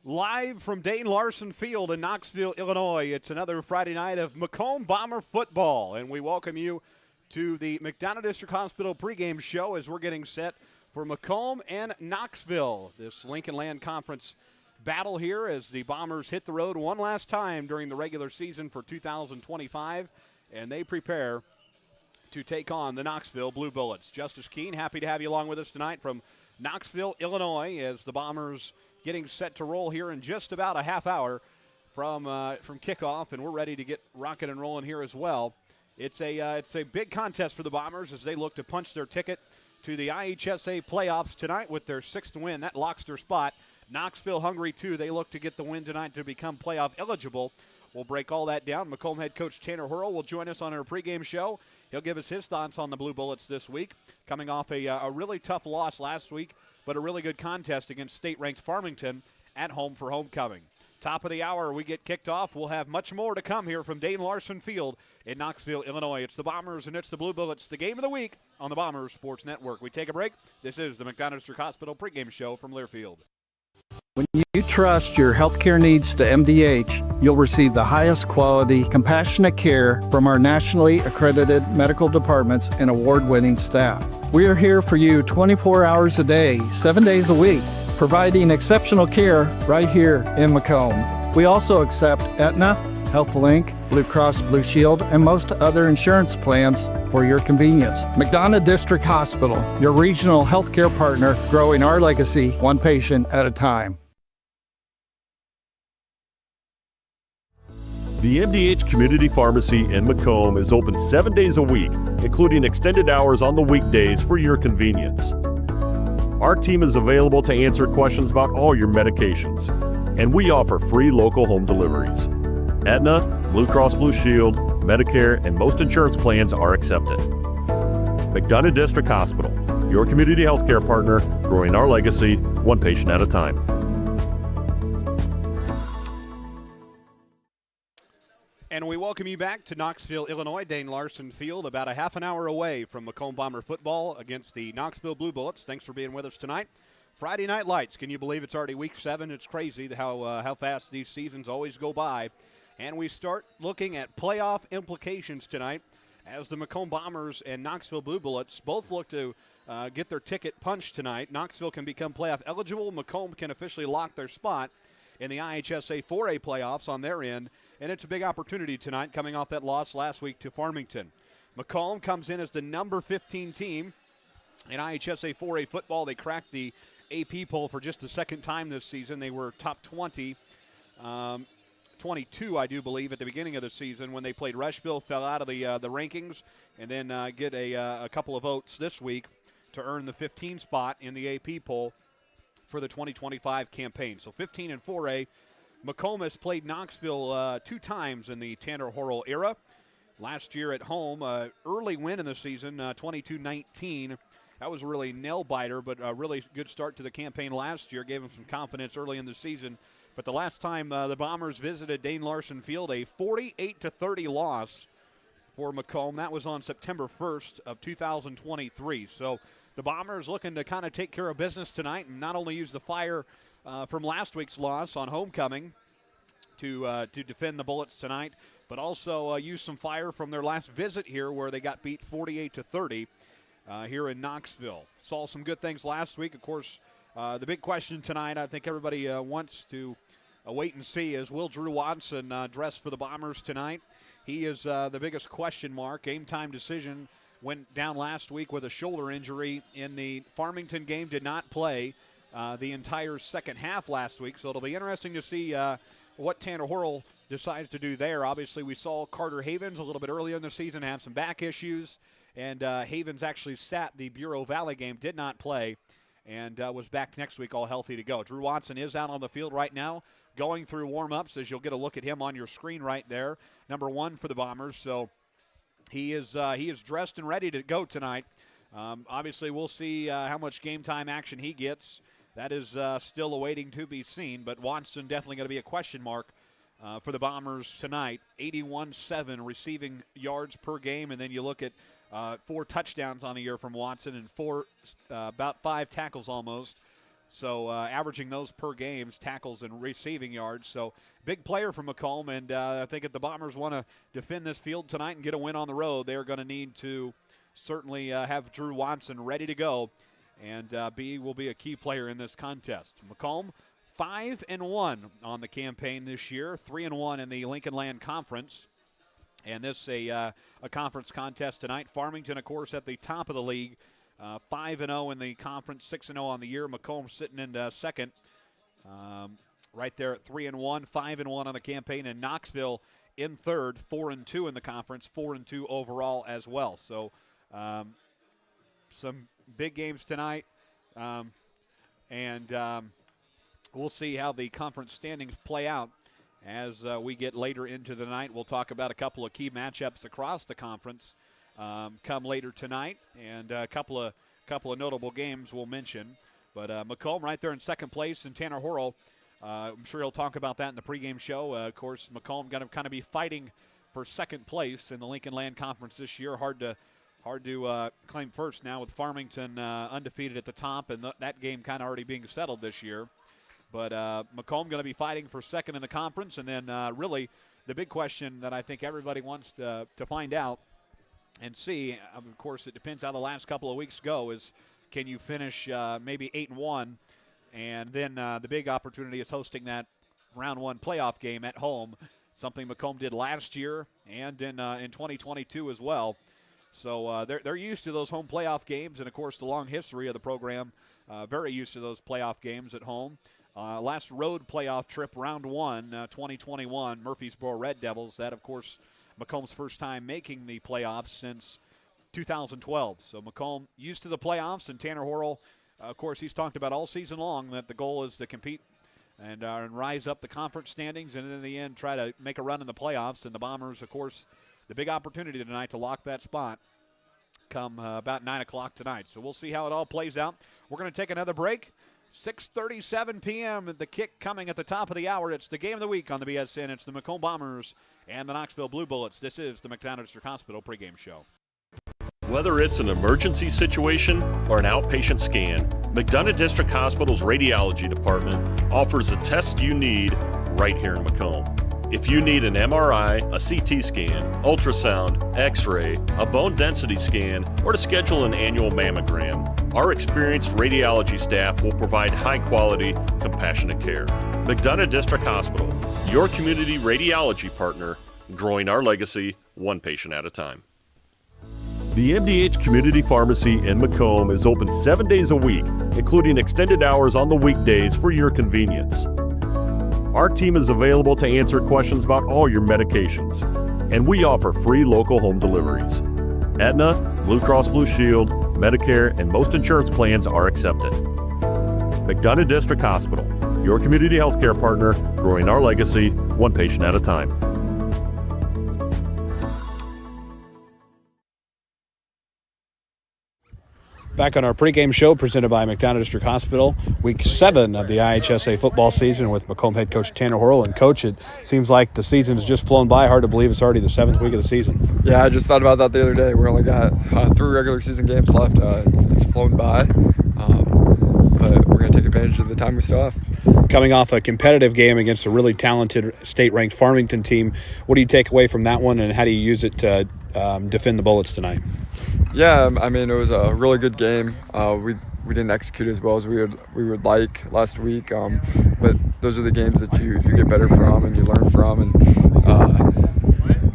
Live from Dane Larson Field in Knoxville, Illinois, it's another Friday night of Macomb Bomber football, and we welcome you to the McDonough District Hospital pregame show as we're getting set for Macomb and Knoxville. This Lincoln Land Conference battle here as the Bombers hit the road one last time during the regular season for 2025, and they prepare to take on the Knoxville Blue Bullets. Justice Keene, happy to have you along with us tonight from Knoxville, Illinois, as the Bombers getting set to roll here in just about a half hour from kickoff, and we're ready to get rocking and rolling here as well. It's a big contest for the Bombers as they look to punch their ticket to the IHSA playoffs tonight with their sixth win. That locks their spot. Knoxville hungry too. They look to get the win tonight to become playoff eligible. We'll break all that down. Macomb head coach Tanner Horl will join us on our pregame show. He'll give us his thoughts on the Blue Bullets this week, coming off a really tough loss last week, but a really good contest against state-ranked Farmington at home for homecoming. Top of the hour, we get kicked off. We'll have much more to come here from Dane Larson Field in Knoxville, Illinois. It's the Bombers and it's the Blue Bullets, the game of the week on the Bombers Sports Network. We take a break. This is the McDonough District Hospital pregame show from Learfield. When you trust your healthcare needs to MDH, you'll receive the highest quality, compassionate care from our nationally accredited medical departments and award-winning staff. We are here for you 24 hours a day, 7 days a week, providing exceptional care right here in Macomb. We also accept Aetna, HealthLink, Blue Cross Blue Shield, and most other insurance plans for your convenience. McDonough District Hospital, your regional healthcare partner, growing our legacy one patient at a time. The MDH Community Pharmacy in Macomb is open 7 days a week, including extended hours on the weekdays for your convenience. Our team is available to answer questions about all your medications, and we offer free local home deliveries. Aetna, Blue Cross Blue Shield, Medicare, and most insurance plans are accepted. McDonough District Hospital, your community healthcare partner, growing our legacy one patient at a time. And we welcome you back to Knoxville, Illinois, Dane Larson Field, about a half an hour away from Macomb Bomber football against the Knoxville Blue Bullets. Thanks for being with us tonight. Friday Night Lights. Can you believe it's already week 7? It's crazy how fast these seasons always go by. And we start looking at playoff implications tonight as the Macomb Bombers and Knoxville Blue Bullets both look to get their ticket punched tonight. Knoxville can become playoff eligible. Macomb can officially lock their spot in the IHSA 4A playoffs on their end. And it's a big opportunity tonight coming off that loss last week to Farmington. Macomb comes in as the number 15 team in IHSA 4A football. They cracked the AP poll for just the second time this season. They were top 20, 22, I do believe, at the beginning of the season when they played Rushville, fell out of the rankings, and then get a couple of votes this week to earn the 15 spot in the AP poll for the 2025 campaign. So 15 and 4A. Macomb has played Knoxville 2 times in the Tanner Horl era. Last year at home, early win in the season, 22-19. That was a really nail-biter, but a really good start to the campaign last year. Gave them some confidence early in the season. But the last time the Bombers visited Dane Larson Field, a 48-30 loss for Macomb. That was on September 1st of 2023. So the Bombers looking to kind of take care of business tonight and not only use the fire from last week's loss on homecoming to defend the Bullets tonight, but also use some fire from their last visit here where they got beat 48-30 here in Knoxville. Saw some good things last week. Of course, the big question tonight, I think everybody wants to wait and see, is will Drew Watson dress for the Bombers tonight? He is the biggest question mark. Game time decision went down last week with a shoulder injury in the Farmington game, did not play the entire second half last week, so it'll be interesting to see what Tanner Horl decides to do there. Obviously, we saw Carter Havens a little bit earlier in the season have some back issues, and Havens actually sat the Bureau Valley game, did not play, and was back next week all healthy to go. Drew Watson is out on the field right now, going through warm-ups, as you'll get a look at him on your screen right there, number 1 for the Bombers, so he is dressed and ready to go tonight. Obviously, we'll see how much game time action he gets. That is still awaiting to be seen, but Watson definitely going to be a question mark for the Bombers tonight. 81-7 receiving yards per game, and then you look at 4 touchdowns on the year from Watson and about 5 tackles almost So averaging those per games, tackles and receiving yards. So big player for Macomb, and I think if the Bombers want to defend this field tonight and get a win on the road, they're going to need to certainly have Drew Watson ready to go, and B will be a key player in this contest. Macomb 5-1 on the campaign this year, 3-1 in the Lincoln Land Conference, and this a conference contest tonight. Farmington, of course, at the top of the league. 5-0 in the conference, 6-0 on the year. Macomb sitting in second, right there at 3-1, 5-1 on the campaign, and Knoxville in third, 4-2 in the conference, 4-2 overall as well. So some big games tonight, and we'll see how the conference standings play out as we get later into the night. We'll talk about a couple of key matchups across the conference come later tonight, and a couple of notable games we'll mention. But Macomb right there in second place, and Tanner Horl, I'm sure he'll talk about that in the pregame show. Of course, Macomb going to kind of be fighting for second place in the Lincoln Land Conference this year. Hard to claim first now with Farmington undefeated at the top, and that game kind of already being settled this year. But Macomb going to be fighting for second in the conference, and then really the big question that I think everybody wants to find out and see, of course, it depends how the last couple of weeks go, is can you finish maybe 8-1, and then the big opportunity is hosting that round one playoff game at home, something Macomb did last year and in 2022 as well. So they're used to those home playoff games, and, of course, the long history of the program, very used to those playoff games at home. Last road playoff trip, round one, 2021, Murfreesboro Red Devils. That, of course, Macomb's first time making the playoffs since 2012. So Macomb used to the playoffs, and Tanner Horl, of course, he's talked about all season long that the goal is to compete and rise up the conference standings, and in the end try to make a run in the playoffs. And the Bombers, of course, the big opportunity tonight to lock that spot come about 9 o'clock tonight. So we'll see how it all plays out. We're going to take another break. 6:37 p.m. The kick coming at the top of the hour. It's the game of the week on the BSN. It's the Macomb Bombers and the Knoxville Blue Bullets. This is the McDonough District Hospital pregame show. Whether it's an emergency situation or an outpatient scan, McDonough District Hospital's radiology department offers the test you need right here in Macomb. If you need an MRI, a CT scan, ultrasound, x-ray, a bone density scan, or to schedule an annual mammogram, our experienced radiology staff will provide high-quality, compassionate care. McDonough District Hospital, your community radiology partner, growing our legacy one patient at a time. The MDH Community Pharmacy in Macomb is open 7 days a week, including extended hours on the weekdays for your convenience. Our team is available to answer questions about all your medications, and we offer free local home deliveries. Aetna, Blue Cross Blue Shield, Medicare, and most insurance plans are accepted. McDonough District Hospital, your community healthcare partner, growing our legacy one patient at a time. Back on our pregame show presented by McDonough District Hospital, week 7 of the IHSA football season with Macomb head coach Tanner Horl. And, Coach, it seems like the season has just flown by. Hard to believe it's already the 7th week of the season. Yeah, I just thought about that the other day. We only got 3 regular season games left. It's flown by, but we're going to take advantage of the time we still have. Coming off a competitive game against a really talented state-ranked Farmington team, what do you take away from that one, and how do you use it to defend the Bullets tonight? Yeah, I mean, it was a really good game. We didn't execute as well as we would like last week, but those are the games that you get better from and you learn from, and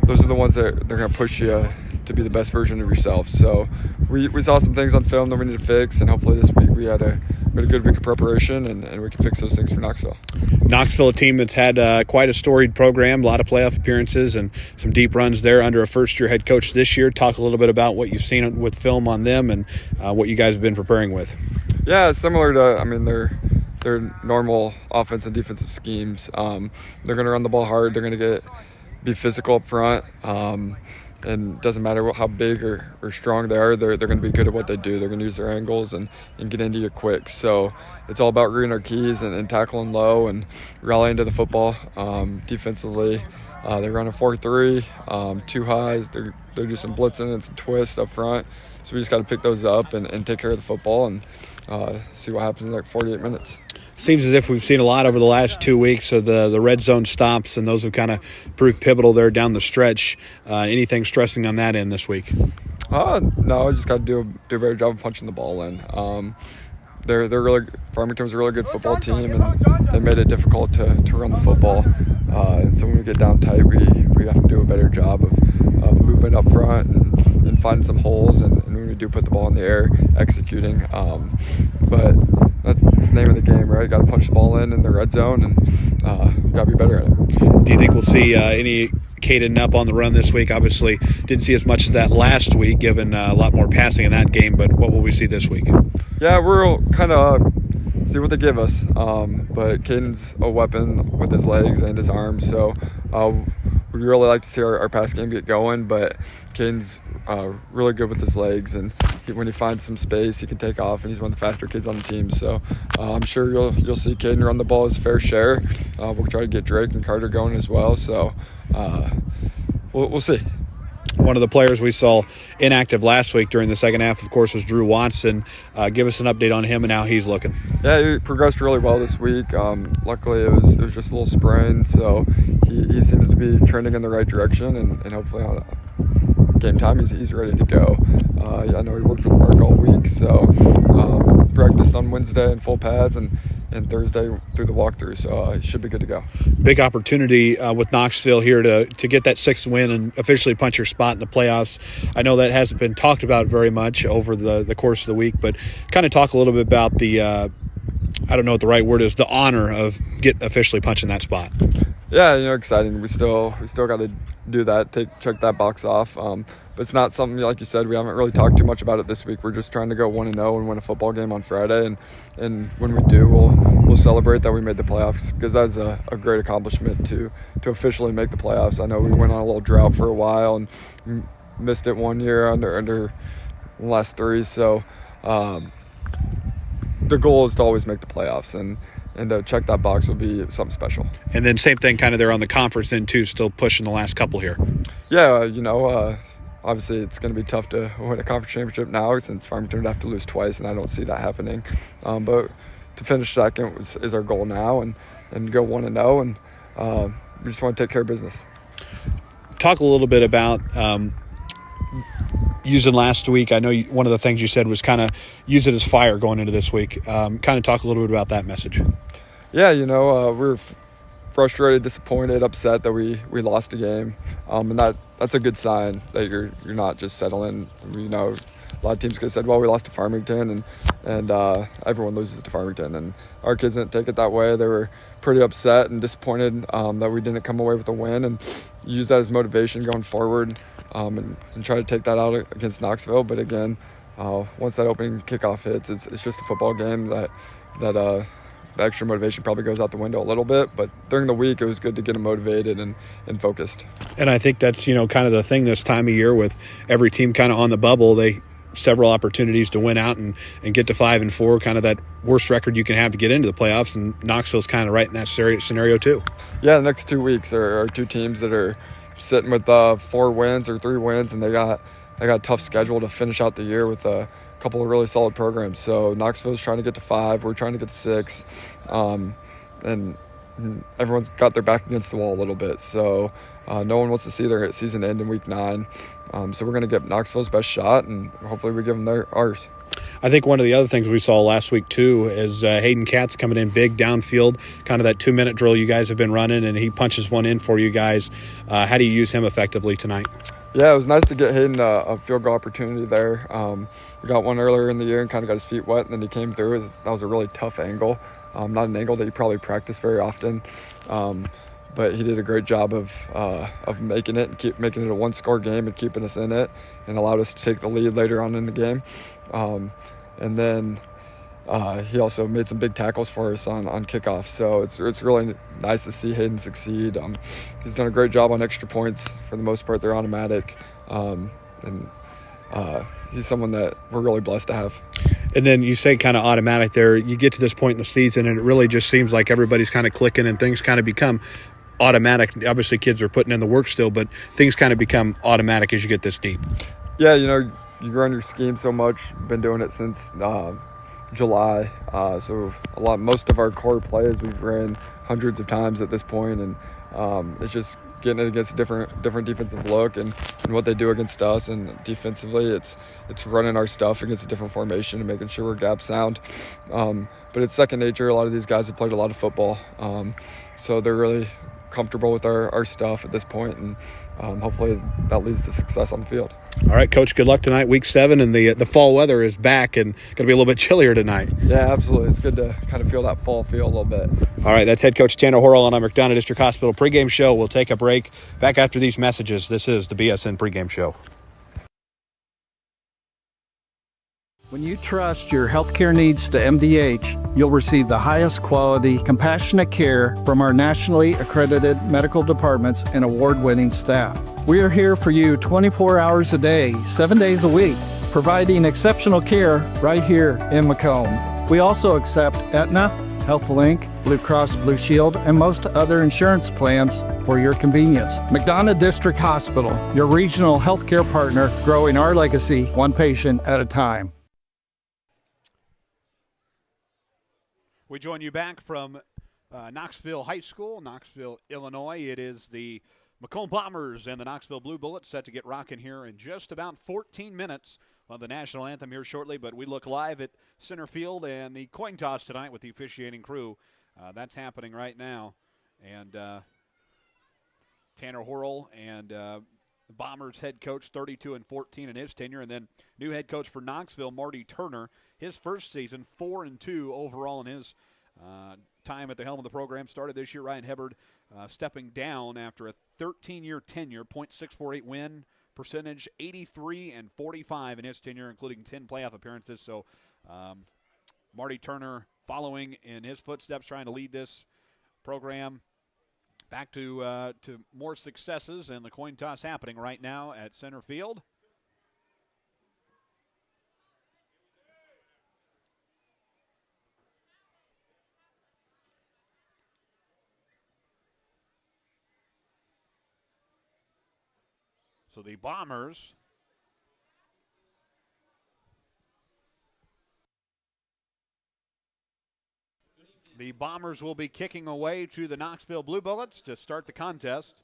those are the ones that they're going to push you to be the best version of yourself. So we saw some things on film that we need to fix, and hopefully this week we had a good week of preparation, and we can fix those things for Knoxville. Knoxville, a team that's had quite a storied program, a lot of playoff appearances and some deep runs there under a first-year head coach this year. Talk a little bit about what you've seen with film on them and what you guys have been preparing with. Yeah, it's similar to, I mean, their normal offense and defensive schemes. They're going to run the ball hard. They're going to be physical up front. And it doesn't matter how big or strong they are, they're going to be good at what they do. They're going to use their angles and get into you quick. So it's all about reading our keys and tackling low and rallying to the football defensively. They're running 4-3, 2 highs. They're doing some blitzing and some twists up front. So we just got to pick those up and take care of the football and see what happens in like 48 minutes. Seems as if we've seen a lot over the last 2 weeks of the red zone stops, and those have kind of proved pivotal there down the stretch. Anything stressing on that end this week? No, I just got to do a better job of punching the ball in. They're really Farmington's a really good football team, and they made it difficult to run the football. And so when we get down tight, we have to do a better job of moving up front and finding some holes, and when we do put the ball in the air, executing. But that's the name of the game, right? Got to punch the ball in the red zone, and got to be better at it. Do you think we'll see any Caden up on the run this week? Obviously, didn't see as much of that last week, given a lot more passing in that game. But what will we see this week? Yeah, we'll kind of see what they give us. But Caden's a weapon with his legs and his arms, so we'd really like to see our pass game get going. But Caden's really good with his legs, and when he finds some space, he can take off, and he's one of the faster kids on the team. So I'm sure you'll see Caden run the ball his fair share. We'll try to get Drake and Carter going as well. So we'll see. One of the players we saw inactive last week during the second half, of course, was Drew Watson. Give us an update on him and how he's looking. Yeah, he progressed really well this week. Luckily, it was just a little sprain, so he seems to be trending in the right direction, and hopefully on game time he's ready to go. I know he worked with Mark all week, so practiced on Wednesday in full pads and Thursday through the walkthrough, so he should be good to go. Big opportunity with Knoxville here to get that 6th win and officially punch your spot in the playoffs. I know that hasn't been talked about very much over the course of the week, but kind of talk a little bit about the I don't know what the right word is, the honor of officially punching that spot. Yeah, exciting. We still got to do that, check that box off. But it's not something, like you said, we haven't really talked too much about it this week. We're just trying to go 1-0 and win a football game on Friday, and when we do, we'll celebrate that we made the playoffs, because that's a great accomplishment to officially make the playoffs. I know we went on a little drought for a while and missed it one year under the last 3, so the goal is to always make the playoffs, and to check that box will be something special. And then same thing kind of there on the conference end too, still pushing the last couple here. Yeah, obviously it's going to be tough to win a conference championship now, since Farmington would have to lose twice, and I don't see that happening. But to finish second is our goal now, and go 1-0, and we just want to take care of business. Talk a little bit about using last week. I know one of the things you said was kind of use it as fire going into this week. Kind of talk a little bit about that message. Yeah, we're frustrated, disappointed, upset that we lost the game, and that's a good sign that you're not just settling. A lot of teams could have said, well, we lost to Farmington, and everyone loses to Farmington, and our kids didn't take it that way. They were pretty upset and disappointed that we didn't come away with a win, and use that as motivation going forward, and try to take that out against Knoxville. But again, once that opening kickoff hits, it's just a football game that the extra motivation probably goes out the window a little bit. But during the week, it was good to get them motivated and focused. And I think that's kind of the thing this time of year with every team kind of on the bubble. They several opportunities to win out and get to 5-4, kind of that worst record you can have to get into the playoffs, and Knoxville's kind of right in that scenario too. Yeah, the next 2 weeks are 2 teams that are sitting with 4 wins or 3 wins, and they got a tough schedule to finish out the year with a couple of really solid programs. So Knoxville's trying to get to 5, we're trying to get to 6, and everyone's got their back against the wall a little bit. So no one wants to see their season end in week 9. So we're going to get Knoxville's best shot, and hopefully we give them ours. I think one of the other things we saw last week too is Hayden Katz coming in big downfield, kind of that 2-minute drill you guys have been running, and he punches one in for you guys. How do you use him effectively tonight? Yeah, it was nice to get Hayden a field goal opportunity there. We got one earlier in the year and kind of got his feet wet, and then he came through. That was a really tough angle, not an angle that you probably practice very often. But he did a great job of making it and keep making it a 1-score game and keeping us in it, and allowed us to take the lead later on in the game. And then he also made some big tackles for us on kickoff. So it's really nice to see Hayden succeed. He's done a great job on extra points. For the most part, they're automatic. And he's someone that we're really blessed to have. And then you say kind of automatic there. You get to this point in the season, and it really just seems like everybody's kind of clicking and things kind of become automatic. Obviously, kids are putting in the work still, but things kind of become automatic as you get this deep. Yeah, you run your scheme so much. Been doing it since July, so most of our core plays we've ran hundreds of times at this point, and it's just getting it against a different defensive look and what they do against us, and defensively it's running our stuff against a different formation and making sure we're gap sound. But it's second nature. A lot of these guys have played a lot of football, so they're really comfortable with our stuff at this point, and hopefully that leads to success on the field. All right, Coach, good luck tonight, Week 7, and the fall weather is back and going to be a little bit chillier tonight. Yeah, absolutely. It's good to kind of feel that fall feel a little bit. All right, that's head coach Tanner Horl on our McDonough District Hospital pregame show. We'll take a break. Back after these messages. This is the BSN pregame show. When you trust your healthcare needs to MDH, you'll receive the highest quality, compassionate care from our nationally accredited medical departments and award-winning staff. We are here for you 24 hours a day, 7 days a week, providing exceptional care right here in Macomb. We also accept Aetna, HealthLink, Blue Cross Blue Shield, and most other insurance plans for your convenience. McDonough District Hospital, your regional healthcare partner, growing our legacy one patient at a time. We join you back from Knoxville High School, Knoxville, Illinois. It is the Macomb Bombers and the Knoxville Blue Bullets set to get rocking here in just about 14 minutes on the national anthem here shortly. But we look live at center field and the coin toss tonight with the officiating crew. That's happening right now. And Tanner Horl and the Bombers head coach, 32-14 in his tenure, and then new head coach for Knoxville, Marty Turner. His first season, 4-2 overall in his time at the helm of the program. Started this year, Ryan Hebbard stepping down after a 13-year tenure, .648 win percentage, 83-45 in his tenure, including 10 playoff appearances. So Marty Turner following in his footsteps, trying to lead this program back to more successes, and the coin toss happening right now at center field. So the Bombers will be kicking away to the Knoxville Blue Bullets to start the contest.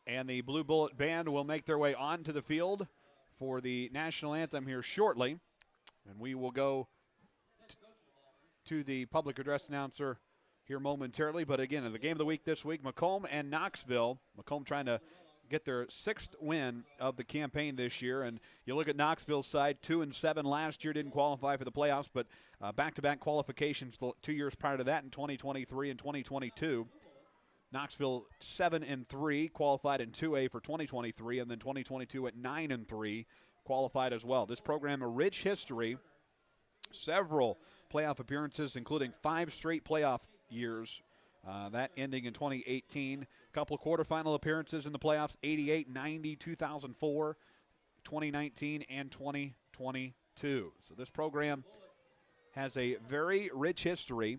And the Blue Bullet Band will make their way onto the field for the national anthem here shortly. And we will go to the public address announcer here momentarily. But again, in the game of the week this week, Macomb and Knoxville. Macomb trying to get their 6th win of the campaign this year. And you look at Knoxville's side, 2-7 last year, didn't qualify for the playoffs, but back-to-back qualifications 2 years prior to that in 2023 and 2022. Knoxville 7-3, qualified in 2A for 2023, and then 2022 at 9-3, qualified as well. This program, a rich history, several playoff appearances, including 5 straight playoff years, that ending in 2018. A couple of quarterfinal appearances in the playoffs, 88, 90, 2004, 2019, and 2022. So this program has a very rich history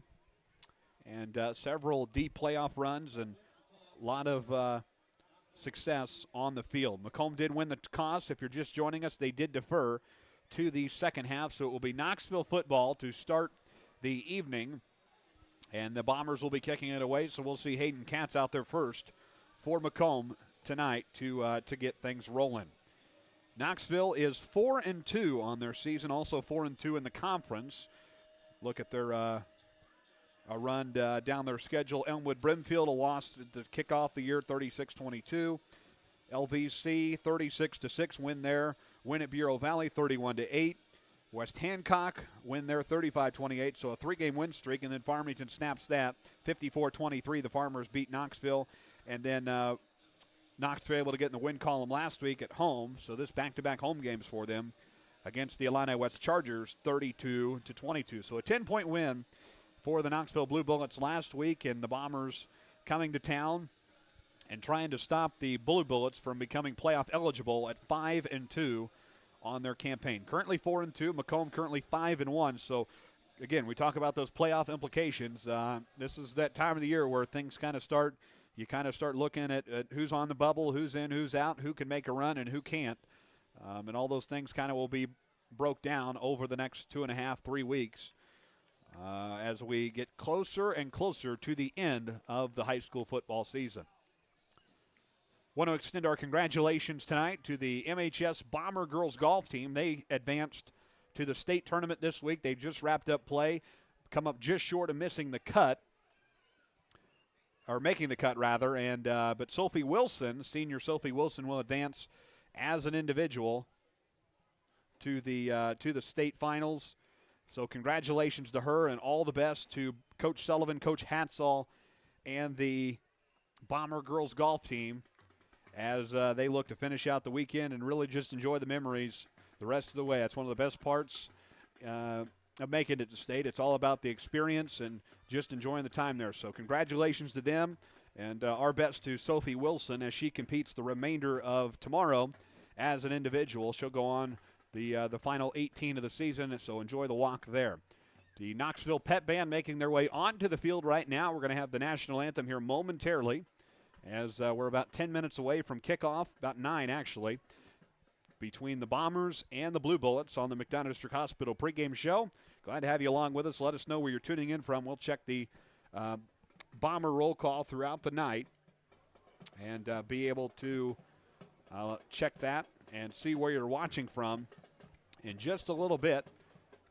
and several deep playoff runs and a lot of success on the field. Macomb did win the toss. If you're just joining us, they did defer to the second half, so it will be Knoxville football to start the evening. And the Bombers will be kicking it away, so we'll see Hayden Katz out there first for Macomb tonight to get things rolling. Knoxville is 4-2 on their season, also 4-2 in the conference. Look at their a run down their schedule. Elmwood Brimfield, a loss to kick off the year, 36-22. LVC, 36-6 win there. Win at Bureau Valley, 31-8. West Hancock win there 35-28, so a 3-game win streak, and then Farmington snaps that 54-23. The Farmers beat Knoxville, and then Knoxville able to get in the win column last week at home, so this back-to-back home games for them against the Illini West Chargers, 32-22. So a 10-point win for the Knoxville Blue Bullets last week, and the Bombers coming to town and trying to stop the Blue Bullets from becoming playoff eligible at 5-2 on their campaign. Currently 4-2. Macomb currently 5-1. So again, we talk about those playoff implications. This is that time of the year where things kind of start. You kind of start looking at who's on the bubble, who's in, who's out, who can make a run, and who can't. And all those things kind of will be broke down over the next 2.5, 3 weeks as we get closer and closer to the end of the high school football season. Want to extend our congratulations tonight to the MHS Bomber girls golf team. They advanced to the state tournament this week. They just wrapped up play, come up just short of missing the cut, or making the cut rather. And but Sophie Wilson, senior Sophie Wilson, will advance as an individual to the state finals. So congratulations to her, and all the best to Coach Sullivan, Coach Hatsall, and the Bomber girls golf team as they look to finish out the weekend and really just enjoy the memories the rest of the way. That's one of the best parts of making it to state. It's all about the experience and just enjoying the time there. So congratulations to them, and our best to Sophie Wilson as she competes the remainder of tomorrow as an individual. She'll go on the final 18 of the season, so enjoy the walk there. The Knoxville Pep Band making their way onto the field right now. We're going to have the national anthem here momentarily as we're about 10 minutes away from kickoff, about 9 actually, between the Bombers and the Blue Bullets on the McDonough District Hospital pregame show. Glad to have you along with us. Let us know where you're tuning in from. We'll check the Bomber roll call throughout the night and be able to check that and see where you're watching from in just a little bit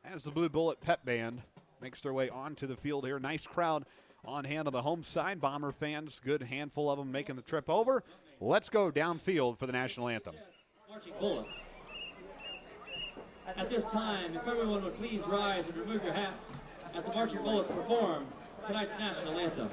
as the Blue Bullet Pep Band makes their way onto the field here. Nice crowd on hand on the home side. Bomber fans, good handful of them making the trip over. Let's go downfield for the national anthem. Marching Bullets. At this time, if everyone would please rise and remove your hats as the Marching Bullets perform tonight's national anthem.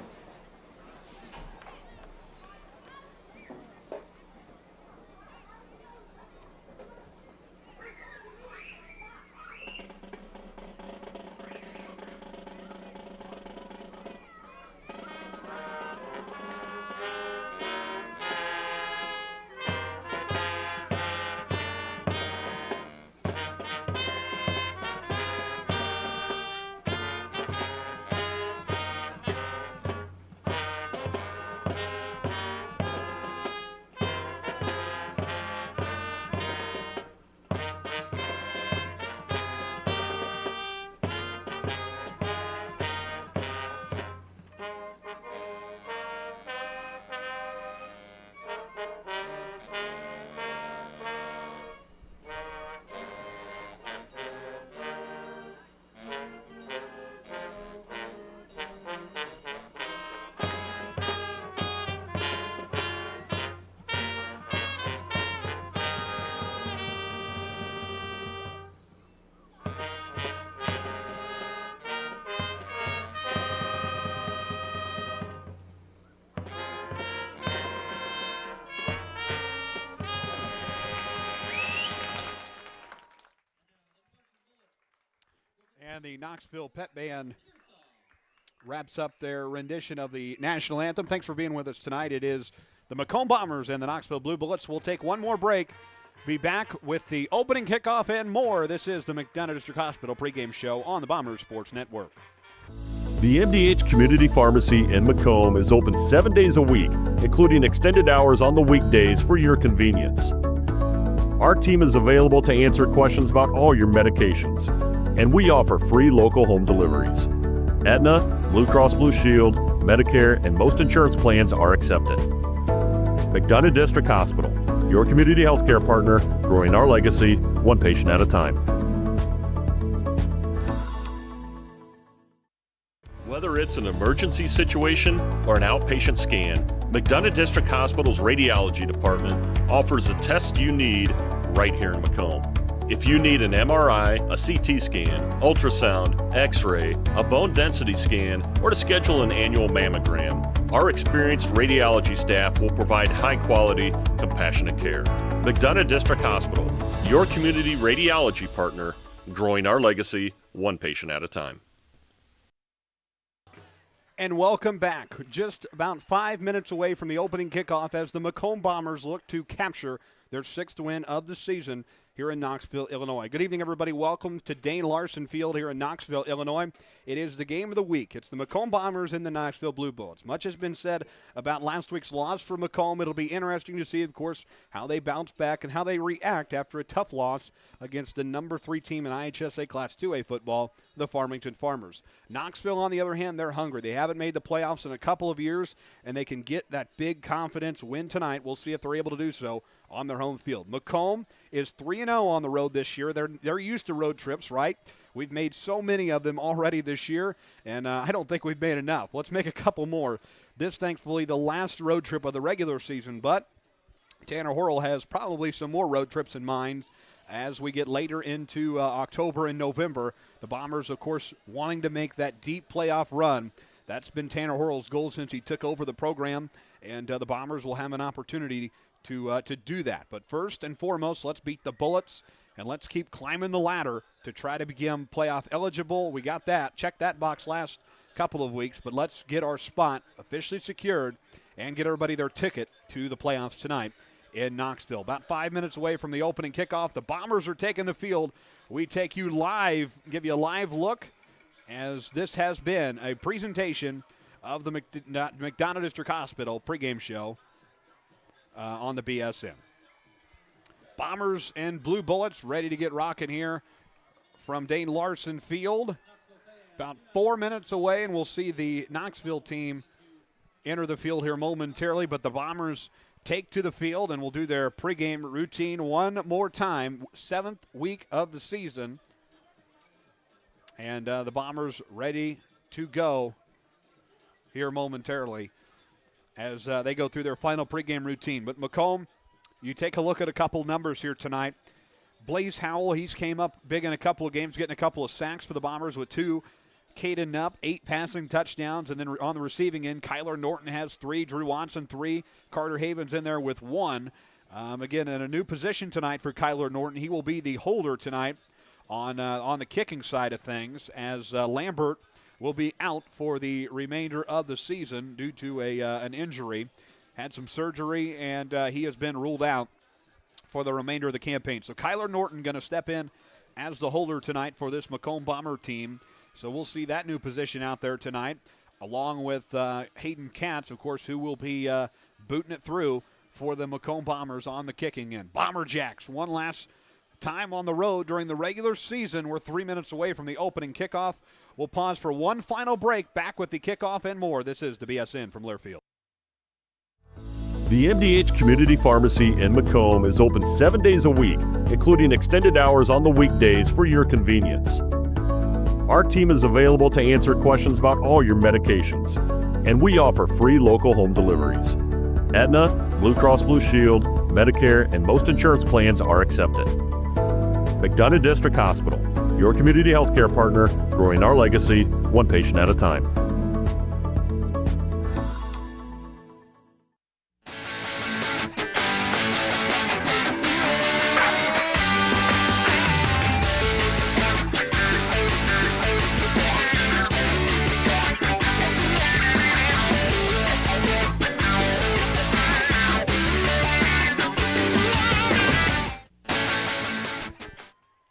And the Knoxville Pep Band wraps up their rendition of the national anthem. Thanks for being with us tonight. It is the Macomb Bombers and the Knoxville Blue Bullets. We'll take one more break. Be back with the opening kickoff and more. This is the McDonough District Hospital pregame show on the Bombers Sports Network. The MDH Community Pharmacy in Macomb is open 7 days a week, including extended hours on the weekdays for your convenience. Our team is available to answer questions about all your medications, and we offer free local home deliveries. Aetna, Blue Cross Blue Shield, Medicare, and most insurance plans are accepted. McDonough District Hospital, your community healthcare partner, growing our legacy one patient at a time. Whether it's an emergency situation or an outpatient scan, McDonough District Hospital's radiology department offers the tests you need right here in Macomb. If you need an MRI, a CT scan, ultrasound, x-ray, a bone density scan, or to schedule an annual mammogram, our experienced radiology staff will provide high-quality, compassionate care. McDonough District Hospital, your community radiology partner, growing our legacy one patient at a time. And welcome back. Just about 5 minutes away from the opening kickoff as the Macomb Bombers look to capture their 6th win of the season here in Knoxville, Illinois. Good evening, everybody. Welcome to Dane Larson Field here in Knoxville, Illinois. It is the game of the week. It's the Macomb Bombers and the Knoxville Blue Bullets. Much has been said about last week's loss for Macomb. It'll be interesting to see, of course, how they bounce back and how they react after a tough loss against the number 3 team in IHSA Class 2A football, the Farmington Farmers. Knoxville, on the other hand, they're hungry. They haven't made the playoffs in a couple of years, and they can get that big confidence win tonight. We'll see if they're able to do so on their home field. Macomb is 3-0 on the road this year. They're used to road trips, right? We've made so many of them already this year, and I don't think we've made enough. Let's make a couple more. This, thankfully, the last road trip of the regular season, but Tanner Horl has probably some more road trips in mind as we get later into October and November. The Bombers, of course, wanting to make that deep playoff run. That's been Tanner Horl's goal since he took over the program, and the Bombers will have an opportunity to do that. But first and foremost, let's beat the Bullets, and let's keep climbing the ladder to try to become playoff eligible. We got that. Checked that box last couple of weeks, but let's get our spot officially secured and get everybody their ticket to the playoffs tonight in Knoxville. About 5 minutes away from the opening kickoff. The Bombers are taking the field. We take you live, give you a live look, as this has been a presentation of the McDonough District Hospital pregame show on the BSN. Bombers and Blue Bullets ready to get rocking here from Dane Larson Field. About 4 minutes away, and we'll see the Knoxville team enter the field here momentarily, but the Bombers take to the field and will do their pregame routine one more time. 7th week of the season, and the Bombers ready to go here momentarily as they go through their final pregame routine. But Macomb, you take a look at a couple numbers here tonight. Blaze Howell, he's came up big in a couple of games, getting a couple of sacks for the Bombers with 2. Caden Nupp, 8 passing touchdowns. And then on the receiving end, Kyler Norton has 3, Drew Watson 3, Carter Havens in there with 1. Again, in a new position tonight for Kyler Norton. He will be the holder tonight on the kicking side of things, as Lambert will be out for the remainder of the season due to an injury. Had some surgery, and he has been ruled out for the remainder of the campaign. So Kyler Norton going to step in as the holder tonight for this Macomb Bomber team. So we'll see that new position out there tonight, along with Hayden Katz, of course, who will be booting it through for the Macomb Bombers on the kicking end. Bomber Jacks, one last time on the road during the regular season. We're 3 minutes away from the opening kickoff. We'll pause for one final break. Back with the kickoff and more. This is the BSN from Learfield. The MDH Community Pharmacy in Macomb is open 7 days a week, including extended hours on the weekdays for your convenience. Our team is available to answer questions about all your medications, and we offer free local home deliveries. Aetna, Blue Cross Blue Shield, Medicare, and most insurance plans are accepted. McDonough District Hospital, your community healthcare partner, growing our legacy one patient at a time.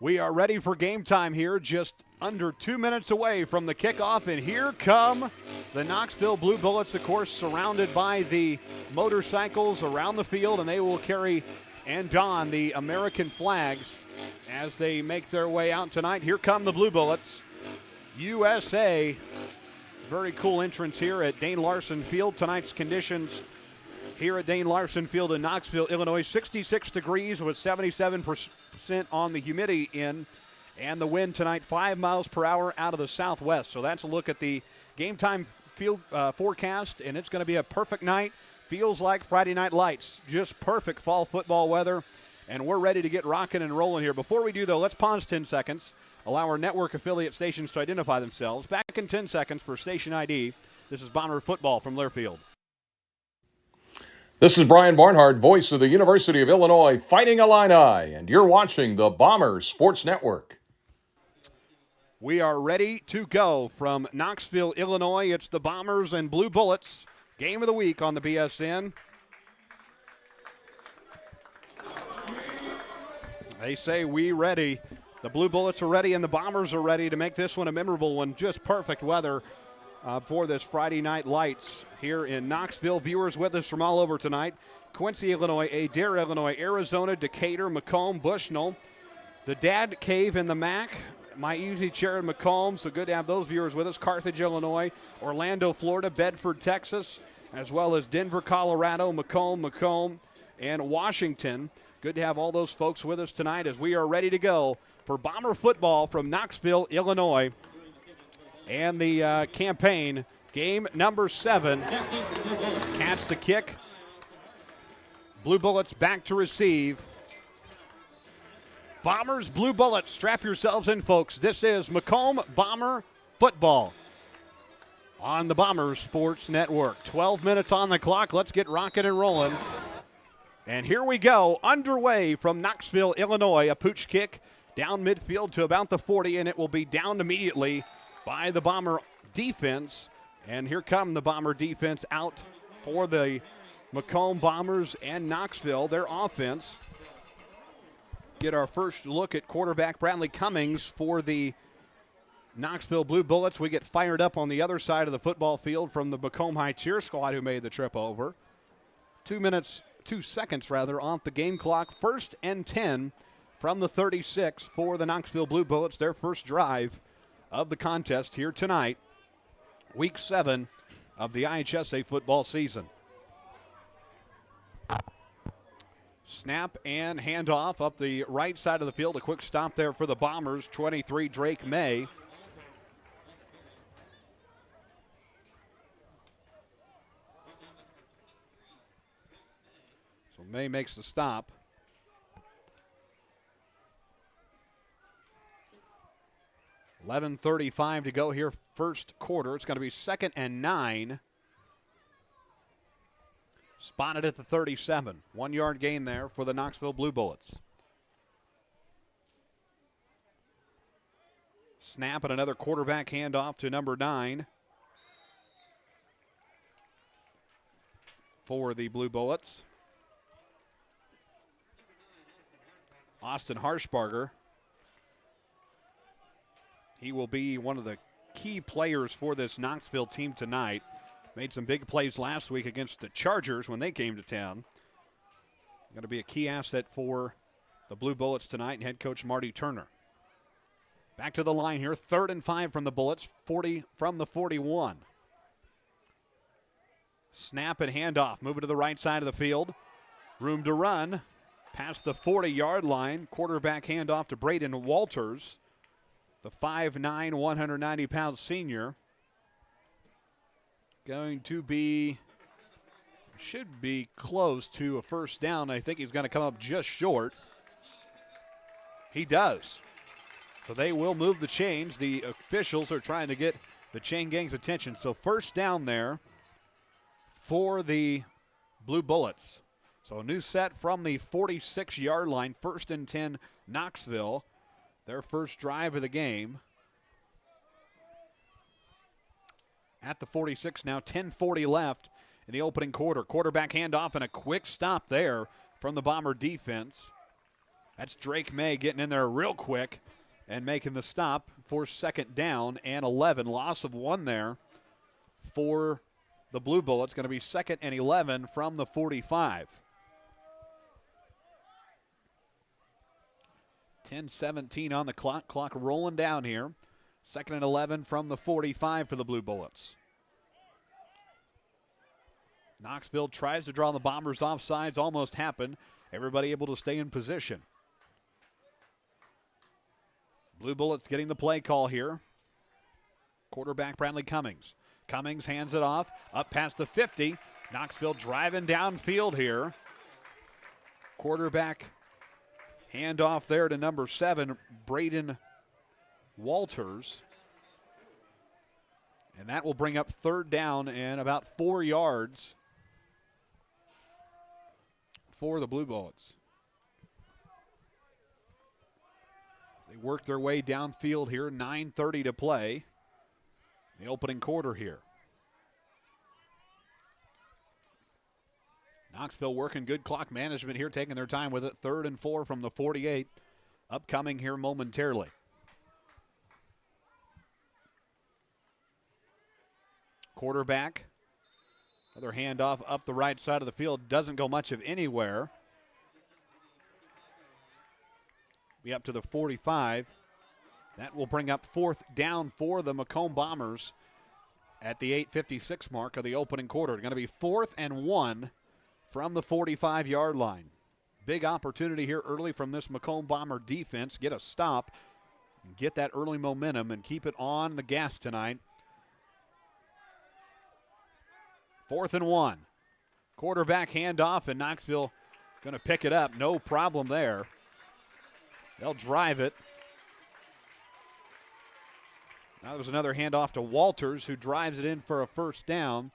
We are ready for game time here, just under 2 minutes away from the kickoff, and here come the Knoxville Blue Bullets, of course, surrounded by the motorcycles around the field, and they will carry and don the American flags as they make their way out tonight. Here come the Blue Bullets, USA. Very cool entrance here at Dane Larson Field. Tonight's conditions here at Dane Larson Field in Knoxville, Illinois, 66 degrees with 77% on the humidity in, and the wind tonight 5 miles per hour out of the southwest. So that's a look at the game time field forecast, and it's going to be a perfect night. Feels like Friday Night Lights, just perfect fall football weather, and we're ready to get rocking and rolling here. Before we do, though, let's pause 10 seconds, allow our network affiliate stations to identify themselves. Back in 10 seconds for station ID. This is Bomber Football from Learfield. This is Brian Barnhart, voice of the University of Illinois Fighting Illini, and you're watching the Bombers Sports Network. We are ready to go from Knoxville, Illinois. It's the Bombers and Blue Bullets. Game of the week on the BSN. They say we ready. The Blue Bullets are ready and the Bombers are ready to make this one a memorable one. Just perfect weather for this Friday Night Lights here in Knoxville. Viewers with us from all over tonight. Quincy, Illinois, Adair, Illinois, Arizona, Decatur, Macomb, Bushnell, the Dad Cave in the Mac, my easy chair in Macomb, so good to have those viewers with us. Carthage, Illinois, Orlando, Florida, Bedford, Texas, as well as Denver, Colorado, Macomb, and Washington. Good to have all those folks with us tonight as we are ready to go for Bomber football from Knoxville, Illinois, and the campaign game number 7. Cats to kick. Blue Bullets back to receive. Bombers, Blue Bullets, strap yourselves in, folks. This is Macomb Bomber football on the Bombers Sports Network. 12 minutes on the clock. Let's get rocking and rolling. And here we go, underway from Knoxville, Illinois. A pooch kick down midfield to about the 40, and it will be downed immediately by the Bomber defense. And here come the Bomber defense out for the Macomb Bombers and Knoxville, their offense. Get our first look at quarterback Bradley Cummings for the Knoxville Blue Bullets. We get fired up on the other side of the football field from the Macomb High cheer squad who made the trip over. 2 seconds off the game clock. 1st and 10 from the 36 for the Knoxville Blue Bullets, their first drive of the contest here tonight, week 7 of the IHSA football season. Snap and handoff up the right side of the field. A quick stop there for the Bombers. 23, Drake May. So May makes the stop. .11:35 to go here, first quarter. It's going to be 2nd and 9. Spotted at the 37. 1 yard gain there for the Knoxville Blue Bullets. Snap and another quarterback handoff to number 9 for the Blue Bullets. Austin Harshbarger. He will be one of the key players for this Knoxville team tonight. Made some big plays last week against the Chargers when they came to town. Going to be a key asset for the Blue Bullets tonight and head coach Marty Turner. Back to the line here. 3rd and 5 from the Bullets. 40 from the 41. Snap and handoff. Moving to the right side of the field. Room to run. Past the 40-yard line. Quarterback handoff to Braden Walters, the 5'9", 190-pound senior. Going to be, should be close to a first down. I think he's going to come up just short. He does. So they will move the chains. The officials are trying to get the chain gang's attention. So first down there for the Blue Bullets. So a new set from the 46-yard line. 1st and 10, Knoxville. Their first drive of the game. At the 46 now, 10:40 left in the opening quarter. Quarterback handoff and a quick stop there from the Bomber defense. That's Drake May getting in there real quick and making the stop for 2nd down and 11. Loss of 1 there for the Blue Bullets. Going to be 2nd and 11 from the 45. 10:17 on the clock. Clock rolling down here. 2nd and 11 from the 45 for the Blue Bullets. Knoxville tries to draw the Bombers offsides. Almost happened. Everybody able to stay in position. Blue Bullets getting the play call here. Quarterback Bradley Cummings. Cummings hands it off. Up past the 50. Knoxville driving downfield here. Quarterback handoff there to number 7, Braden Walters. And that will bring up 3rd down and about 4 yards for the Blue Bullets. They work their way downfield here. 9:30 to play. The opening quarter here. Knoxville working good clock management here, taking their time with it. 3rd and 4 from the 48. upcoming here momentarily. Quarterback. Another handoff up the right side of the field. Doesn't go much of anywhere. Be up to the 45. That will bring up 4th down for the Macomb Bombers at the 8:56 mark of the opening quarter. It's going to be 4th and 1 from the 45-yard line. Big opportunity here early from this Macomb Bomber defense. Get a stop, and get that early momentum, and keep it on the gas tonight. 4th and 1. Quarterback handoff, and Knoxville going to pick it up. No problem there. They'll drive it. Now there's another handoff to Walters, who drives it in for a 1st down.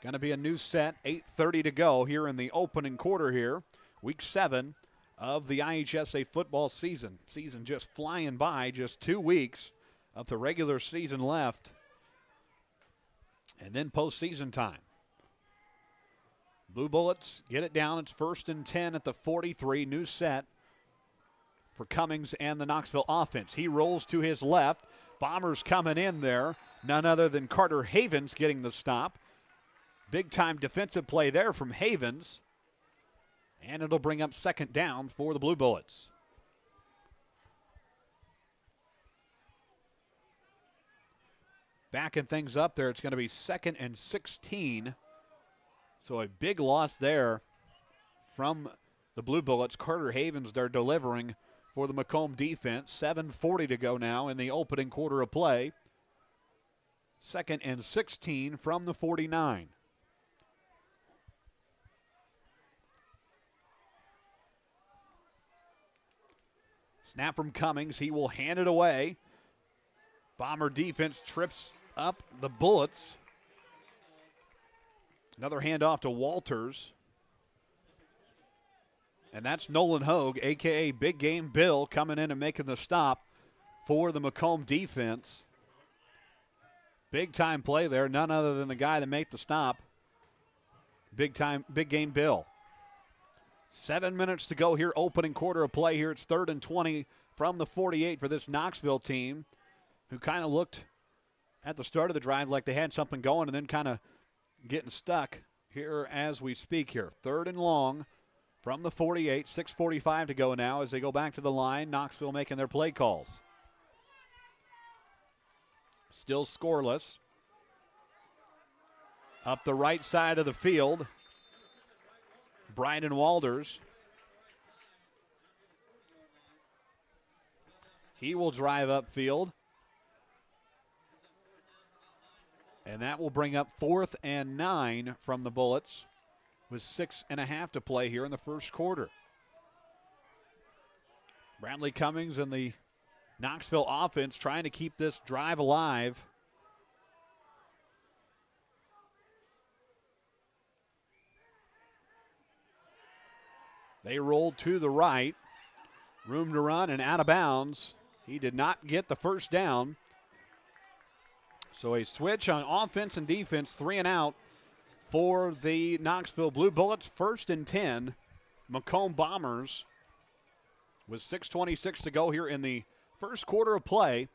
Going to be a new set, 8:30 to go here in the opening quarter here. Week 7 of the IHSA football season. Season just flying by, just 2 weeks of the regular season left. And then postseason time. Blue Bullets get it down. It's 1st and 10 at the 43. New set for Cummings and the Knoxville offense. He rolls to his left. Bombers coming in there. None other than Carter Havens getting the stop. Big-time defensive play there from Havens. And it'll bring up 2nd down for the Blue Bullets. Backing things up there, it's going to be 2nd and 16. So a big loss there from the Blue Bullets. Carter Havens, they're delivering for the Macomb defense. 7:40 to go now in the opening quarter of play. 2nd and 16 from the 49. Snap from Cummings. He will hand it away. Bomber defense trips up the Bullets. Another handoff to Walters. And that's Nolan Hogue, a.k.a. Big Game Bill, coming in and making the stop for the Macomb defense. Big-time play there. None other than the guy that made the stop. Big Game Bill. 7 minutes to go here, opening quarter of play here. It's 3rd and 20 from the 48 for this Knoxville team, who kind of looked at the start of the drive like they had something going and then kind of getting stuck here as we speak here. 3rd and long from the 48, 6:45 to go now as they go back to the line. Knoxville making their play calls. Still scoreless. Up the right side of the field, Bryden Walters. He will drive upfield. And that will bring up 4th and 9 from the Bullets with 6.5 to play here in the first quarter. Bradley Cummings and the Knoxville offense trying to keep this drive alive. They rolled to the right. Room to run and out of bounds. He did not get the 1st down. So a switch on offense and defense, 3 and out for the Knoxville Blue Bullets. 1st and 10. Macomb Bombers with 6:26 to go here in the first quarter of play.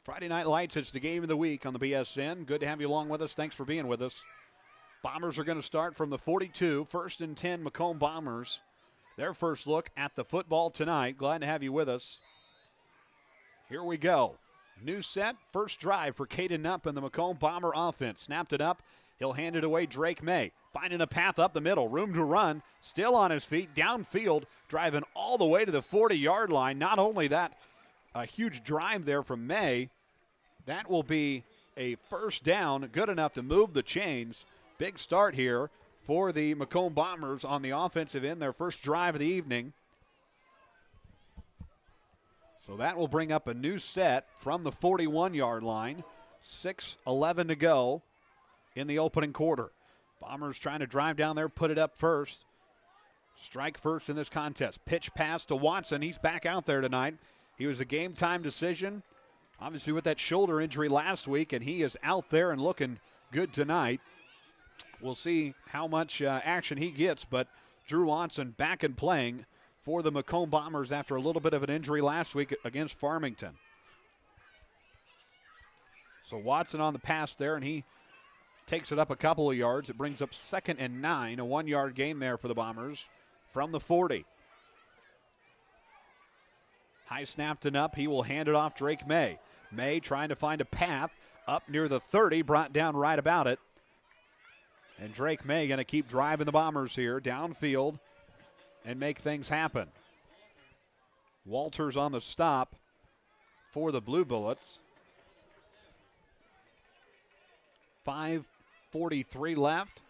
Friday Night Lights, it's the game of the week on the BSN. Good to have you along with us. Thanks for being with us. Bombers are going to start from the 42. 1st and 10, Macomb Bombers. Their first look at the football tonight. Glad to have you with us. Here we go. New set, first drive for Caden Nupp and the Macomb Bomber offense. Snapped it up. He'll hand it away, Drake May. Finding a path up the middle. Room to run. Still on his feet. Downfield. Driving all the way to the 40-yard line. Not only that, a huge drive there from May. That will be a 1st down. Good enough to move the chains. Big start here for the Macomb Bombers on the offensive end. Their first drive of the evening. So that will bring up a new set from the 41-yard line. 6:11 to go in the opening quarter. Bombers trying to drive down there, put it up first. Strike first in this contest. Pitch pass to Watson. He's back out there tonight. He was a game-time decision, obviously with that shoulder injury last week, and he is out there and looking good tonight. We'll see how much action he gets, but Drew Watson back and playing for the Macomb Bombers after a little bit of an injury last week against Farmington. So Watson on the pass there, and he takes it up a couple of yards. It brings up 2nd and 9, a 1-yard gain there for the Bombers from the 40. High snapped and up. He will hand it off Drake May. May trying to find a path up near the 30, brought down right about it. And Drake May going to keep driving the Bombers here downfield and make things happen. Walters on the stop for the Blue Bullets. 5:43 left.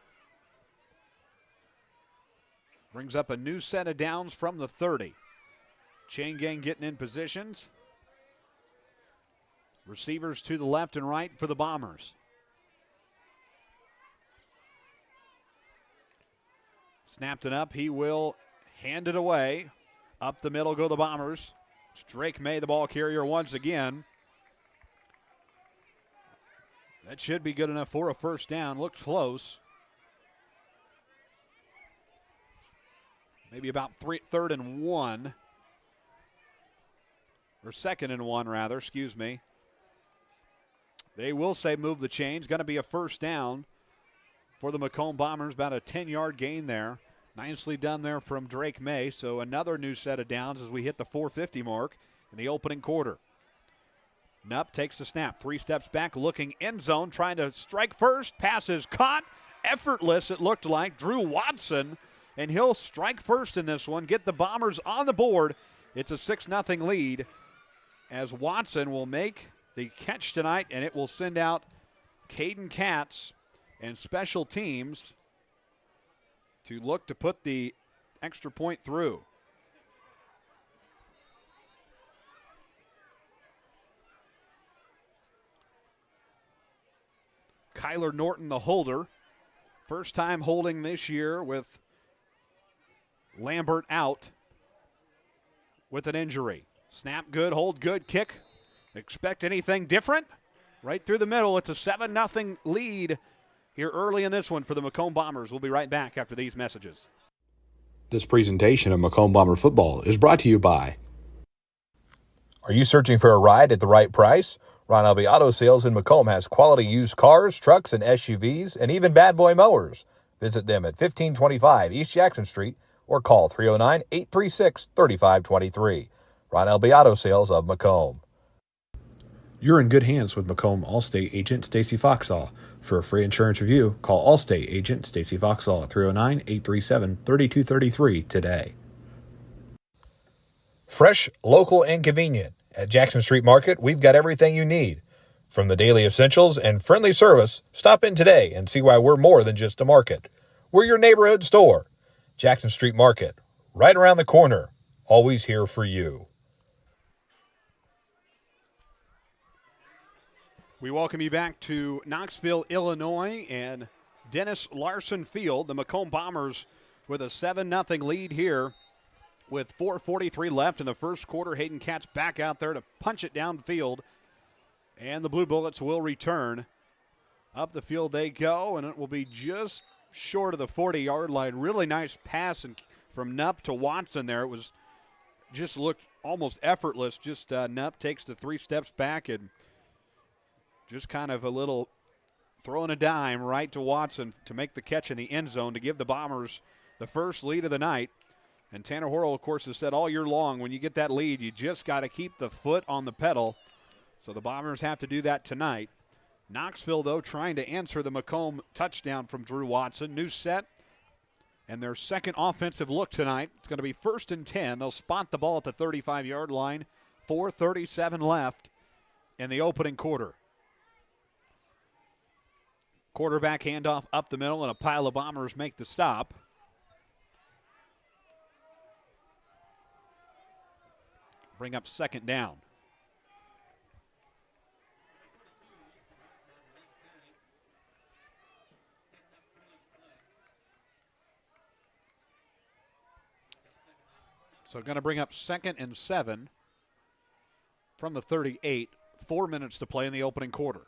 Brings up a new set of downs from the 30. Chain gang getting in positions. Receivers to the left and right for the Bombers. Snapped it up. He will hand it away. Up the middle go the Bombers. It's Drake May, the ball carrier once again. That should be good enough for a first down. Looks close. Maybe about 3rd and 1. Or 2nd and 1, rather. Excuse me. They will say move the chains. Going to be a first down for the Macomb Bombers. About a 10-yard gain there. Nicely done there from Drake May. So another new set of downs as we hit the 450 mark in the opening quarter. Nupp takes the snap. 3 steps back, looking end zone, trying to strike first. Pass is caught. Effortless, it looked like. Drew Watson, and he'll strike first in this one. Get the Bombers on the board. It's a 6-0 lead as Watson will make the catch tonight, and it will send out Caden Katz and special teams to look to put the extra point through. Kyler Norton, the holder. First time holding this year with Lambert out with an injury. Snap good, hold good, kick. Expect anything different? Right through the middle. It's a 7-0 lead here early in this one for the Macomb Bombers. We'll be right back after these messages. This presentation of Macomb Bomber Football is brought to you by. Are you searching for a ride at the right price? Ron Elby Auto Sales in Macomb has quality used cars, trucks, and SUVs, and even bad boy mowers. Visit them at 1525 East Jackson Street or call 309-836-3523. Ron Elby Auto Sales of Macomb. You're in good hands with Macomb Allstate agent Stacy Foxall. For a free insurance review, call Allstate agent Stacy Foxall at 309-837-3233 today. Fresh, local, and convenient. At Jackson Street Market, we've got everything you need. From the daily essentials and friendly service, stop in today and see why we're more than just a market. We're your neighborhood store. Jackson Street Market, right around the corner. Always here for you. We welcome you back to Knoxville, Illinois, and Dennis Larson Field. The Macomb Bombers with a 7-0 lead here with 4:43 left in the first quarter. Hayden Katz back out there to punch it downfield, and the Blue Bullets will return. Up the field they go, and it will be just short of the 40-yard line. Really nice pass from Nupp to Watson there. It was just looked almost effortless. Just Nupp takes the 3 steps back and just kind of a little throwing a dime right to Watson to make the catch in the end zone to give the Bombers the first lead of the night. And Tanner Horl, of course, has said all year long, when you get that lead, you just got to keep the foot on the pedal. So the Bombers have to do that tonight. Knoxville, though, trying to answer the Macomb touchdown from Drew Watson. New set and their second offensive look tonight. It's going to be 1st and 10. They'll spot the ball at the 35-yard line. 4:37 left in the opening quarter. Quarterback handoff up the middle, and a pile of Bombers make the stop. Bring up 2nd down. So going to bring up 2nd and 7 from the 38. 4 minutes to play in the opening quarter.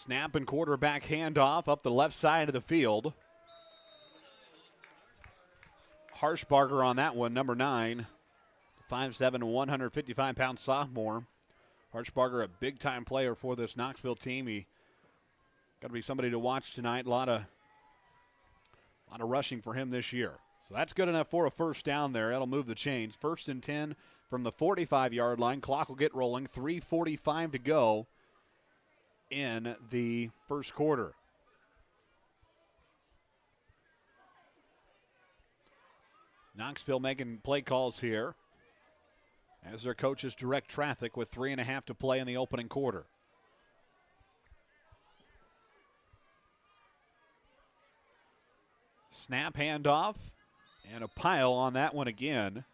Snap and quarterback handoff up the left side of the field. Harshbarger on that one, number 9. 5'7", 155-pound sophomore. Harshbarger, a big-time player for this Knoxville team. He got to be somebody to watch tonight. A lot of rushing for him this year. So that's good enough for a first down there. That'll move the chains. 1st and 10 from the 45-yard line. Clock will get rolling. 3:45 to go in the first quarter. Knoxville making play calls here as their coaches direct traffic with 3.5 to play in the opening quarter. Snap handoff and a pile on that one again.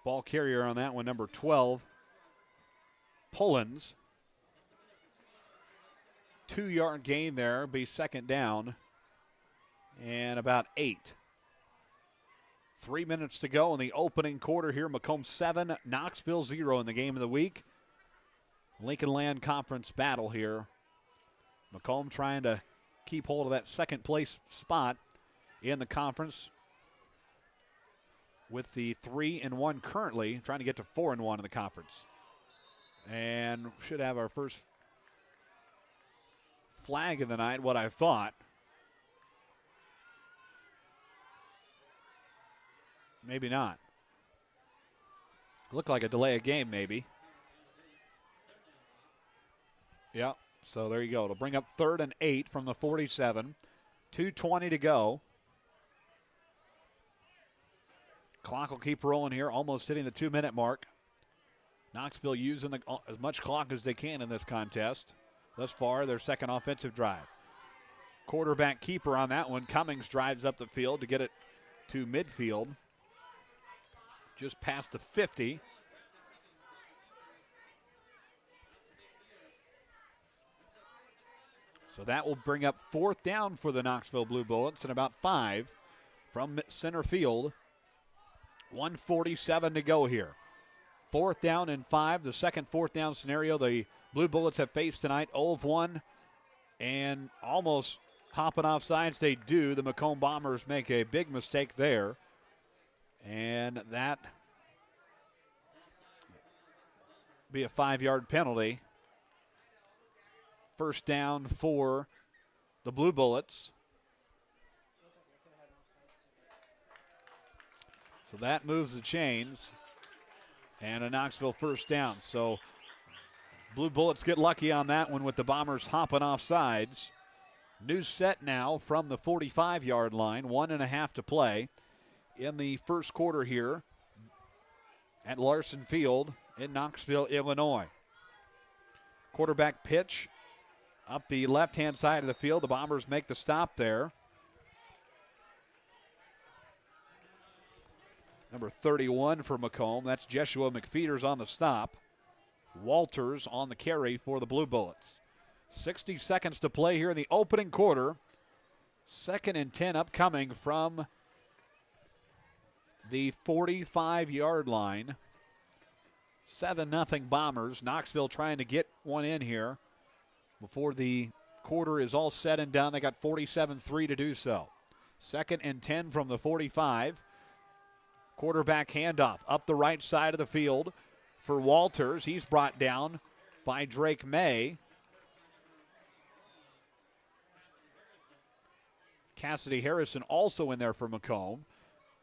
Ball carrier on that one, number 12, Pullins. 2-yard gain there, be second down, and about 8. 3 minutes to go in the opening quarter here. Macomb 7, Knoxville 0 in the game of the week. Lincoln Land Conference battle here. Macomb trying to keep hold of that second place spot in the conference with the 3-1 currently, trying to get to 4-1 in the conference. And should have our first flag of the night, what I thought. Maybe not. Looked like a delay of game, maybe. Yep, so there you go. It'll bring up 3rd and 8 from the 47. 2:20 to go. Clock will keep rolling here, almost hitting the 2-minute mark. Knoxville using as much clock as they can in this contest. Thus far, their second offensive drive. Quarterback keeper on that one. Cummings drives up the field to get it to midfield. Just past the 50. So that will bring up 4th down for the Knoxville Blue Bullets and about 5 from center field. 1:47 to go here. 4th down and 5, the second 4th down scenario the Blue Bullets have faced tonight. 0 of 1 and almost hopping off sides. They do. The Macomb Bombers make a big mistake there. And that be a 5-yard penalty. First down for the Blue Bullets. So that moves the chains. And a Knoxville first down. So Blue Bullets get lucky on that one with the Bombers hopping off sides. New set now from the 45-yard line. 1.5 to play in the first quarter here at Larson Field in Knoxville, Illinois. Quarterback pitch up the left-hand side of the field. The Bombers make the stop there. Number 31 for Macomb. That's Jeshua McFeeters on the stop. Walters on the carry for the Blue Bullets. 60 seconds to play here in the opening quarter. 2nd and 10 upcoming from the 45-yard line. 7-0 Bombers. Knoxville trying to get one in here before the quarter is all said and done. They got 47-3 to do so. 2nd and 10 from the 45. Quarterback handoff up the right side of the field for Walters. He's brought down by Drake May. Cassidy Harrison also in there for Macomb.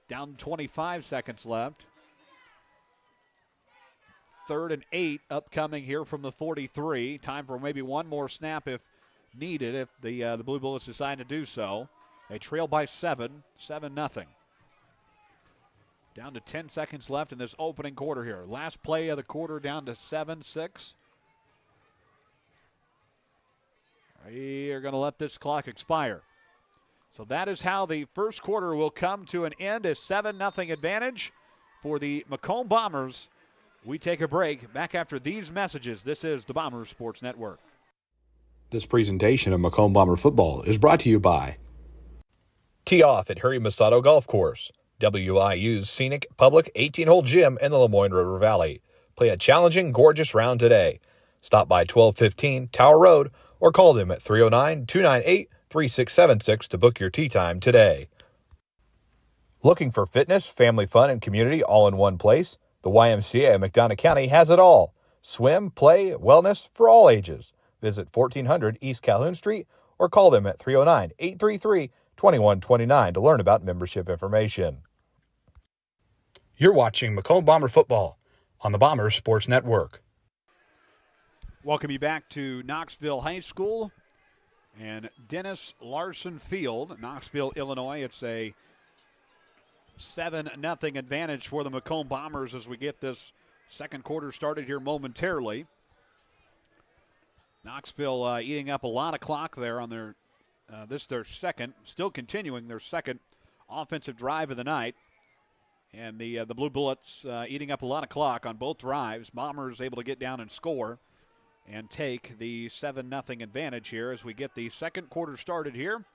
Down to 25 seconds left. 3rd and 8 upcoming here from the 43. Time for maybe one more snap if needed, if the Blue Bullets decide to do so. They trail by 7, 7-0. Down to 10 seconds left in this opening quarter here. Last play of the quarter down to 7-6. We are going to let this clock expire. So that is how the first quarter will come to an end. A 7-0 advantage for the Macomb Bombers. We take a break. Back after these messages. This is the Bombers Sports Network. This presentation of Macomb Bomber football is brought to you by Tee Off at Harry Masato Golf Course, WIU's scenic public 18-hole gym in the Lemoyne River Valley. Play a challenging, gorgeous round today. Stop by 1215 Tower Road or call them at 309-298-3676 to book your tee time today. Looking for fitness, family fun, and community all in one place? The YMCA of McDonough County has it all. Swim, play, wellness for all ages. Visit 1400 East Calhoun Street or call them at 309-833-2129 to learn about membership information. You're watching Macomb Bomber football on the Bombers Sports Network. Welcome you back to Knoxville High School and Dennis Larson Field, Knoxville, Illinois. It's a 7-0 advantage for the Macomb Bombers as we get this second quarter started here momentarily. Knoxville eating up a lot of clock there on their their second, still continuing their second offensive drive of the night. And the Blue Bullets eating up a lot of clock on both drives. Bombers able to get down and score and take the 7-0 advantage here as we get the second quarter started here.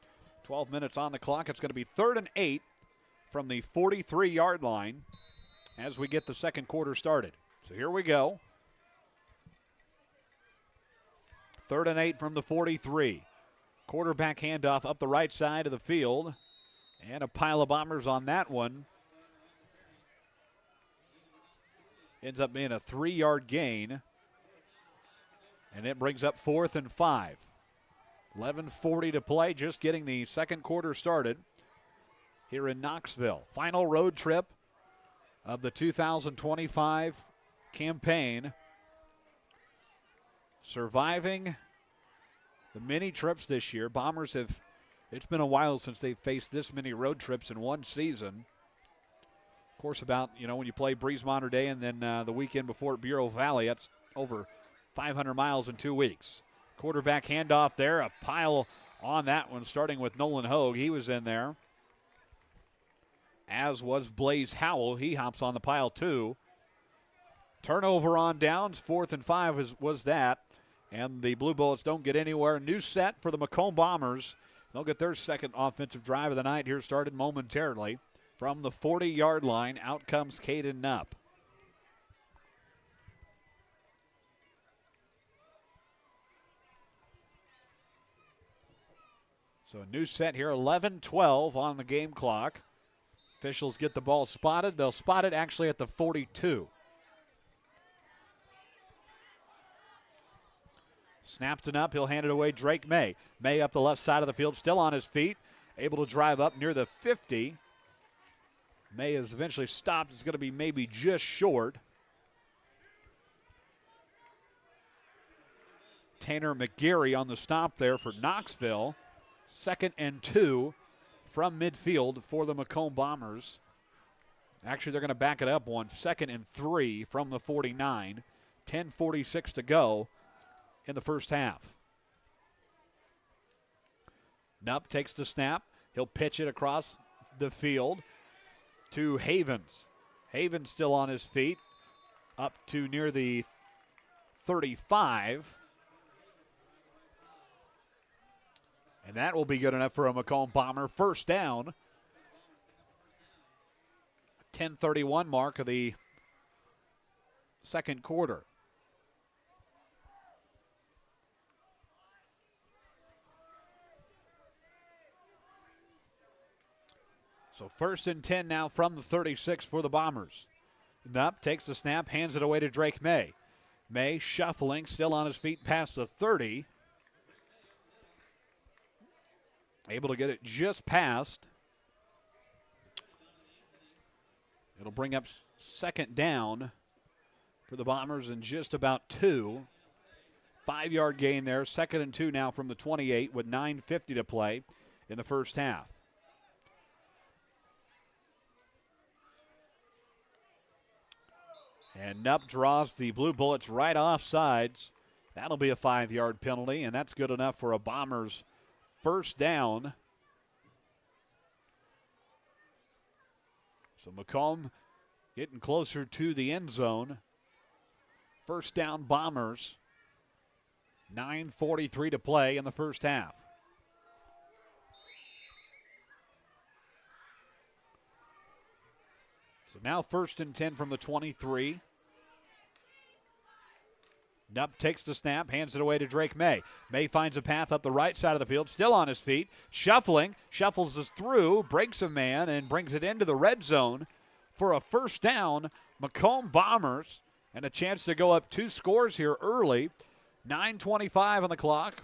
12 minutes on the clock. It's going to be 3rd and 8 from the 43-yard line as we get the second quarter started. So here we go. 3rd and 8 from the 43. Quarterback handoff up the right side of the field. And a pile of Bombers on that one. Ends up being a 3-yard gain. And it brings up 4th and 5. 11:40 to play, just getting the second quarter started here in Knoxville. Final road trip of the 2025 campaign. Surviving the many trips this year. Bombers it's been a while since they've faced this many road trips in one season. Of course, when you play Breeze-Monter Day and then the weekend before at Bureau Valley, that's over 500 miles in 2 weeks. Quarterback handoff there, a pile on that one, starting with Nolan Hogue. He was in there, as was Blaze Howell. He hops on the pile too. Turnover on downs, 4th and 5 was that. And the Blue Bullets don't get anywhere. New set for the Macomb Bombers. They'll get their second offensive drive of the night here started momentarily. From the 40-yard line, out comes Caden Knupp. So a new set here, 11-12 on the game clock. Officials get the ball spotted. They'll spot it actually at the 42. Snaps it up. He'll hand it away. Drake May. May up the left side of the field, still on his feet. Able to drive up near the 50. May is eventually stopped. It's going to be maybe just short. Tanner McGarry on the stop there for Knoxville. 2nd and 2 from midfield for the Macomb Bombers. Actually, they're going to back it up one. 2nd and 3 from the 49. 10:46 to go in the first half. Knupp takes the snap. He'll pitch it across the field to Havens. Havens still on his feet. Up to near the 35. And that will be good enough for a Macomb Bomber. First down. 10:31 mark of the second quarter. So 1st and 10 now from the 36 for the Bombers. Knupp takes the snap, hands it away to Drake May. May shuffling, still on his feet past the 30. Able to get it just past. It'll bring up 2nd down for the Bombers in just about 2. 5-yard gain there. 2nd and 2 now from the 28 with 9:50 to play in the first half. And Knupp draws the Blue Bullets right off sides. That'll be a 5-yard penalty, and that's good enough for a Bombers first down. So Macomb getting closer to the end zone. First down Bombers. 9:43 to play in the first half. So now 1st and 10 from the 23. Nupp takes the snap, hands it away to Drake May. May finds a path up the right side of the field, still on his feet, shuffling, shuffles us through, breaks a man, and brings it into the red zone for a first down. Macomb Bombers, and a chance to go up 2 scores here early. 9:25 on the clock,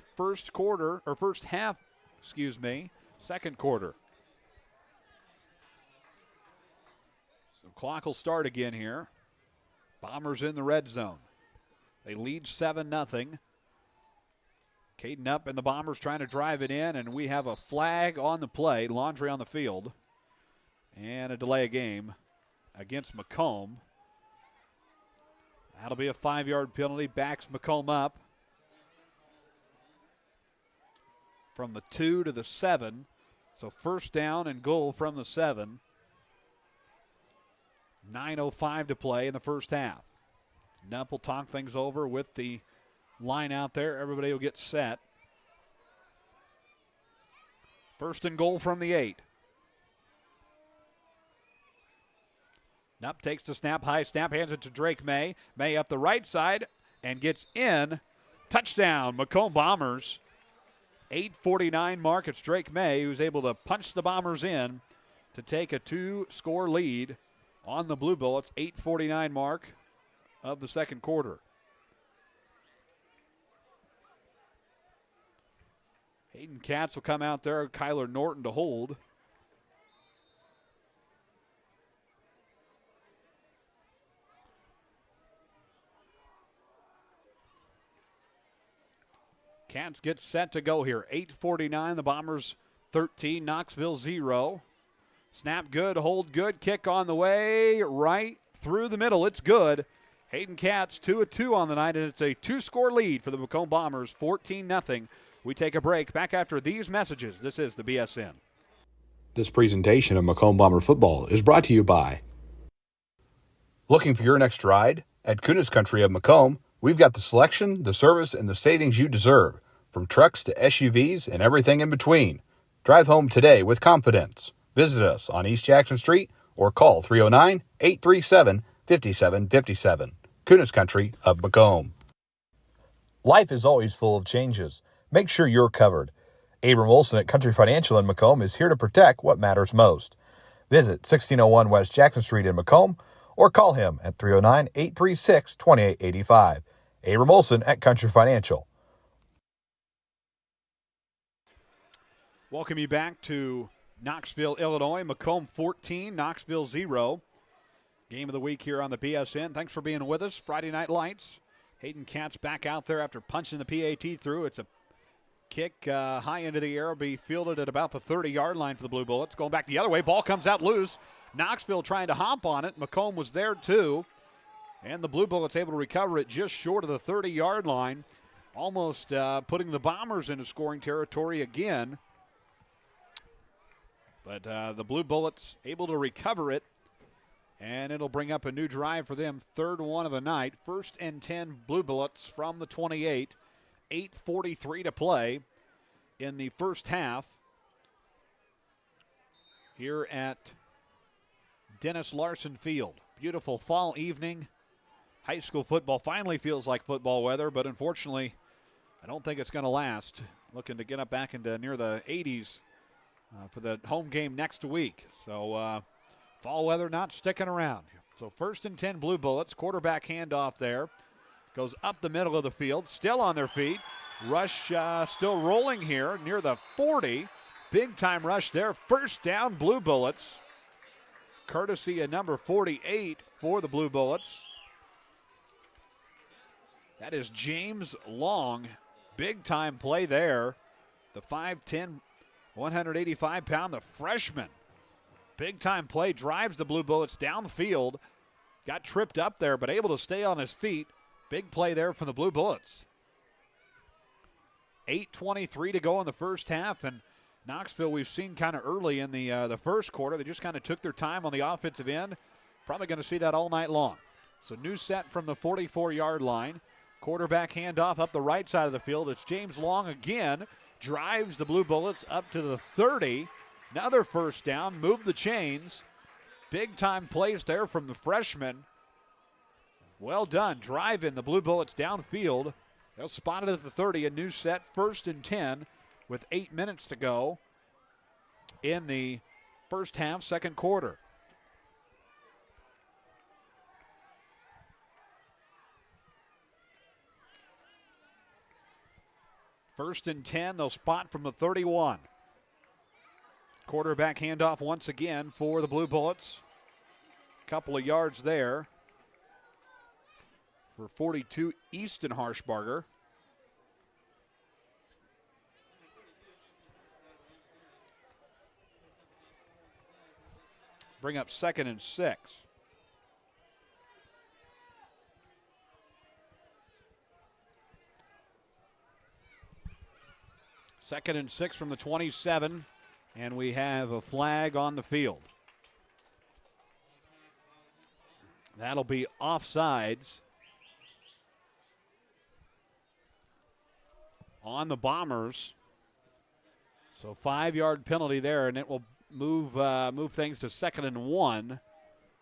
second quarter. So clock will start again here. Bombers in the red zone. They lead 7-0. Caden Nupp and the Bombers trying to drive it in, and we have a flag on the play, Laundry on the field, and a delay of game against Macomb. That'll be a 5-yard penalty, backs Macomb up from the 2 to the 7. So first down and goal from the 7. 9:05 to play in the first half. Nupp will talk things over with the line out there. Everybody will get set. First and goal from the 8. Nupp takes the snap, high snap, hands it to Drake May. May up the right side and gets in. Touchdown, Macomb Bombers. 8:49 mark. It's Drake May who's able to punch the Bombers in to take a 2-score lead on the Blue Bullets. 8:49 mark of the second quarter. Hayden Katz will come out there. Kyler Norton to hold. Katz gets set to go here. 8:49, the Bombers 13, Knoxville 0. Snap good, hold good, kick on the way, right through the middle. It's good. Hayden Katz 2 of 2 on the night, and it's a 2-score lead for the Macomb Bombers, 14-0. We take a break. Back after these messages. This is the BSN. This presentation of Macomb Bomber football is brought to you by. Looking for your next ride? At Kunis Country of Macomb, we've got the selection, the service, and the savings you deserve, from trucks to SUVs and everything in between. Drive home today with confidence. Visit us on East Jackson Street or call 309-837-5757. Kunis Country of Macomb. Life is always full of changes. Make sure you're covered. Abram Olson at Country Financial in Macomb is here to protect what matters most. Visit 1601 West Jackson Street in Macomb or call him at 309-836-2885. Abram Olson at Country Financial. Welcome you back to Knoxville, Illinois. Macomb 14, Knoxville 0. Game of the week here on the BSN. Thanks for being with us. Friday Night Lights. Hayden Katz back out there after punching the PAT through. It's a kick high into the air. Will be fielded at about the 30-yard line for the Blue Bullets. Going back the other way. Ball comes out loose. Knoxville trying to hop on it. Macomb was there too. And the Blue Bullets able to recover it just short of the 30-yard line. Almost putting the Bombers into scoring territory again. But the Blue Bullets able to recover it. And it'll bring up a new drive for them. Third one of the night. 1st and 10 Blue Bullets from the 28. 8:43 to play in the first half here at Dennis Larson Field. Beautiful fall evening. High school football finally feels like football weather, but unfortunately, I don't think it's going to last. Looking to get up back into near the 80s for the home game next week. So fall weather not sticking around. So 1st and 10 Blue Bullets. Quarterback handoff there. Goes up the middle of the field. Still on their feet. Rush still rolling here near the 40. Big time rush there. First down Blue Bullets. Courtesy of number 48 for the Blue Bullets. That is James Long. Big time play there. The 5'10", 185-pound, the freshman. Big time play, drives the Blue Bullets downfield. Got tripped up there, but able to stay on his feet. Big play there from the Blue Bullets. 8:23 to go in the first half, and Knoxville we've seen kind of early in the first quarter. They just kind of took their time on the offensive end. Probably going to see that all night long. So new set from the 44-yard line. Quarterback handoff up the right side of the field. It's James Long again. Drives the Blue Bullets up to the 30. Another first down. Move the chains. Big time plays there from the freshman. Well done. Driving the Blue Bullets downfield. They'll spot it at the 30. A new set, 1st and 10 with 8 minutes to go in the first half, second quarter. First and 10, they'll spot from the 31. Quarterback handoff once again for the Blue Bullets. Couple of yards there for 42, Easton Harshbarger. Bring up 2nd and 6. Second and 6 from the 27, and we have a flag on the field. That'll be offsides on the Bombers. So 5-yard penalty there, and it will move things to 2nd and 1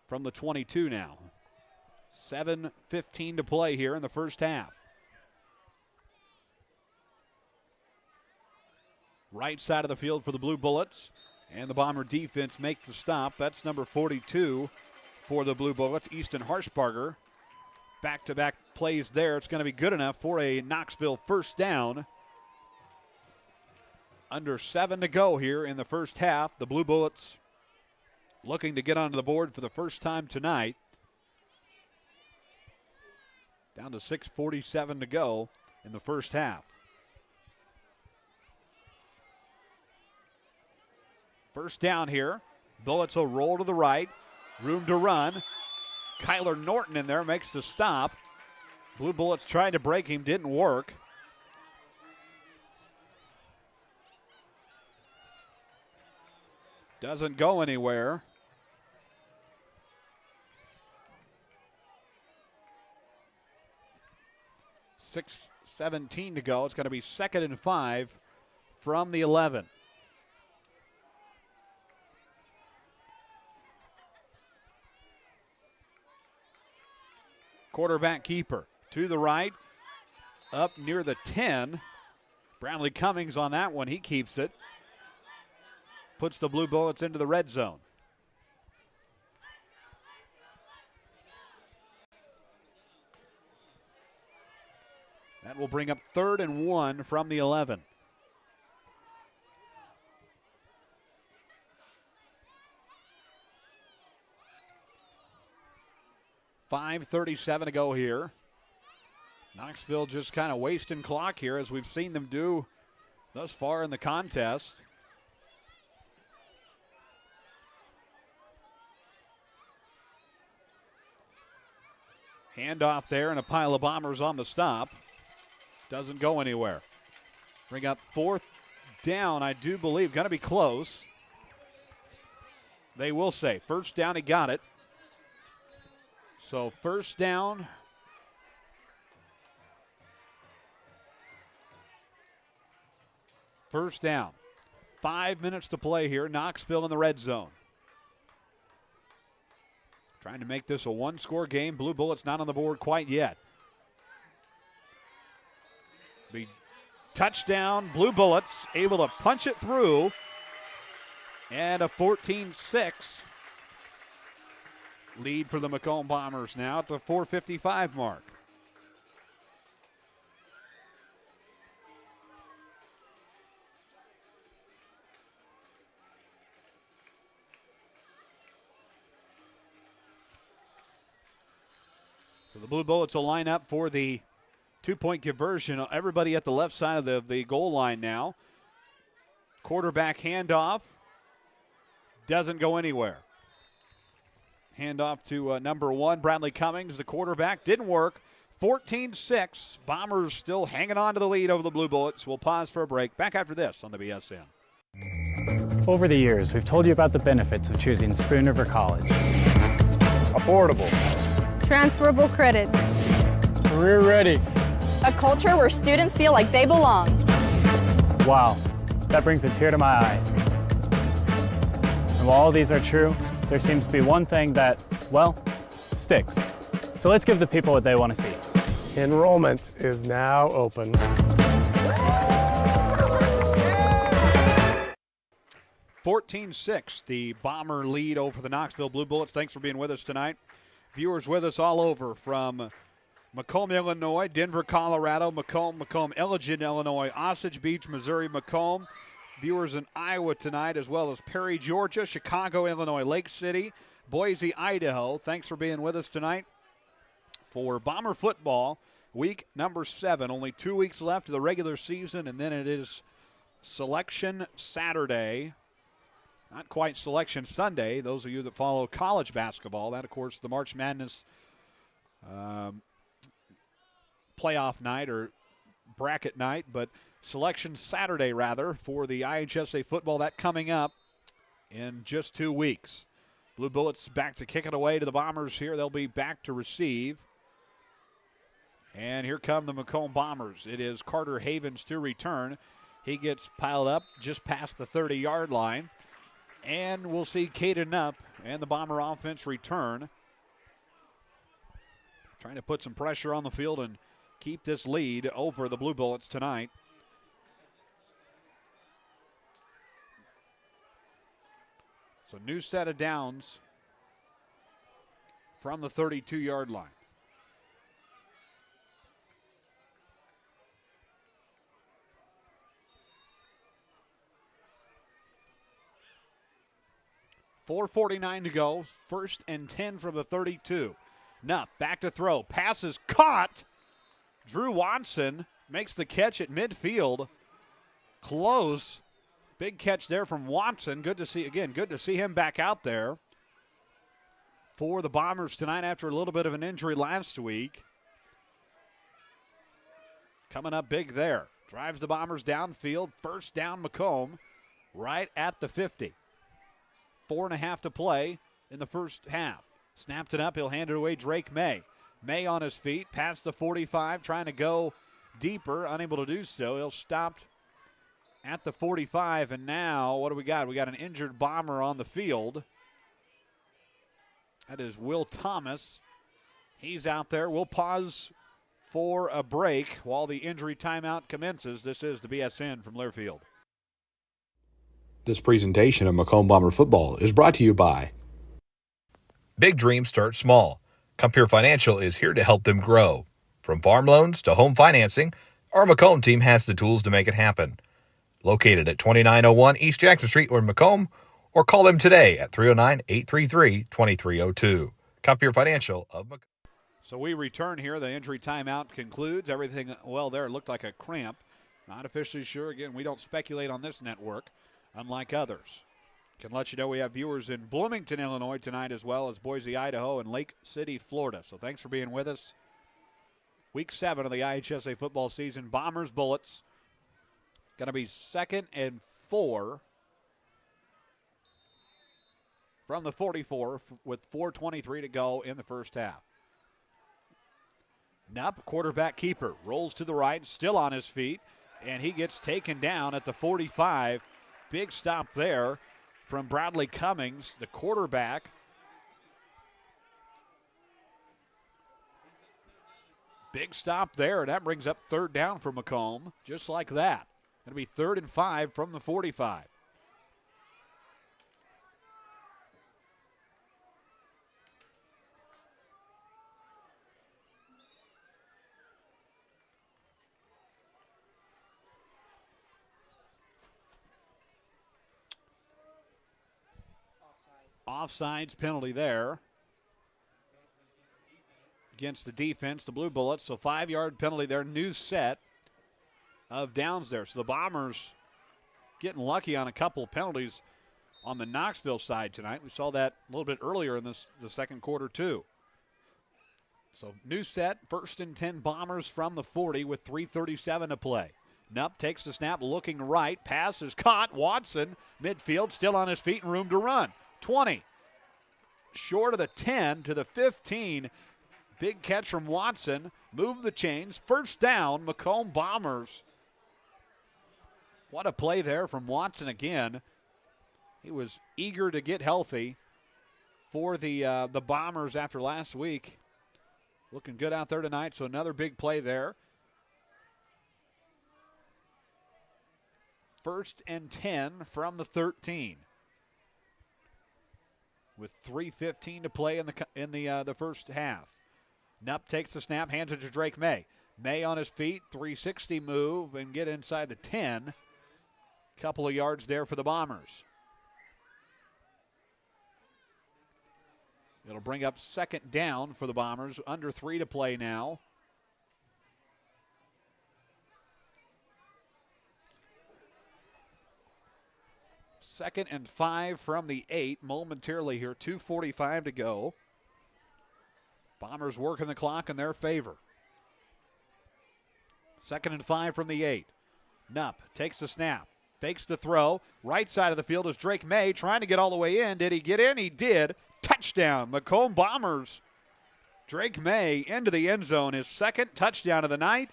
from the 22 now. 7:15 to play here in the first half. Right side of the field for the Blue Bullets, and the Bomber defense make the stop. That's number 42 for the Blue Bullets, Easton Harshbarger. Back-to-back plays there. It's going to be good enough for a Knoxville first down. Under 7 to go here in the first half. The Blue Bullets looking to get onto the board for the first time tonight. Down to 6:47 to go in the first half. First down here. Bullets will roll to the right. Room to run. Kyler Norton in there makes the stop. Blue Bullets tried to break him, didn't work. Doesn't go anywhere. $6:17 to go. It's going to be 2nd and 5 from the 11. Quarterback keeper to the right, up near the 10. Brownlee Cummings on that one. He keeps it. Puts the Blue Bullets into the red zone. That will bring up 3rd and 1 from the 11. $5:37 to go here. Knoxville just kind of wasting clock here, as we've seen them do thus far in the contest. Handoff there, and a pile of Bombers on the stop. Doesn't go anywhere. Bring up 4th down, I do believe. Going to be close. They will say. First down, he got it. So first down. First down. 5 minutes to play here. Knoxville in the red zone. Trying to make this a one-score game. Blue Bullets not on the board quite yet. The touchdown. Blue Bullets able to punch it through. And a 14-6 lead for the Macomb Bombers now at the 4:55 mark. So the Blue Bullets will line up for the two-point conversion. Everybody at the left side of the goal line now. Quarterback handoff. Doesn't go anywhere. Handoff to number 1, Bradley Cummings, the quarterback. Didn't work. 14-6. Bombers still hanging on to the lead over the Blue Bullets. We'll pause for a break. Back after this on the BSN. Over the years, we've told you about the benefits of choosing Spoon River College. Affordable. Transferable credit. Career ready. A culture where students feel like they belong. Wow, that brings a tear to my eye. And while all these are true, there seems to be one thing that, well, sticks. So let's give the people what they want to see. Enrollment is now open. 14-6, the Bomber lead over the Knoxville Blue Bullets. Thanks for being with us tonight. Viewers with us all over from Macomb, Illinois, Denver, Colorado, Macomb, Elgin, Illinois, Osage Beach, Missouri, Macomb. Viewers in Iowa tonight, as well as Perry, Georgia, Chicago, Illinois, Lake City, Boise, Idaho. Thanks for being with us tonight for Bomber football, week number 7. Only 2 weeks left of the regular season, and then it is Selection Saturday. Not quite Selection Sunday. Those of you that follow college basketball, that, of course, the March Madness playoff night or bracket night, but Selection Saturday, rather, for the IHSA football. That coming up in just 2 weeks. Blue Bullets back to kick it away to the Bombers here. They'll be back to receive. And here come the Macomb Bombers. It is Carter Havens to return. He gets piled up just past the 30-yard line. And we'll see Caden Knupp and the Bomber offense return. Trying to put some pressure on the field and keep this lead over the Blue Bullets tonight. So new set of downs from the 32-yard line. .449 to go. 1st and 10 from the 32. Knupp back to throw. Pass is caught. Drew Watson makes the catch at midfield. Close. Big catch there from Watson. Good to see him back out there for the Bombers tonight after a little bit of an injury last week. Coming up big there. Drives the Bombers downfield. First down Macomb right at the 50. 4.5 to play in the first half. Snapped it up. He'll hand it away. Drake May. May on his feet. Past the 45. Trying to go deeper. Unable to do so. He'll stop at the 45. And now what do we got? We got an injured Bomber on the field. That is Will Thomas. He's out there. We'll pause for a break while the injury timeout commences. This is the BSN from Learfield. This presentation of Macomb Bomber football is brought to you by Big Dreams Start Small. Compeer Financial is here to help them grow. From farm loans to home financing, our Macomb team has the tools to make it happen. Located at 2901 East Jackson Street or Macomb, or call them today at 309-833-2302. Compeer Financial of Macomb. So we return here. The injury timeout concludes. Everything well there. It looked like a cramp. Not officially sure. Again, we don't speculate on this network, unlike others. Can let you know we have viewers in Bloomington, Illinois tonight, as well as Boise, Idaho, and Lake City, Florida. So thanks for being with us. Week 7 of the IHSA football season. Bombers, Bullets. Going to be 2nd and 4 from the 44 with 4:23 to go in the first half. Knupp, quarterback keeper, rolls to the right, still on his feet, and he gets taken down at the 45. Big stop there from Bradley Cummings, the quarterback. Big stop there, and that brings up 3rd down for Macomb, just like that. Going to be 3rd and 5 from the 45. Offsides penalty there against the defense, the Blue Bullets. So 5-yard penalty there. New set of downs there. So the Bombers getting lucky on a couple of penalties on the Knoxville side tonight. We saw that a little bit earlier in the second quarter too. So new set, 1st and 10 Bombers from the 40 with 3:37 to play. Knupp takes the snap, looking right. Pass is caught. Watson, midfield, still on his feet and room to run. 20. Short of the 10 to the 15. Big catch from Watson. Move the chains. First down, Macomb Bombers. What a play there from Watson again. He was eager to get healthy for the Bombers after last week. looking good out there tonight, so another big play there. 1st and 10 from the 13. With 3:15 to play in the first half. Nupp takes the snap, hands it to Drake May. May on his feet, 360 move, and get inside the 10. Couple of yards there for the Bombers. It'll bring up 2nd down for the Bombers. Under 3 to play now. Second and 5 from the 8 momentarily here. 2:45 to go. Bombers working the clock in their favor. 2nd and 5 from the 8. Nupp takes the snap. Fakes the throw. Right side of the field is Drake May trying to get all the way in. Did he get in? He did. Touchdown. Macomb Bombers. Drake May into the end zone. His 2nd touchdown of the night.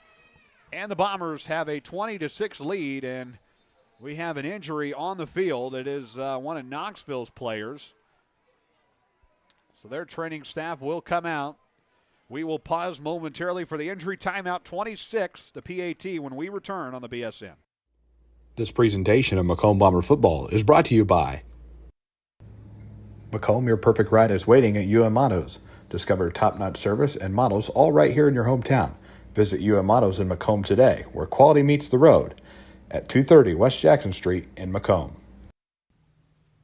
And the Bombers have a 20-6 lead. And we have an injury on the field. It is one of Knoxville's players. So their training staff will come out. We will pause momentarily for the injury timeout. 26, the PAT, when we return on the BSN. This presentation of Macomb Bomber Football is brought to you by Macomb. Your perfect ride is waiting at UM Autos. Discover top-notch service and models all right here in your hometown. Visit UM Autos in Macomb today, where quality meets the road, at 230 West Jackson Street in Macomb.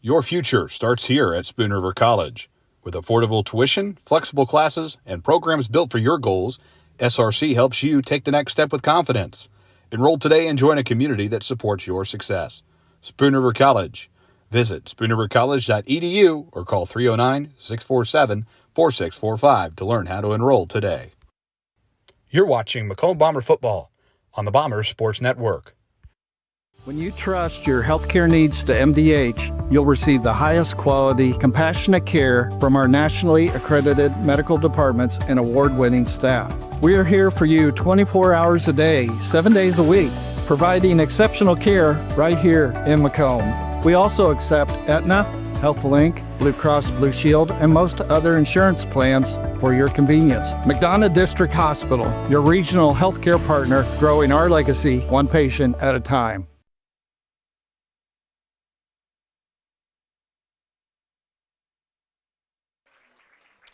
Your future starts here at Spoon River College. With affordable tuition, flexible classes, and programs built for your goals, SRC helps you take the next step with confidence. Enroll today and join a community that supports your success. Spoon River College. Visit spoonrivercollege.edu or call 309-647-4645 to learn how to enroll today. You're watching Macomb Bomber Football on the Bombers Sports Network. When you trust your healthcare needs to MDH, you'll receive the highest quality, compassionate care from our nationally accredited medical departments and award-winning staff. We are here for you 24 hours a day, 7 days a week, providing exceptional care right here in Macomb. We also accept Aetna, HealthLink, Blue Cross Blue Shield, and most other insurance plans for your convenience. McDonough District Hospital, your regional healthcare partner, growing our legacy one patient at a time.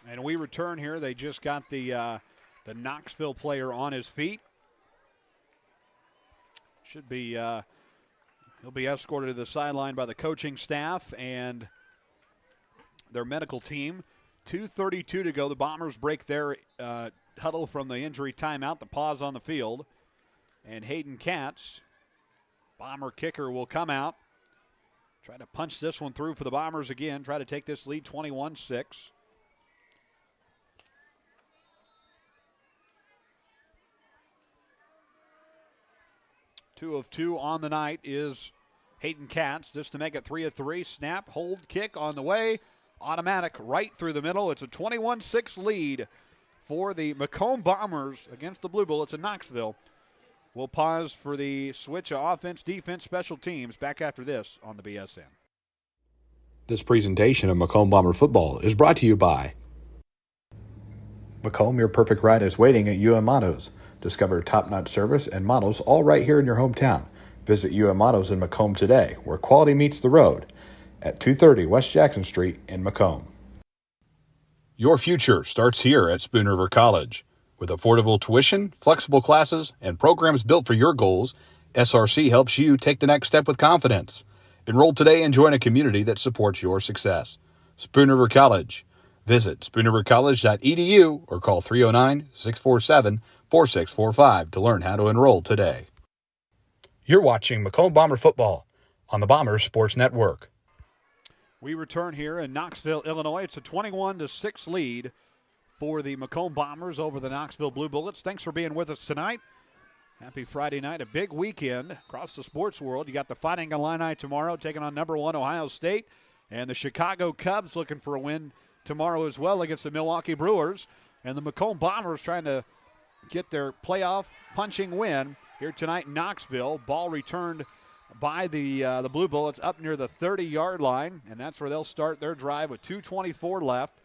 And we return here. They just got the Knoxville player on his feet. Should be he'll be escorted to the sideline by the coaching staff and their medical team. 2:32 to go. The Bombers break their huddle from the injury timeout. The pause on the field, and Hayden Katz, Bomber kicker, will come out. Try to punch this one through for the Bombers again. Try to take this lead 21-6. Two of two on the night is Hayden Katz, just to make it 3 of 3. Snap, hold, kick on the way. Automatic right through the middle. It's a 21-6 lead for the Macomb Bombers against the Blue Bullets in Knoxville. We'll pause for the switch of offense, defense, special teams. Back after this on the BSN. This presentation of Macomb Bomber Football is brought to you by Macomb. Your perfect ride is waiting at UM Autos. Discover top-notch service and models all right here in your hometown. Visit UM Autos in Macomb today, where quality meets the road, at 230 West Jackson Street in Macomb. Your future starts here at Spoon River College. With affordable tuition, flexible classes, and programs built for your goals, SRC helps you take the next step with confidence. Enroll today and join a community that supports your success. Spoon River College. Visit spoonrivercollege.edu or call 309-647-4645 to learn how to enroll today. You're watching Macomb Bomber Football on the Bombers Sports Network. We return here in Knoxville, Illinois. It's a 21-6 lead for the Macomb Bombers over the Knoxville Blue Bullets. Thanks for being with us tonight. Happy Friday night, a big weekend across the sports world. You got the Fighting Illini tomorrow taking on number 1 Ohio State, and the Chicago Cubs looking for a win tomorrow as well against the Milwaukee Brewers, and the Macomb Bombers trying to get their playoff punching win here tonight in Knoxville. Ball returned by the Blue Bullets up near the 30-yard line, and that's where they'll start their drive with 2:24 left.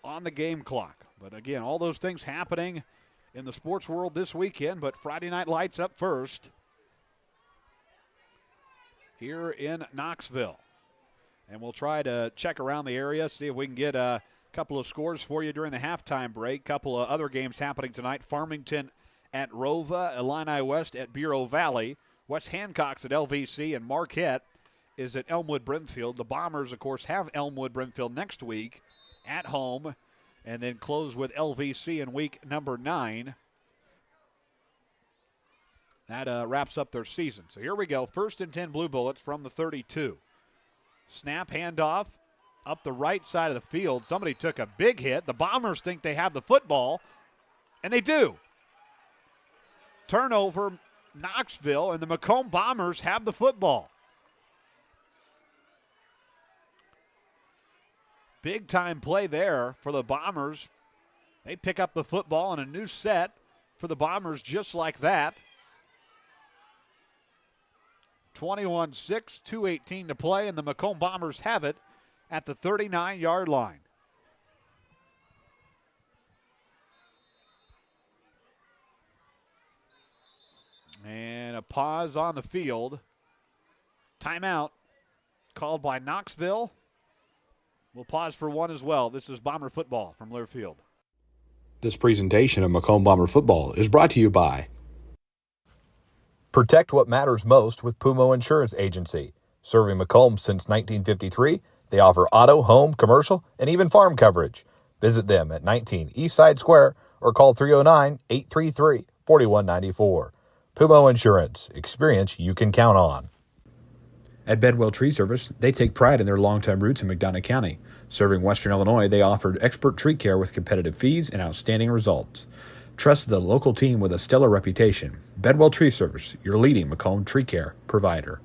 on the game clock. But again, all those things happening in the sports world this weekend, but Friday Night Lights up first here in Knoxville. And we'll try to check around the area, see if we can get a couple of scores for you during the halftime break. Couple of other games happening tonight. Farmington at Rova, Illini West at Bureau Valley, West Hancock's at LVC, and Marquette is at Elmwood Brimfield. The Bombers, of course, have Elmwood Brimfield next week at home, and then close with LVC in week number 9. That wraps up their season. So here we go. 1st and 10 Blue Bullets from the 32. Snap, handoff, up the right side of the field. Somebody took a big hit. The Bombers think they have the football, and they do. Turnover, Knoxville, and the Macomb Bombers have the football. Big-time play there for the Bombers. They pick up the football, and a new set for the Bombers just like that. 21-6, 2:18 to play, and the Macomb Bombers have it at the 39-yard line. And a pause on the field. Timeout called by Knoxville. We'll pause for one as well. This is Bomber football from Learfield. This presentation of Macomb Bomber football is brought to you by Protect what matters most with Pumo Insurance Agency. Serving Macomb since 1953, they offer auto, home, commercial, and even farm coverage. Visit them at 19 Eastside Square or call 309-833-4194. Pumo Insurance. Experience you can count on. At Bedwell Tree Service, they take pride in their long-time roots in McDonough County. Serving Western Illinois, they offered expert tree care with competitive fees and outstanding results. Trust the local team with a stellar reputation. Bedwell Tree Service, your leading Macomb tree care provider.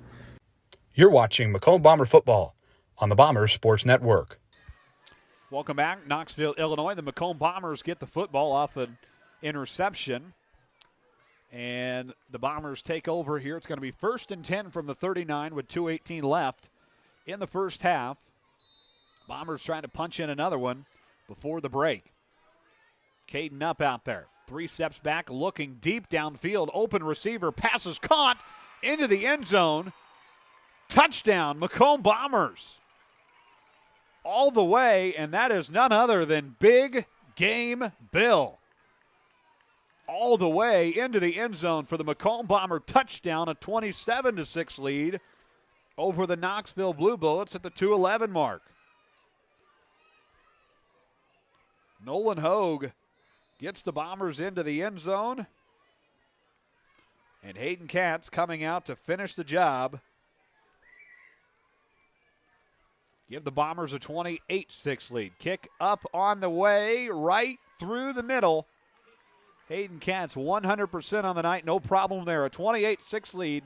You're watching Macomb Bomber football on the Bombers Sports Network. Welcome back, Knoxville, Illinois. The Macomb Bombers get the football off an interception. And the Bombers take over here. It's going to be 1st and 10 from the 39 with 2:18 left in the first half. Bombers trying to punch in another one before the break. Caden up out there. 3 steps back, looking deep downfield. Open receiver, passes caught into the end zone. Touchdown, Macomb Bombers. All the way, and that is none other than Big Game Bill. All the way into the end zone for the Macomb Bomber touchdown, a 27-6 lead over the Knoxville Blue Bullets at the 2:11 mark. Nolan Hogue gets the Bombers into the end zone. And Hayden Katz coming out to finish the job. Give the Bombers a 28-6 lead. Kick up on the way, right through the middle. Hayden Katz 100% on the night, no problem there. A 28-6 lead.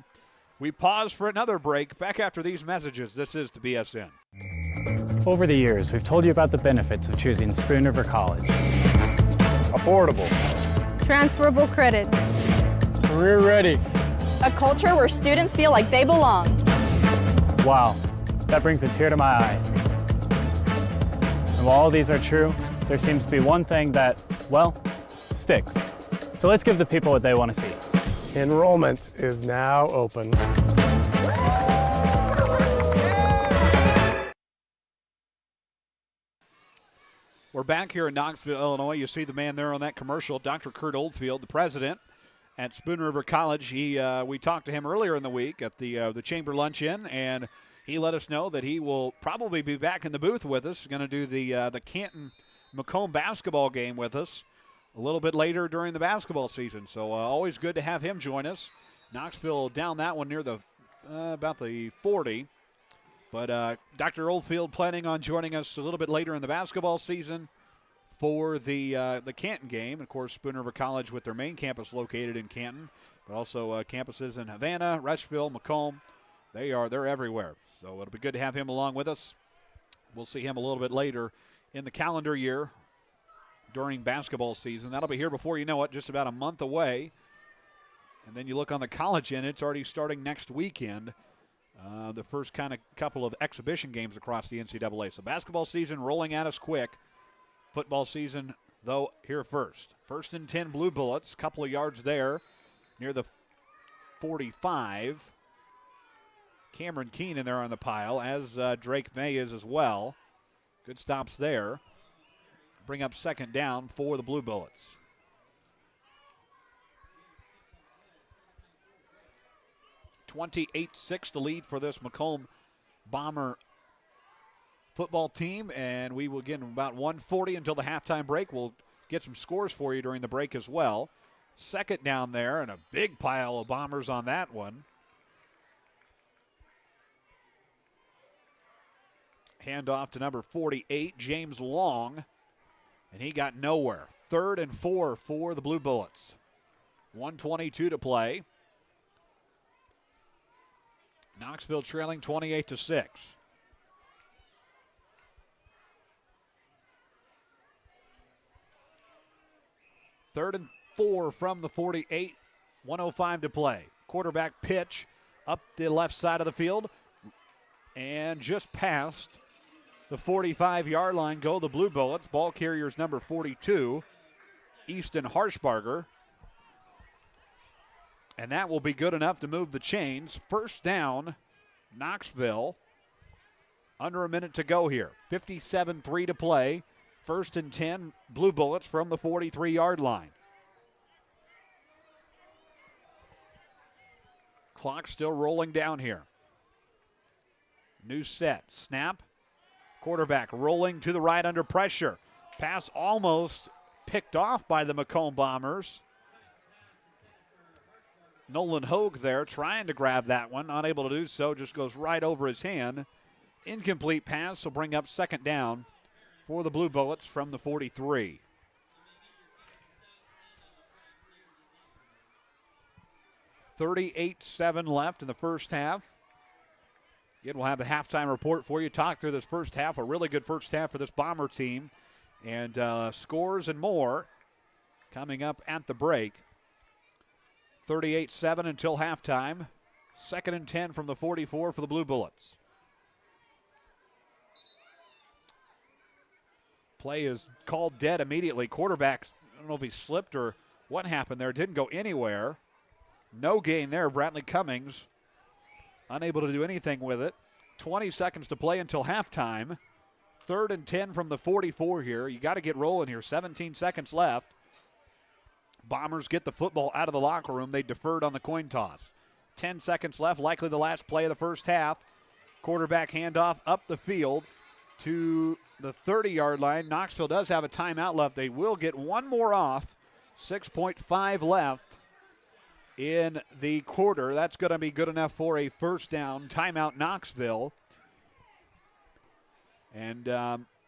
We pause for another break. Back after these messages, this is the BSN. Over the years, we've told you about the benefits of choosing Spoon River College. Affordable. Transferable credit. Career ready. A culture where students feel like they belong. Wow, that brings a tear to my eye. And while all these are true, there seems to be one thing that, well, sticks. So let's give the people what they want to see. Enrollment is now open. We're back here in Knoxville, Illinois. You see the man there on that commercial, Dr. Kurt Oldfield, the president at Spoon River College. We talked to him earlier in the week at the Chamber Luncheon, and he let us know that he will probably be back in the booth with us. Going to do the Canton-Macomb basketball game with us a little bit later during the basketball season. So always good to have him join us. Knoxville down that one near the about the 40. But Dr. Oldfield planning on joining us a little bit later in the basketball season for the Canton game. Of course, Spoon River College with their main campus located in Canton, but also campuses in Havana, Rushville, Macomb. They're everywhere. So it'll be good to have him along with us. We'll see him a little bit later in the calendar year during basketball season. That'll be here before you know it, just about a month away. And then you look on the college end, it's already starting next weekend. The first kind of couple of exhibition games across the NCAA. So basketball season rolling at us quick. football season, though, here first. 1st and 10 Blue Bullets, couple of yards there near the 45. Cameron Keenan there on the pile, as Drake May is as well. Good stops there. Bring up 2nd down for the Blue Bullets. (28-6) the lead for this Macomb Bomber football team, and we will get about 1:40 until the halftime break. We'll get some scores for you during the break as well. 2nd down there, and a big pile of Bombers on that one. Handoff to number 48, James Long, and he got nowhere. 3rd and 4 for the Blue Bullets. 1:22 to play. Knoxville trailing 28-6. 3rd and 4 from the 48. 1:05 to play. Quarterback pitch up the left side of the field, and just past the 45-yard line go the Blue Bullets. Ball carriers number 42, Easton Harshbarger. And that will be good enough to move the chains. 1st down, Knoxville. Under a minute to go here. 57-3 to play. 1st and 10, Blue Bullets from the 43-yard line. Clock still rolling down here. New set. Snap. Quarterback rolling to the right under pressure. Pass almost picked off by the Macomb Bombers. Nolan Hogue there trying to grab that one. Unable to do so. Just goes right over his hand. Incomplete pass will bring up 2nd down for the Blue Bullets from the 43. (38-7) left in the first half. Again, we'll have the halftime report for you. Talk through this first half. A really good first half for this Bomber team. And scores and more coming up at the break. 38-7 until halftime. 2nd and 10 from the 44 for the Blue Bullets. Play is called dead immediately. Quarterback, I don't know if he slipped or what happened there. Didn't go anywhere. No gain there. Bradley Cummings unable to do anything with it. 20 seconds to play until halftime. 3rd and 10 from the 44 here. You got to get rolling here. 17 seconds left. Bombers get the football out of the locker room. They deferred on the coin toss. 10 seconds left, likely the last play of the first half. Quarterback handoff up the field to the 30-yard line. Knoxville does have a timeout left. They will get one more off. 6.5 left in the quarter. That's going to be good enough for a 1st down. Timeout Knoxville. And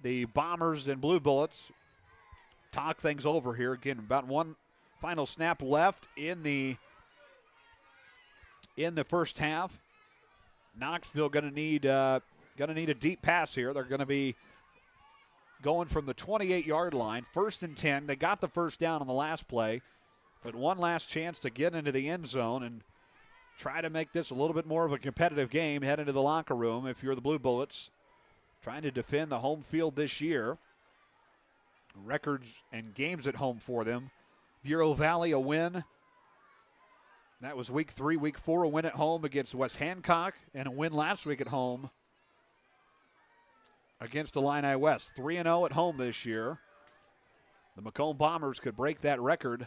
the Bombers and Blue Bullets talk things over here. Again, about one final snap left in the first half. Knoxville going to need a deep pass here. They're going to be going from the 28-yard line. 1st and 10. They got the 1st down on the last play, but one last chance to get into the end zone and try to make this a little bit more of a competitive game. Head into the locker room if you're the Blue Bullets, trying to defend the home field this year. Records and games at home for them. Bureau Valley, a win. That was week 3. Week 4, a win at home against West Hancock, and a win last week at home against Illini West. 3-0 at home this year. The Macomb Bombers could break that record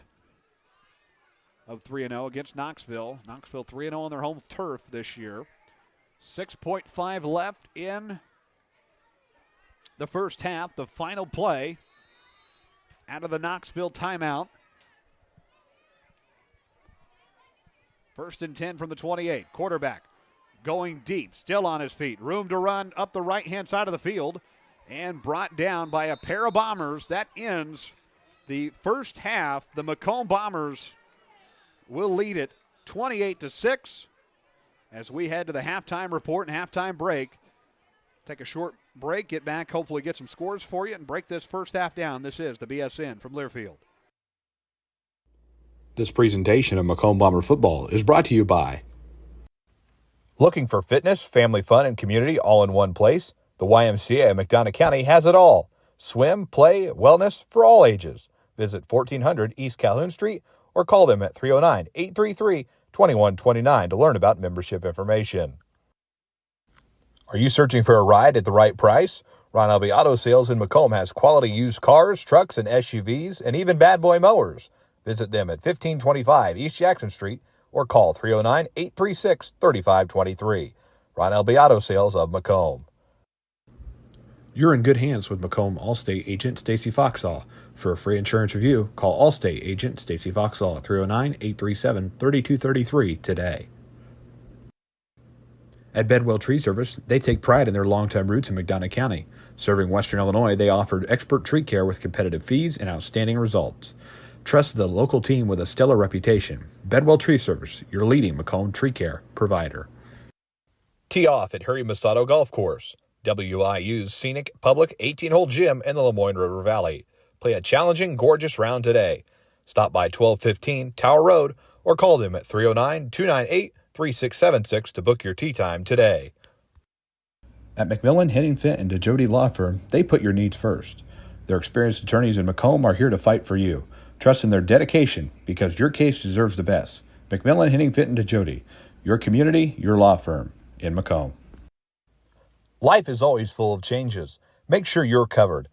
of 3-0 against Knoxville. Knoxville 3-0 on their home turf this year. 6.5 left in the first half. The final play out of the Knoxville timeout. 1st and 10 from the 28. Quarterback going deep, still on his feet. Room to run up the right-hand side of the field and brought down by a pair of Bombers. That ends the first half. The Macomb Bombers will lead it 28-6 as we head to the halftime report and halftime break. Take a short break, get back, hopefully get some scores for you, and break this first half down. This is the BSN from Learfield. This presentation of Macomb Bomber football is brought to you by... Looking for fitness, family fun, and community all in one place? The YMCA of McDonough County has it all. Swim, play, wellness for all ages. Visit 1400 East Calhoun Street or call them at 309-833-2129 to learn about membership information. Are you searching for a ride at the right price? Ron Elby Auto Sales in Macomb has quality used cars, trucks, and SUVs, and even bad boy mowers. Visit them at 1525 East Jackson Street or call 309-836-3523. Ron Elby Auto Sales of Macomb. You're in good hands with Macomb Allstate agent Stacy Foxall. For a free insurance review, call Allstate agent Stacy Foxall at 309-837-3233 today. At Bedwell Tree Service, they take pride in their long-time roots in McDonough County. Serving Western Illinois, they offered expert tree care with competitive fees and outstanding results. Trust the local team with a stellar reputation. Bedwell Tree Service, your leading Macomb tree care provider. Tee off at Harry Masato Golf Course, WIU's scenic public 18-hole gym in the Lemoyne River Valley. Play a challenging, gorgeous round today. Stop by 1215 Tower Road or call them at 309-298-3676 to book your tee time today. At McMillan, Henningfit, and DeJody Law Firm, they put your needs first. Their experienced attorneys in Macomb are here to fight for you. Trust in their dedication because your case deserves the best. McMillan, Henningfit, and DeJody, your community, your law firm in Macomb. Life is always full of changes. Make sure you're covered.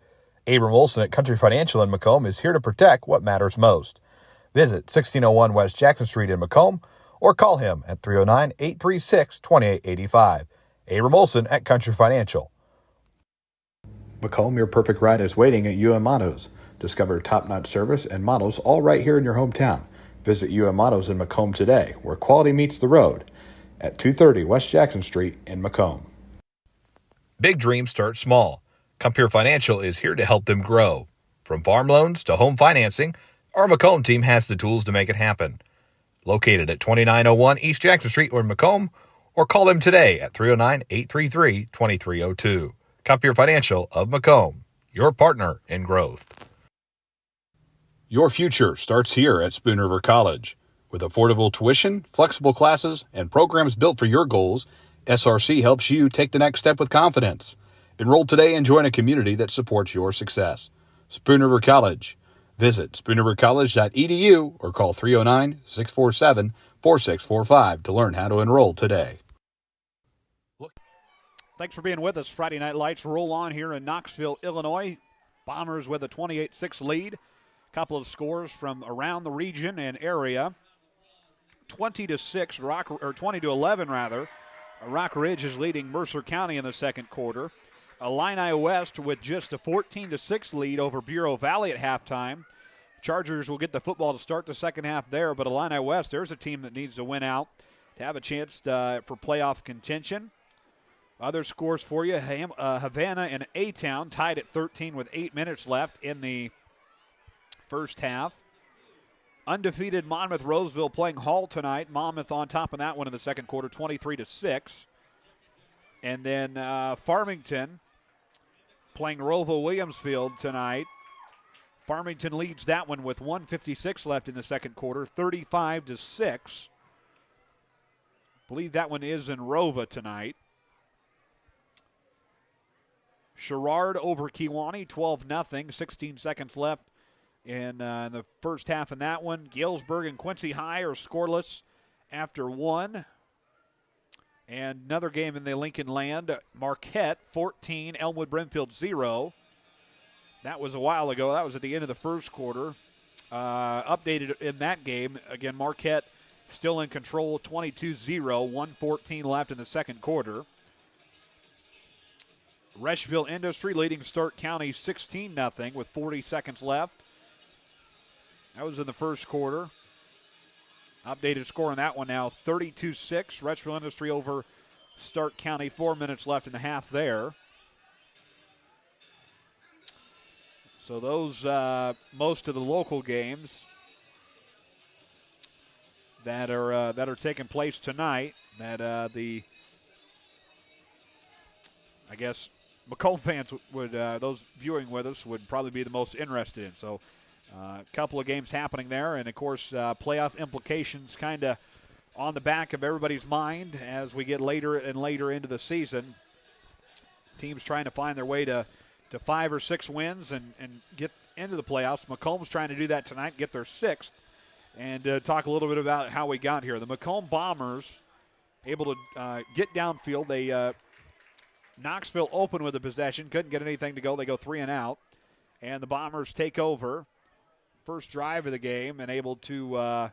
Abram Olson at Country Financial in Macomb is here to protect what matters most. Visit 1601 West Jackson Street in Macomb or call him at 309-836-2885. Abram Olson at Country Financial. Macomb, your perfect ride is waiting at UM Autos. Discover top-notch service and models all right here in your hometown. Visit UM Autos in Macomb today, where quality meets the road, at 230 West Jackson Street in Macomb. Big dreams start small. Compeer Financial is here to help them grow. From farm loans to home financing, our Macomb team has the tools to make it happen. Located at 2901 East Jackson Street in Macomb, or call them today at 309-833-2302. Compeer Financial of Macomb, your partner in growth. Your future starts here at Spoon River College. With affordable tuition, flexible classes, and programs built for your goals, SRC helps you take the next step with confidence. Enroll today and join a community that supports your success. Spoon River College. Visit spoonrivercollege.edu or call 309-647-4645 to learn how to enroll today. Thanks for being with us. Friday Night Lights roll on here in Knoxville, Illinois. Bombers with a 28-6 lead. A couple of scores from around the region and area. 20-11 rather. Rock Ridge is leading Mercer County in the second quarter. Illini West with just a 14-6 lead over Bureau Valley at halftime. Chargers will get the football to start the second half there, but Illini West, there's a team that needs to win out to have a chance for playoff contention. Other scores for you, Havana and A-Town tied at 13 with 8 minutes left in the first half. Undefeated Monmouth Roseville playing Hall tonight. Monmouth on top of that one in the second quarter, 23-6. And then Farmington playing Roval Williamsfield tonight. Farmington leads that one with 1:56 left in the second quarter, 35-6. Believe that one is in Rova tonight. Sherrard over Kewanee, 12-0, 16 seconds left in the first half in that one. Galesburg and Quincy High are scoreless after one. And another game in the Lincoln Land, Marquette 14, Elmwood Brimfield 0. That was a while ago. That was at the end of the first quarter. Updated in that game. Again, Marquette still in control, 22-0, 1:14 left in the second quarter. Rushville Industry leading Stark County 16-0 with 40 seconds left. That was in the first quarter. Updated score on that one now, 32-6. Rushville Industry over Stark County, 4 minutes left in the half there. So those, most of the local games that are taking place tonight, that I guess Macomb fans would, those viewing with us, would probably be the most interested in. So a couple of games happening there, and of course playoff implications kind of on the back of everybody's mind as we get later and later into the season. Teams trying to find their way to to 5 or 6 wins and get into the playoffs. Macomb's trying to do that tonight, get their 6th, and talk a little bit about how we got here. The Macomb Bombers able to get downfield. They Knoxville opened with a possession, couldn't get anything to go. They go 3 and out, and the Bombers take over. First drive of the game and able to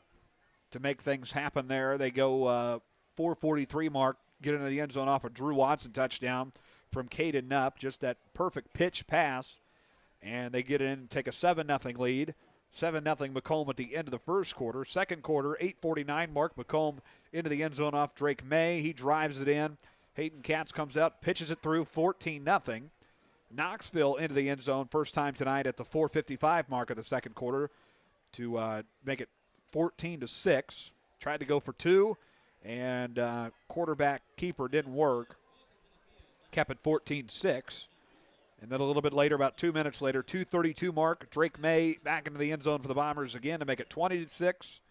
make things happen there. They go 4:43 mark, get into the end zone off a Drew Watson touchdown from Caden Nupp, just that perfect pitch pass, and they get in, take a 7-0 lead. 7-0 Macomb at the end of the first quarter. Second quarter, 8:49 mark, Macomb into the end zone off Drake May. He drives it in. Hayden Katz comes out, pitches it through, 14-0. Knoxville into the end zone, first time tonight at the 4:55 mark of the second quarter to make it 14-6. Tried to go for 2, and quarterback keeper didn't work. Kept it 14-6. And then a little bit later, about 2 minutes later, 2:32 mark, Drake May back into the end zone for the Bombers again to make it 20-6.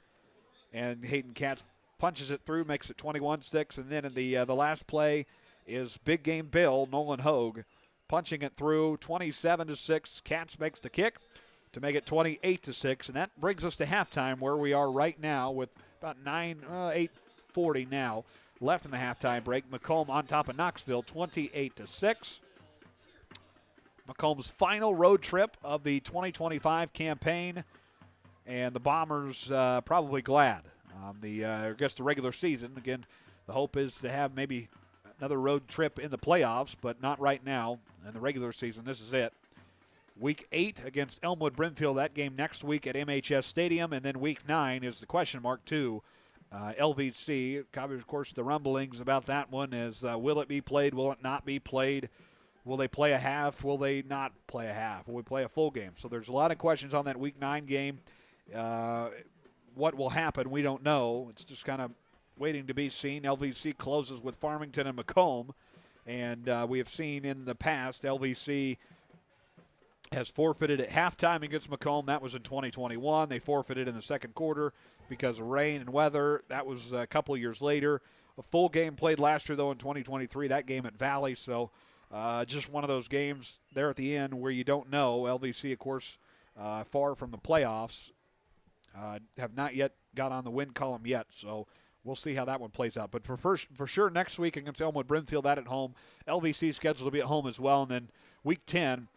And Hayden Katz punches it through, makes it 21-6. And then in the last play is big game Bill, Nolan Hogue, punching it through 27-6. Katz makes the kick to make it 28-6. And that brings us to halftime, where we are right now with about 8:40 now left in the halftime break. Macomb on top of Knoxville, 28-6. Macomb's final road trip of the 2025 campaign, and the Bombers probably glad. I guess the regular season, again, the hope is to have maybe another road trip in the playoffs, but not right now. In the regular season, this is it. Week 8 against Elmwood Brimfield, that game next week at MHS Stadium, and then Week 9 is the question mark, too. LVC, of course, the rumblings about that one is will it be played, will it not be played? Will they play a half? Will they not play a half? Will we play a full game? So there's a lot of questions on that Week 9 game. What will happen, we don't know. It's just kind of waiting to be seen. LVC closes with Farmington and Macomb, and we have seen in the past LVC has forfeited at halftime against Macomb. That was in 2021. They forfeited in the second quarter because of rain and weather. That was a couple of years later. A full game played last year, though, in 2023, that game at Valley. So just one of those games there at the end where you don't know. LVC, of course, far from the playoffs, have not yet got on the win column yet. So we'll see how that one plays out. But for sure, next week against Elmwood Brimfield, that at home. LVC scheduled to be at home as well. And then Week 10,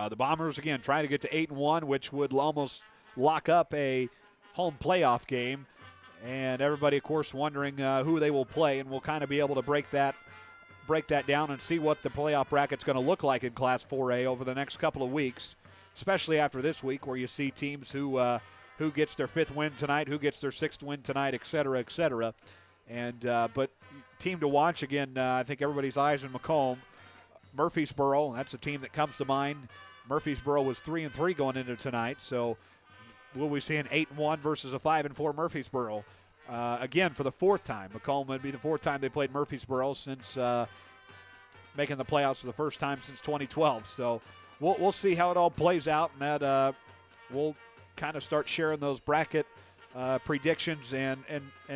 the Bombers, again, trying to get to 8-1, which would almost lock up a home playoff game. And everybody, of course, wondering who they will play. And we'll kind of be able to break that down and see what the playoff bracket's going to look like in Class 4A over the next couple of weeks, especially after this week where you see teams who gets their 5th win tonight, who gets their 6th win tonight, et cetera, et cetera. And but team to watch, again, I think everybody's eyes on Macomb. Murfreesboro, that's a team that comes to mind. Murfreesboro was 3-3 going into tonight, so will we see an 8-1 versus a 5-4 Murfreesboro? Again, for the 4th time. Macomb would be the 4th time they played Murfreesboro since making the playoffs for the first time since 2012. So we'll see how it all plays out, and that we'll kind of start sharing those bracket predictions and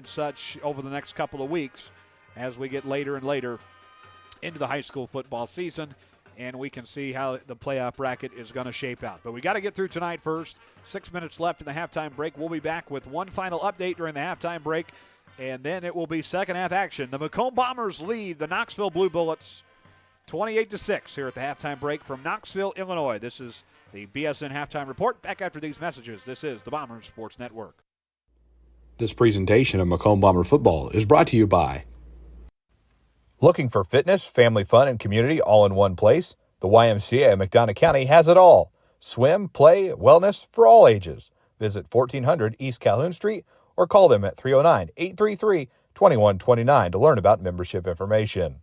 such over the next couple of weeks as we get later and later into the high school football season, and we can see how the playoff bracket is going to shape out. But we got to get through tonight first. 6 minutes left in the halftime break. We'll be back with one final update during the halftime break, and then it will be second half action. The Macomb Bombers lead the Knoxville Blue Bullets 28-6 here at the halftime break from Knoxville, Illinois. This is the BSN Halftime Report. Back after these messages, this is the Bombers Sports Network. This presentation of Macomb Bomber Football is brought to you by Looking for fitness, family fun, and community all in one place? The YMCA of McDonough County has it all. Swim, play, wellness for all ages. Visit 1400 East Calhoun Street or call them at 309-833-2129 to learn about membership information.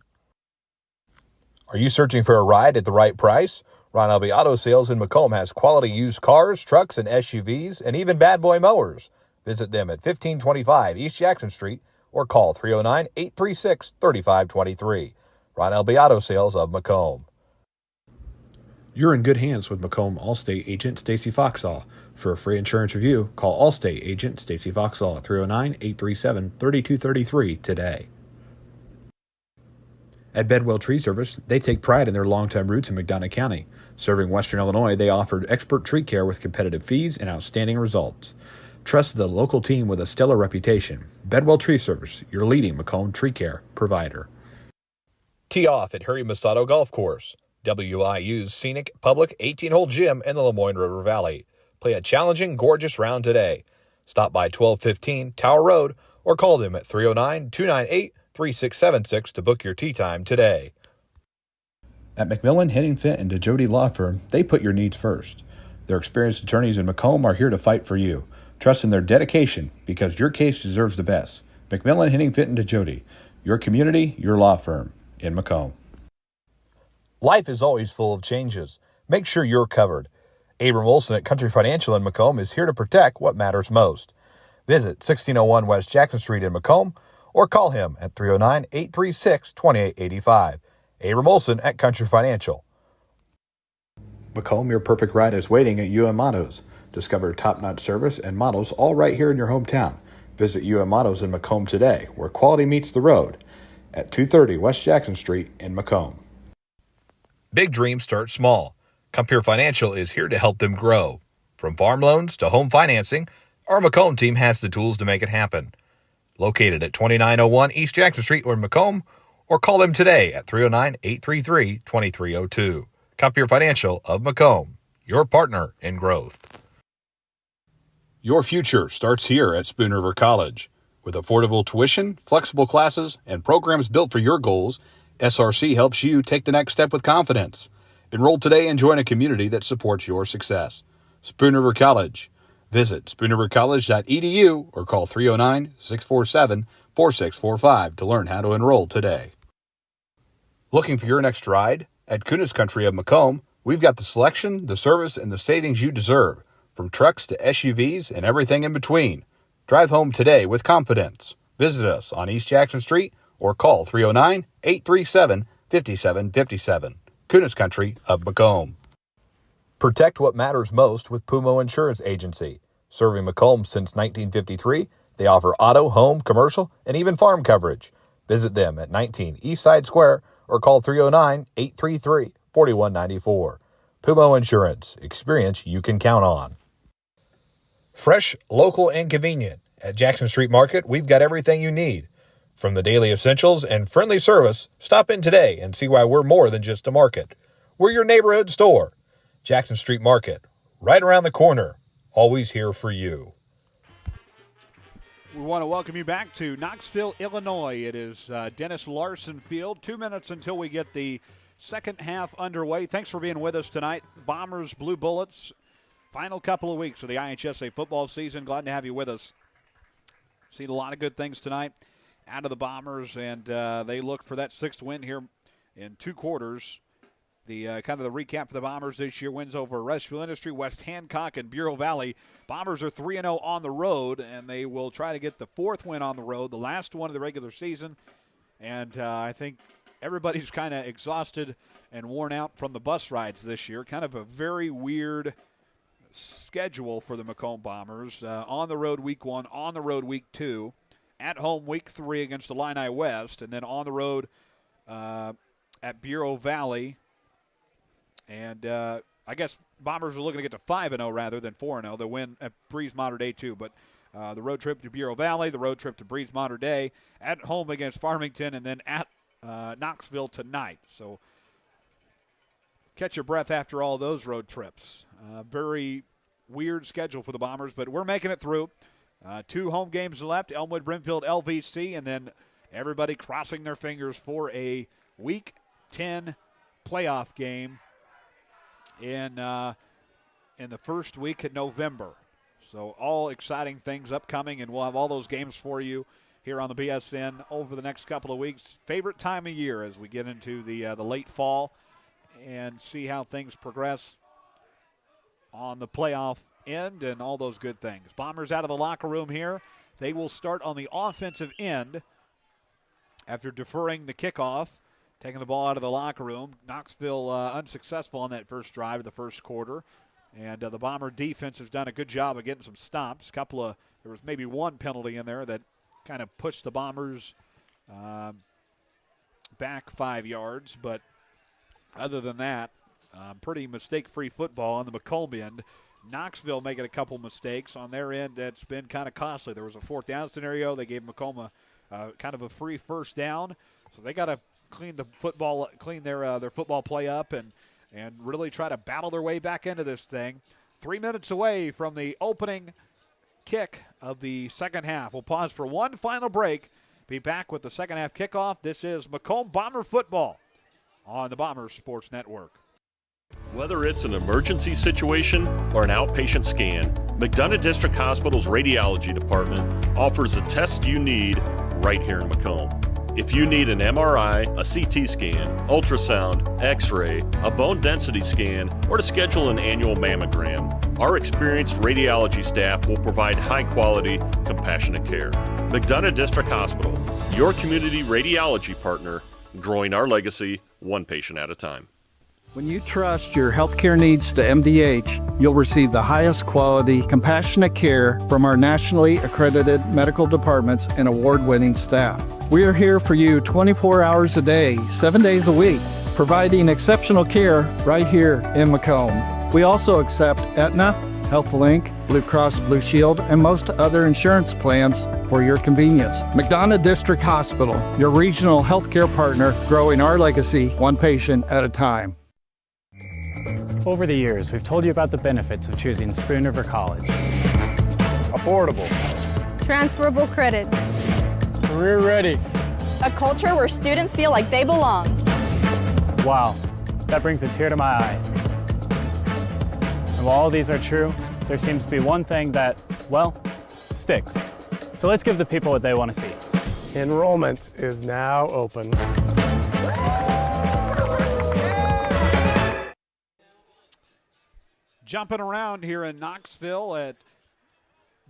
Are you searching for a ride at the right price? Ron Elby Auto Sales in Macomb has quality used cars, trucks, and SUVs, and even bad boy mowers. Visit them at 1525 East Jackson Street or call 309-836-3523. Ron Elby Auto Sales of Macomb. You're in good hands with Macomb Allstate agent Stacy Foxall. For a free insurance review, call Allstate agent Stacy Foxall at 309-837-3233 today. At Bedwell Tree Service, they take pride in their long-time roots in McDonough County. Serving Western Illinois, they offered expert tree care with competitive fees and outstanding results. Trust the local team with a stellar reputation. Bedwell Tree Service, your leading Macomb tree care provider. Tee off at Harry Masato Golf Course, WIU's scenic public 18-hole gym in the Lemoyne River Valley. Play a challenging, gorgeous round today. Stop by 1215 Tower Road or call them at 309-298-3676 to book your tee time today. At McMillan, Henning Fint, and DeJody Law Firm, they put your needs first. Their experienced attorneys in Macomb are here to fight for you. Trust in their dedication because your case deserves the best. McMillan, Henning Fint, and DeJody, your community, your law firm in Macomb. Life is always full of changes. Make sure you're covered. Abram Olson at Country Financial in Macomb is here to protect what matters most. Visit 1601 West Jackson Street in Macomb or call him at 309-836-2885. Abram Olson at Country Financial. Macomb, your perfect ride is waiting at UM Autos. Discover top-notch service and models all right here in your hometown. Visit UM Autos in Macomb today, where quality meets the road, at 230 West Jackson Street in Macomb. Big dreams start small. Compeer Financial is here to help them grow. From farm loans to home financing, our Macomb team has the tools to make it happen. Located at 2901 East Jackson Street in Macomb, or call them today at 309-833-2302. Compeer Financial of Macomb, your partner in growth. Your future starts here at Spoon River College. With affordable tuition, flexible classes, and programs built for your goals, SRC helps you take the next step with confidence. Enroll today and join a community that supports your success. Spoon River College. Visit spoonrivercollege.edu or call 309-647-4645 to learn how to enroll today. Looking for your next ride? At Kunis Country of Macomb, we've got the selection, the service, and the savings you deserve. From trucks to SUVs and everything in between. Drive home today with confidence. Visit us on East Jackson Street or call 309-837-5757. Kunis Country of Macomb. Protect what matters most with Pumo Insurance Agency. Serving Macomb since 1953, they offer auto, home, commercial, and even farm coverage. Visit them at 19 East Side Square or call 309-833-4194. Pumo Insurance. Experience you can count on. Fresh, local, and convenient. At Jackson Street Market, we've got everything you need. From the daily essentials and friendly service, stop in today and see why we're more than just a market. We're your neighborhood store. Jackson Street Market, right around the corner. Always here for you. We want to welcome you back to Knoxville, Illinois. It is Dennis Larson Field. 2 minutes until we get the second half underway. Thanks for being with us tonight. Bombers, Blue Bullets. Final couple of weeks of the IHSA football season. Glad to have you with us. Seen a lot of good things tonight out of the Bombers, and they look for that sixth win here in 2 quarters. The kind of the recap for the Bombers this year: wins over Rushville Industry, West Hancock, and Bureau Valley. Bombers are 3-0 on the road, and they will try to get the 4th win on the road, the last one of the regular season. And I think everybody's kind of exhausted and worn out from the bus rides this year. Kind of a very weird schedule for the Macomb Bombers. On the road week 1, on the road week 2, at home week 3 against Illini West, and then on the road at Bureau Valley. And I guess Bombers are looking to get to 5-0 rather than 4-0. They'll win at Breeze Mater Day too, but the road trip to Bureau Valley, the road trip to Breeze Mater Day, at home against Farmington, and then at Knoxville tonight. So catch your breath after all those road trips. Very weird schedule for the Bombers, but we're making it through. 2 home games left, Elmwood, Brimfield, LVC, and then everybody crossing their fingers for a Week 10 playoff game in the first week in November. So all exciting things upcoming, and we'll have all those games for you here on the BSN over the next couple of weeks. Favorite time of year as we get into the late fall and see how things progress on the playoff end and all those good things. Bombers out of the locker room here. They will start on the offensive end after deferring the kickoff, taking the ball out of the locker room. Knoxville unsuccessful on that first drive of the first quarter. And the Bomber defense has done a good job of getting some stops. There was maybe one penalty in there that kind of pushed the Bombers back 5 yards, but other than that, pretty mistake-free football on the Macomb end. Knoxville making a couple mistakes on their end. That's been kind of costly. There was a 4th down scenario. They gave Macomb kind of a free first down, so they got to clean their football play up and really try to battle their way back into this thing. 3 minutes away from the opening kick of the second half. We'll pause for one final break. Be back with the second half kickoff. This is Macomb Bomber football on the Bombers Sports Network. Whether it's an emergency situation or an outpatient scan, McDonough District Hospital's radiology department offers the test you need right here in Macomb. If you need an MRI, a CT scan, ultrasound, x-ray, a bone density scan, or to schedule an annual mammogram, our experienced radiology staff will provide high-quality, compassionate care. McDonough District Hospital, your community radiology partner, growing our legacy one patient at a time. When you trust your healthcare needs to MDH, you'll receive the highest quality, compassionate care from our nationally accredited medical departments and award-winning staff. We are here for you 24 hours a day, 7 days a week, providing exceptional care right here in Macomb. We also accept Aetna, HealthLink, Blue Cross Blue Shield, and most other insurance plans for your convenience. McDonough District Hospital, your regional healthcare partner, growing our legacy one patient at a time. Over the years, we've told you about the benefits of choosing Spoon River College. Affordable. Transferable credit. Career ready. A culture where students feel like they belong. Wow, that brings a tear to my eye. And while all these are true, there seems to be one thing that, well, sticks. So let's give the people what they want to see. Enrollment is now open. Jumping around here in Knoxville at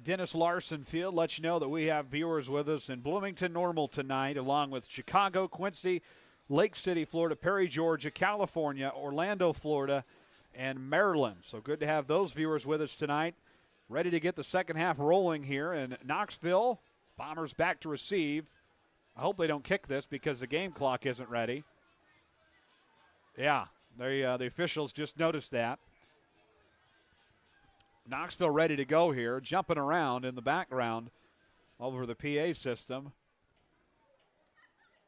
Dennis Larson Field, let you know that we have viewers with us in Bloomington, Normal tonight, along with Chicago, Quincy, Lake City, Florida, Perry, Georgia, California, Orlando, Florida, and Maryland. So good to have those viewers with us tonight. Ready to get the second half rolling here in Knoxville. Bombers back to receive. I hope they don't kick this because the game clock isn't ready. Yeah, the officials just noticed that. Knoxville ready to go here, jumping around in the background over the PA system.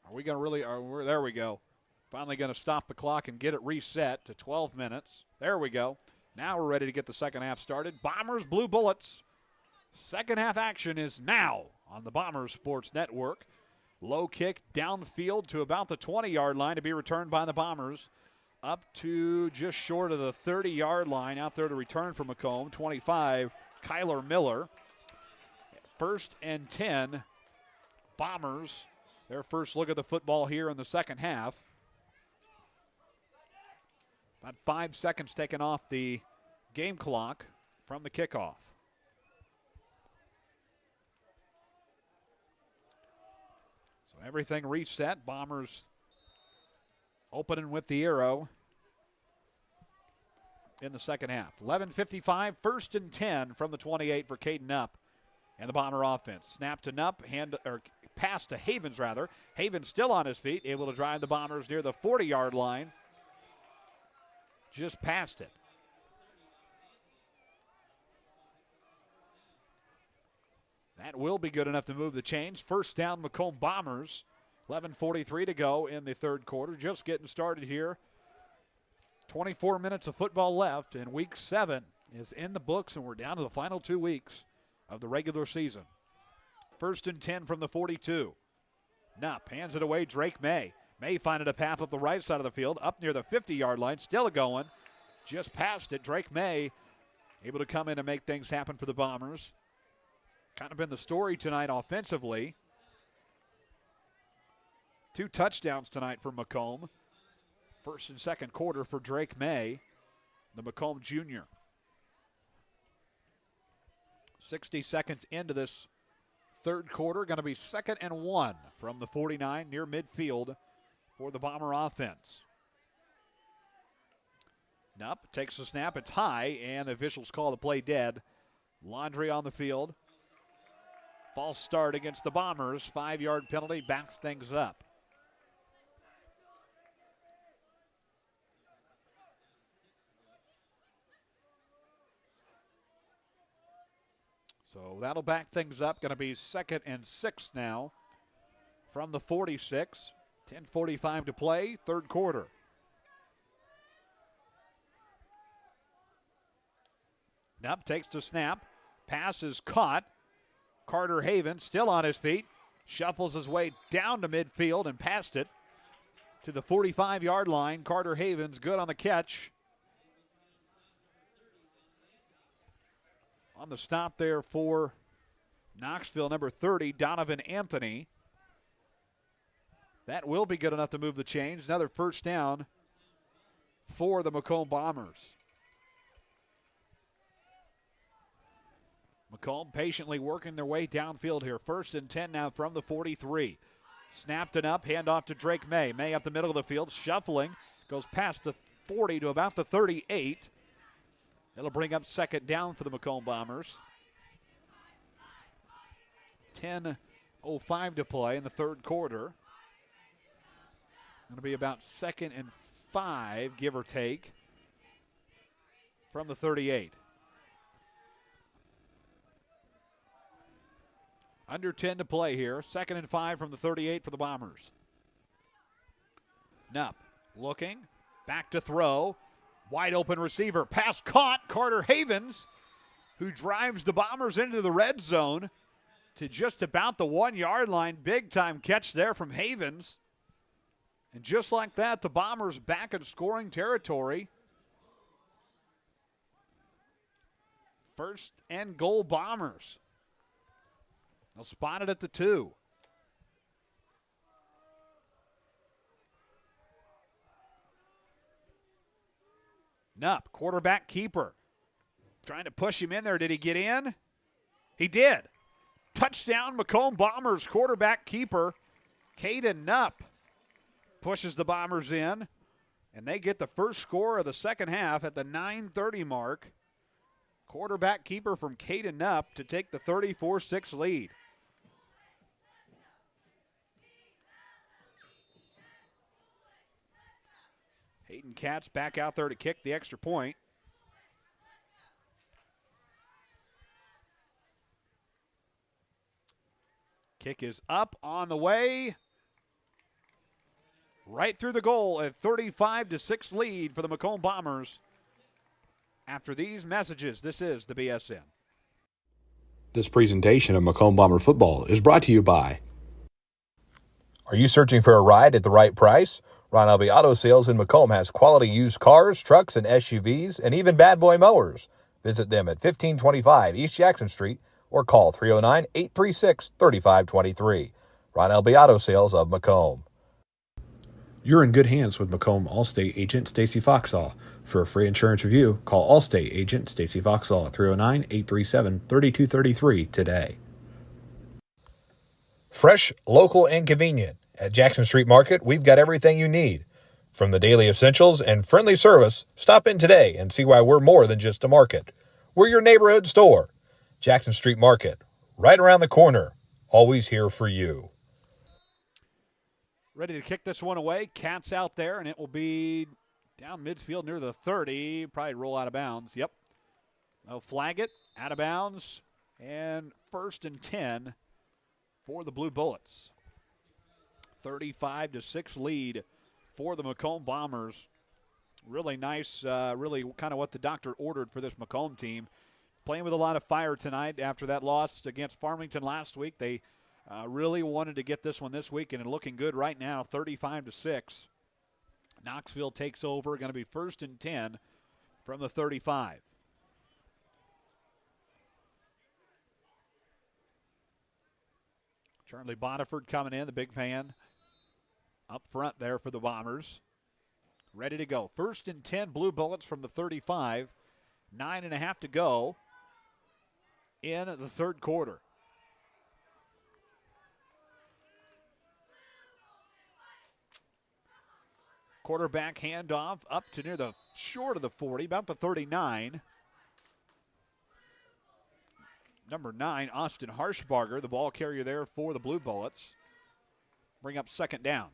Are we going to really, there we go. Finally going to stop the clock and get it reset to 12 minutes. There we go. Now we're ready to get the second half started. Bombers, Blue Bullets. Second half action is now on the Bombers Sports Network. Low kick downfield to about the 20-yard line to be returned by the Bombers. Up to just short of the 30-yard line. Out there to return from Macomb. 25, Kyler Miller. 1st and 10. Bombers, their first look at the football here in the second half. About 5 seconds taken off the game clock from the kickoff. So everything reset. Bombers opening with the arrow in the second half. 11:55, 1st and 10 from the 28 for Caden Nupp and the Bomber offense. Snap to Nupp, pass to Havens rather. Havens still on his feet, able to drive the Bombers near the 40-yard line. Just past it. That will be good enough to move the chains. First down, Macomb Bombers. 11:43 to go in the third quarter. Just getting started here. 24 minutes of football left, and week 7 is in the books, and we're down to the final 2 weeks of the regular season. 1st and 10 from the 42. Nupp hands it away, Drake May. May finding a path up the right side of the field, up near the 50-yard line, still going. Just past it, Drake May able to come in and make things happen for the Bombers. Kind of been the story tonight offensively. 2 touchdowns tonight for Macomb. First and second quarter for Drake May, the Macomb junior. 60 seconds into this third quarter. Going to be 2nd and 1 from the 49 near midfield for the Bomber offense. Nupp takes the snap. It's high, and the officials call the play dead. Laundry on the field. False start against the Bombers. 5-yard penalty backs things up. So that'll back things up. Going to be 2nd and 6 now from the 46. 10:45 to play, third quarter. Nupp takes the snap. Pass is caught. Carter Havens still on his feet. Shuffles his way down to midfield and past it to the 45-yard line. Carter Havens good on the catch. On the stop there for Knoxville, number 30, Donovan Anthony. That will be good enough to move the chains. Another first down for the Macomb Bombers. Macomb patiently working their way downfield here. 1st and 10 now from the 43. Snapped it up, handoff to Drake May. May up the middle of the field, shuffling, goes past the 40 to about the 38. It'll bring up 2nd down for the Macomb Bombers. 10:05 to play in the third quarter. Going to be about 2nd and 5, give or take, from the 38. Under 10 to play here. 2nd and 5 from the 38 for the Bombers. Nupp looking, back to throw. Wide open receiver. Pass caught. Carter Havens, who drives the Bombers into the red zone to just about the 1-yard line. Big time catch there from Havens. And just like that, the Bombers back in scoring territory. 1st and goal Bombers. They'll spot it at the 2. Nupp, quarterback keeper. Trying to push him in there. Did he get in? He did. Touchdown, Macomb Bombers. Quarterback keeper, Caden Nupp, pushes the Bombers in. And they get the first score of the second half at the 9:30 mark. Quarterback keeper from Caden Nupp to take the 34-6 lead. Hayden Katz back out there to kick the extra point. Kick is up, on the way. Right through the goal, a 35-6 lead for the Macomb Bombers. After these messages, this is the BSN. This presentation of Macomb Bomber football is brought to you by. Are you searching for a ride at the right price? Ron Albee Auto Sales in Macomb has quality used cars, trucks, and SUVs, and even bad boy mowers. Visit them at 1525 East Jackson Street or call 309-836-3523. Ron Albee Auto Sales of Macomb. You're in good hands with Macomb Allstate agent Stacy Foxall. For a free insurance review, call Allstate agent Stacy Foxall at 309-837-3233 today. Fresh, local, and convenient. At Jackson Street Market, we've got everything you need. From the daily essentials and friendly service, stop in today and see why we're more than just a market. We're your neighborhood store. Jackson Street Market, right around the corner. Always here for you. Ready to kick this one away. Katz out there, and it will be down midfield near the 30. Probably roll out of bounds. Yep. They'll flag it. Out of bounds. And 1st and 10 for the Blue Bullets. 35-6 lead for the Macomb Bombers. Really nice, really kind of what the doctor ordered for this Macomb team. Playing with a lot of fire tonight after that loss against Farmington last week. They really wanted to get this one this week, and looking good right now, 35-6. Knoxville takes over, going to be 1st and 10 from the 35. Charlie Boniford coming in, the big fan, up front there for the Bombers. Ready to go. 1st and 10, Blue Bullets from the 35. 9.5 to go in the third quarter. Quarterback handoff up to near the short of the 40, about the 39. Number 9, Austin Harshbarger, the ball carrier there for the Blue Bullets. Bring up 2nd down.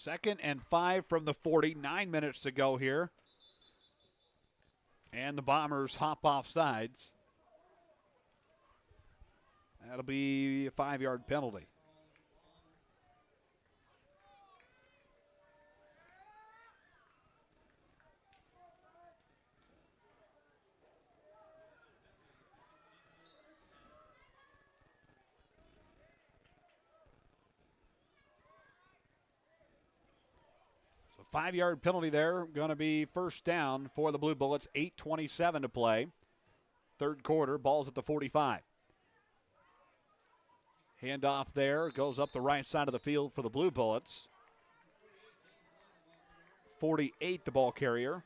2nd and 5 from the 40. 9 minutes to go here. And the Bombers hop off sides. That'll be a 5-yard penalty. So 5-yard penalty there. Going to be first down for the Blue Bullets. 8:27 to play. Third quarter. Ball's at the 45. Handoff there. Goes up the right side of the field for the Blue Bullets. 48, the ball carrier.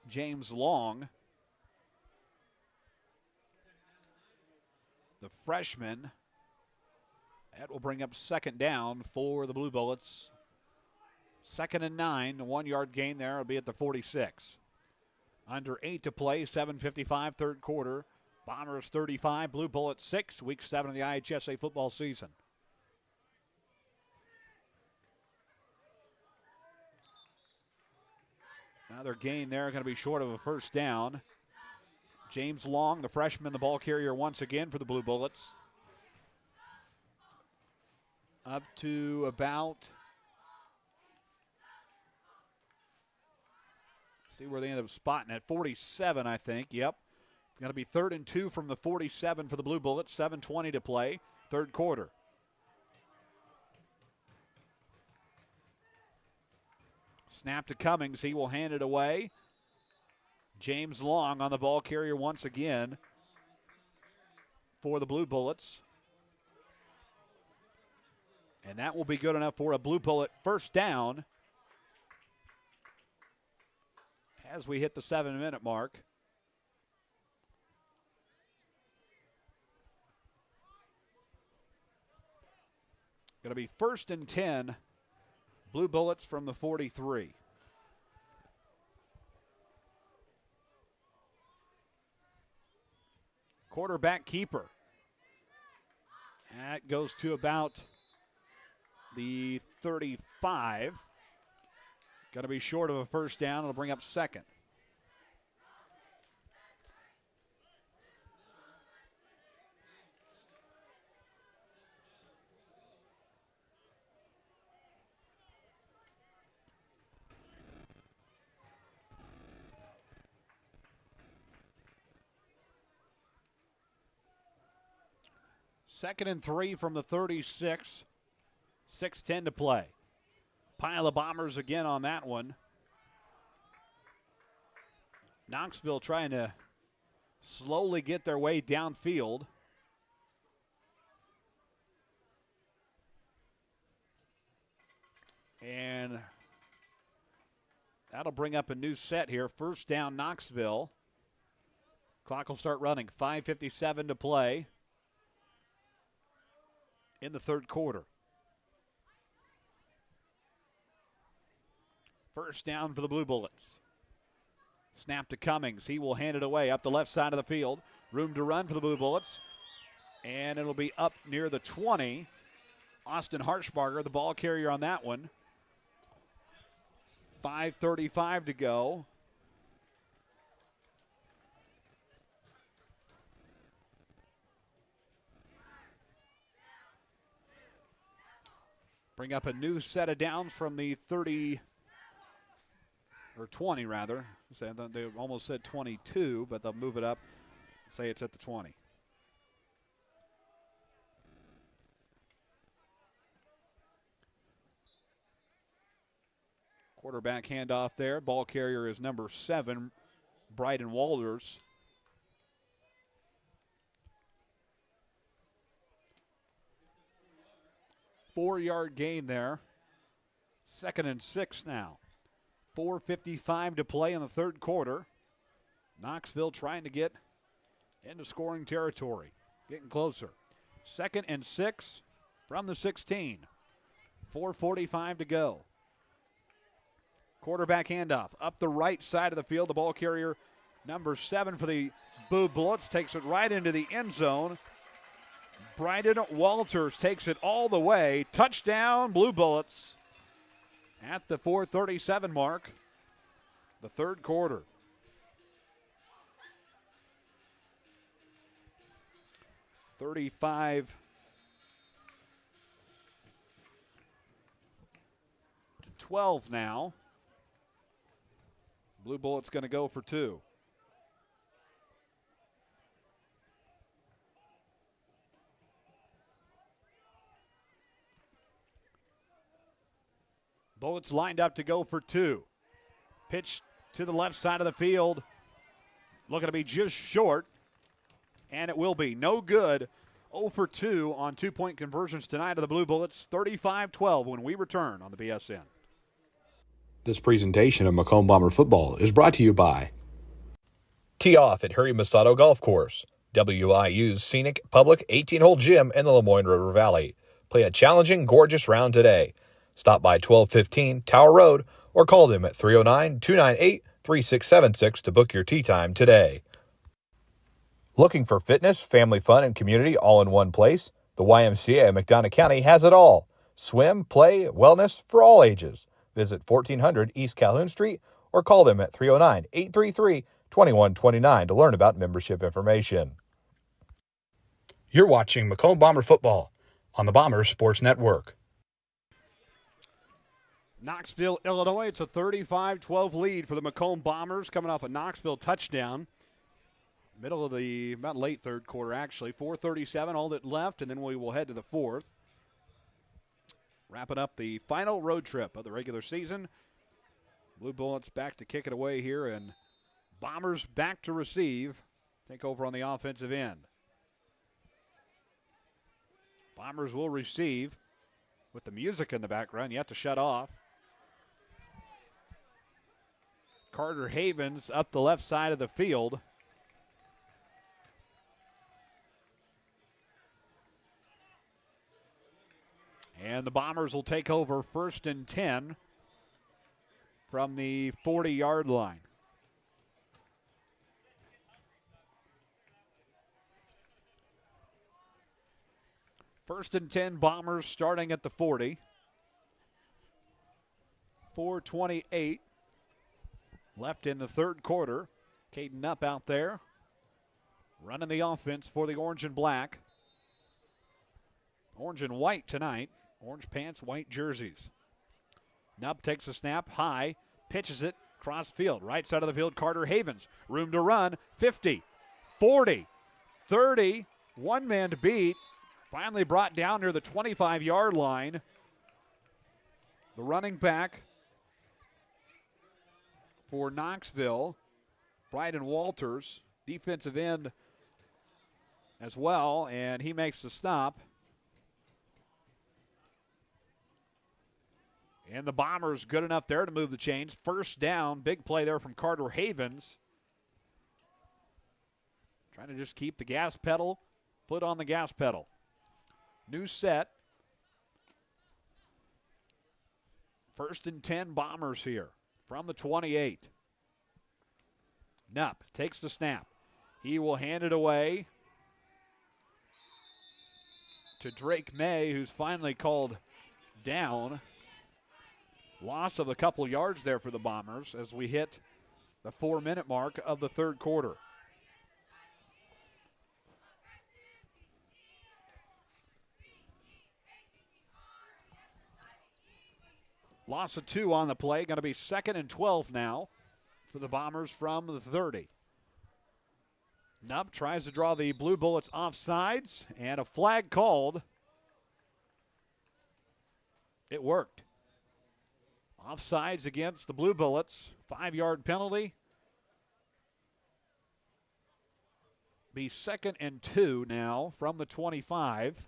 James Long. The freshman. That will bring up second down for the Blue Bullets. 2nd and 9. The 1-yard gain there will be at the 46. Under 8 to play. 7:55, third quarter. Bombers 35, Blue Bullets 6, week 7 of the IHSA football season. Another gain there, going to be short of a first down. James Long, the freshman, the ball carrier once again for the Blue Bullets. Up to about, see where they end up spotting at 47, I think. Yep. Going to be 3rd and 2 from the 47 for the Blue Bullets. 7:20 to play, third quarter. Snap to Cummings. He will hand it away. James Long on the ball carrier once again for the Blue Bullets. And that will be good enough for a Blue Bullet first down as we hit the 7-minute mark. Going to be 1st and 10, Blue Bullets from the 43. Quarterback keeper. That goes to about the 35. Going to be short of a first down. It'll bring up second. Second and 3 from the 36. 6:10 to play. Pile of Bombers again on that one. Knoxville trying to slowly get their way downfield. And that'll bring up a new set here. First down, Knoxville. Clock will start running. 5:57 to play in the third quarter. First down for the Blue Bullets. Snap to Cummings. He will hand it away up the left side of the field. Room to run for the Blue Bullets. And it'll be up near the 20. Austin Harshbarger, the ball carrier on that one. 5:35 to go. Bring up a new set of downs from the 30, or 20 rather. They almost said 22, but they'll move it up. Say it's at the 20. Quarterback handoff there. Ball carrier is number 7, Bryden Walters. Four-yard gain there. 2nd and 6 now. 4:55 to play in the third quarter. Knoxville trying to get into scoring territory. Getting closer. 2nd and 6 from the 16. 4:45 to go. Quarterback handoff up the right side of the field. The ball carrier, number 7 for the Blue Bullets, takes it right into the end zone. Bryden Walters takes it all the way. Touchdown, Blue Bullets at the 4:37 mark, the third quarter. $35 to 12 now. Blue Bullets going to go for two. Bullets lined up to go for two. Pitch to the left side of the field. Looking to be just short. And it will be no good. 0 for 2 on two-point conversions tonight of the Blue Bullets. 35-12 when we return on the BSN. This presentation of Macomb Bomber football is brought to you by Tee Off at Harry Masato Golf Course, WIU's scenic public 18-hole gym in the Lemoyne River Valley. Play a challenging, gorgeous round today. Stop by 1215 Tower Road or call them at 309-298-3676 to book your tee time today. Looking for fitness, family fun, and community all in one place? The YMCA of McDonough County has it all. Swim, play, wellness for all ages. Visit 1400 East Calhoun Street or call them at 309-833-2129 to learn about membership information. You're watching Macomb Bomber football on the Bombers Sports Network. Knoxville, Illinois. It's a 35-12 lead for the Macomb Bombers coming off a Knoxville touchdown. Middle of the, about late third quarter actually. 4:37, all that left, and then we will head to the fourth. Wrapping up the final road trip of the regular season. Blue Bullets back to kick it away here, and Bombers back to receive. Take over on the offensive end. Bombers will receive with the music in the background. You have to shut off. Carter Havens up the left side of the field. And the Bombers will take over 1st and 10 from the 40-yard line. First and 10 Bombers starting at the 40. 4:28 left in the third quarter. Caden Knupp out there running the offense for the orange and black. Orange and white tonight. Orange pants, white jerseys. Knupp takes a snap high, pitches it cross field. Right side of the field, Carter Havens. Room to run, 50, 40, 30. One man to beat. Finally brought down near the 25-yard line. The running back for Knoxville, Bryden Walters, defensive end as well, and he makes the stop. And the Bombers good enough there to move the chains. First down, big play there from Carter Havens. Trying to just keep the gas pedal, foot on the gas pedal. New set. 1st and 10 Bombers here from the 28. Knupp takes the snap. He will hand it away to Drake May, who's finally called down. Loss of a couple yards there for the Bombers as we hit the 4-minute mark of the third quarter. Loss of 2 on the play. Going to be 2nd and 12 now for the Bombers from the 30. Knupp tries to draw the Blue Bullets offsides, and a flag called. It worked. Offsides against the Blue Bullets. 5-yard penalty. Be 2nd and 2 now from the 25.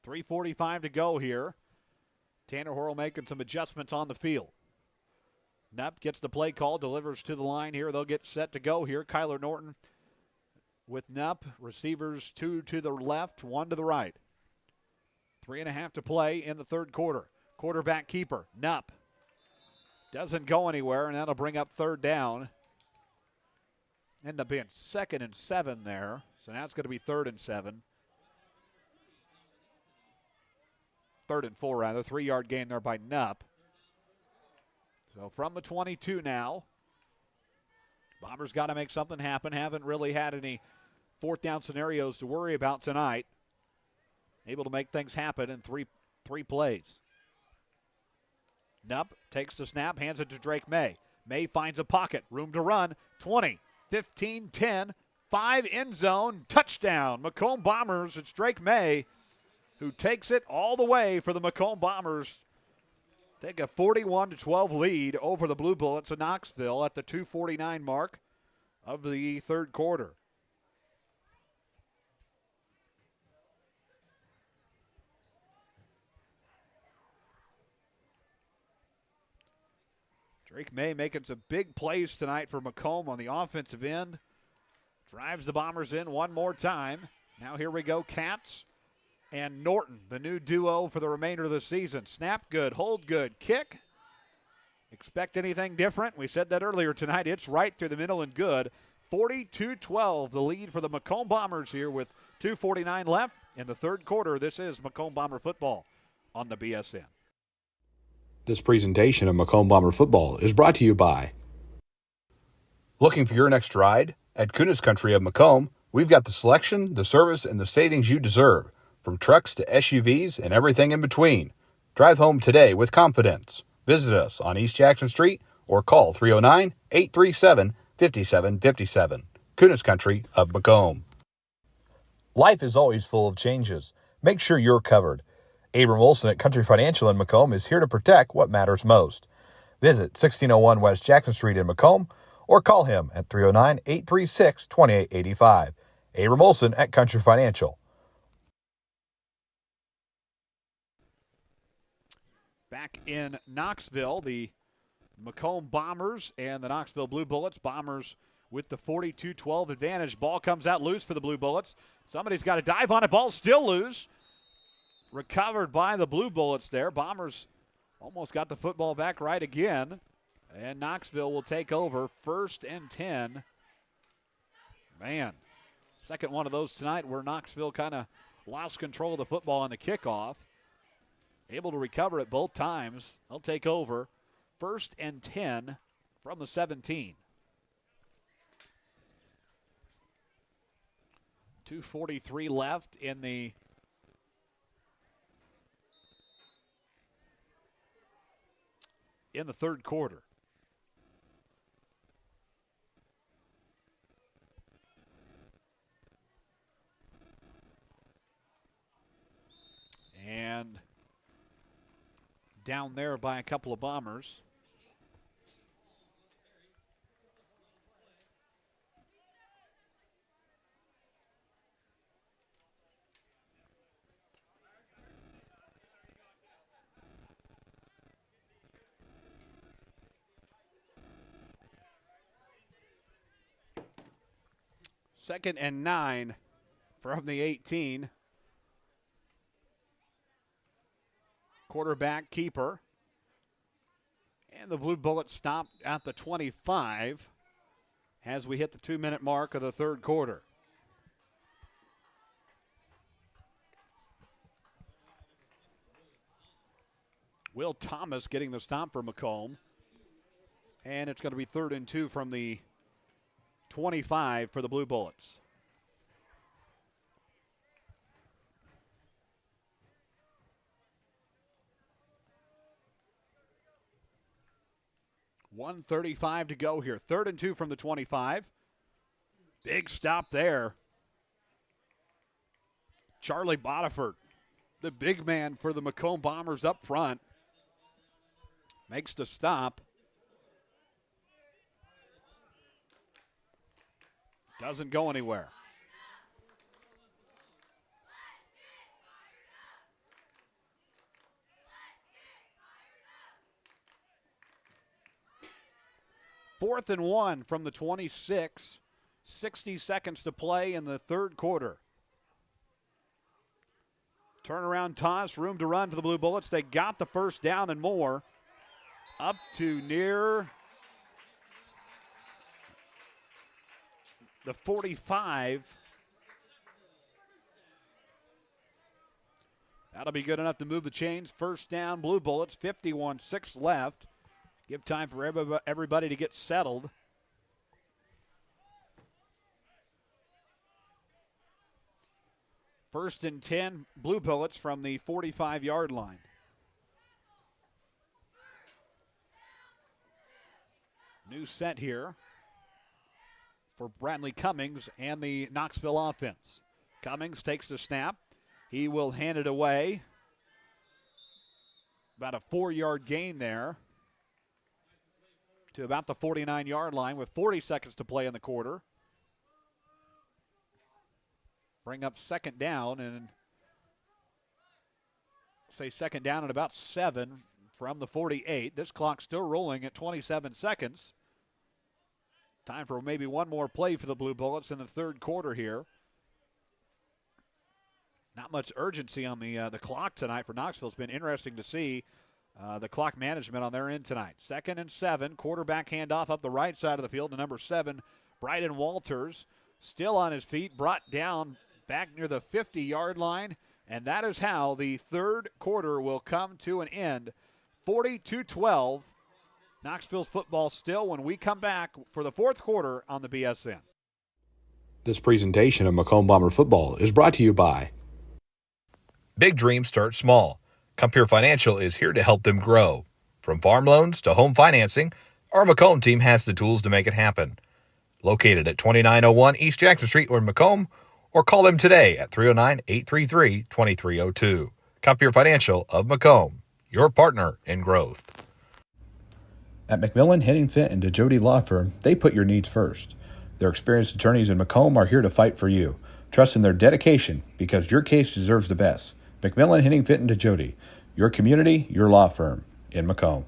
.345 to go here. Tanner Horl making some adjustments on the field. Knupp gets the play call, delivers to the line here. They'll get set to go here. Kyler Norton with Knupp. Receivers 2 to the left, 1 to the right. 3.5 to play in the third quarter. Quarterback keeper, Knupp. Doesn't go anywhere, and that'll bring up third down. End up being 2nd and 7 there. So now it's going to be 3rd and 7. 3rd and 4, rather. 3-yard gain there by Knupp. So from the 22 now. Bombers got to make something happen. Haven't really had any 4th down scenarios to worry about tonight. Able to make things happen in three plays. Knupp takes the snap, hands it to Drake May. May finds a pocket, room to run. 20, 15, 10, 5 end zone, touchdown. Macomb Bombers, it's Drake May who takes it all the way for the Macomb Bombers. Take a 41-12 lead over the Blue Bullets of Knoxville at the 2:49 mark of the 3rd quarter. Drake May making some big plays tonight for Macomb on the offensive end. Drives the Bombers in one more time. Now here we go, Katz and Norton, the new duo for the remainder of the season. Snap good, hold good, kick. Expect anything different? We said that earlier tonight. It's right through the middle and good. 42-12, the lead for the Macomb Bombers here with 2:49 left in the 3rd quarter. This is Macomb Bomber football on the BSN. This presentation of Macomb Bomber football is brought to you by. Looking for your next ride? At Kunis Country of Macomb, we've got the selection, the service, and the savings you deserve. From trucks to SUVs and everything in between. Drive home today with confidence. Visit us on East Jackson Street or call 309-837-5757. Kunis Country of Macomb. Life is always full of changes. Make sure you're covered. Abram Olson at Country Financial in Macomb is here to protect what matters most. Visit 1601 West Jackson Street in Macomb or call him at 309-836-2885. Abram Olson at Country Financial. Back in Knoxville, the Macomb Bombers and the Knoxville Blue Bullets. Bombers with the 42-12 advantage. Ball comes out loose for the Blue Bullets. Somebody's got to dive on it. Ball still loose. Recovered by the Blue Bullets there. Bombers almost got the football back right again. And Knoxville will take over 1st and 10. Man, second one of those tonight where Knoxville kind of lost control of the football on the kickoff. Able to recover it both times. They'll take over 1st and 10 from the 17. 2:43 left in the third quarter. And down there by a couple of Bombers. Second and 9 from the 18. Quarterback keeper. And the Blue Bullets stopped at the 25 as we hit the 2-minute mark of the 3rd quarter. Will Thomas getting the stop for Macomb. And it's going to be 3rd and 2 from the 25 for the Blue Bullets. .135 to go here. 3rd and 2 from the 25. Big stop there. Charlie Bodiford, the big man for the Macomb Bombers up front, makes the stop. Doesn't go anywhere. Fourth and 1 from the 26. 60 seconds to play in the 3rd quarter. Turnaround toss, room to run for the Blue Bullets. They got the first down and more. up to near the 45. That'll be good enough to move the chains. First down, Blue Bullets, 51-6 left. Give time for everybody to get settled. First and 10, Blue Bullets from the 45-yard line. New set here for Bradley Cummings and the Knoxville offense. Cummings takes the snap. He will hand it away. About a 4-yard gain there to about the 49-yard line with 40 seconds to play in the quarter. Bring up second down and say second down at about 7 from the 48. This clock still rolling at 27 seconds. Time for maybe one more play for the Blue Bullets in the third quarter here. Not much urgency on the clock tonight for Knoxville. It's been interesting to see the clock management on their end tonight. Second and 7, quarterback handoff up the right side of the field to number 7, Bryden Walters. Still on his feet, brought down back near the 50-yard line, and that is how the third quarter will come to an end. 42-12. Knoxville's football still when we come back for the fourth quarter on the BSN. This presentation of Macomb Bomber football is brought to you by Big Dreams Start Small. Compeer Financial is here to help them grow. From farm loans to home financing, our Macomb team has the tools to make it happen. Located at 2901 East Jackson Street or in Macomb, or call them today at 309-833-2302. Compeer Financial of Macomb, your partner in growth. At McMillan, Henningfit, and DeJody Law Firm, they put your needs first. Their experienced attorneys in Macomb are here to fight for you. Trust in their dedication because your case deserves the best. McMillan, Henningfit, and DeJody, your community, your law firm in Macomb.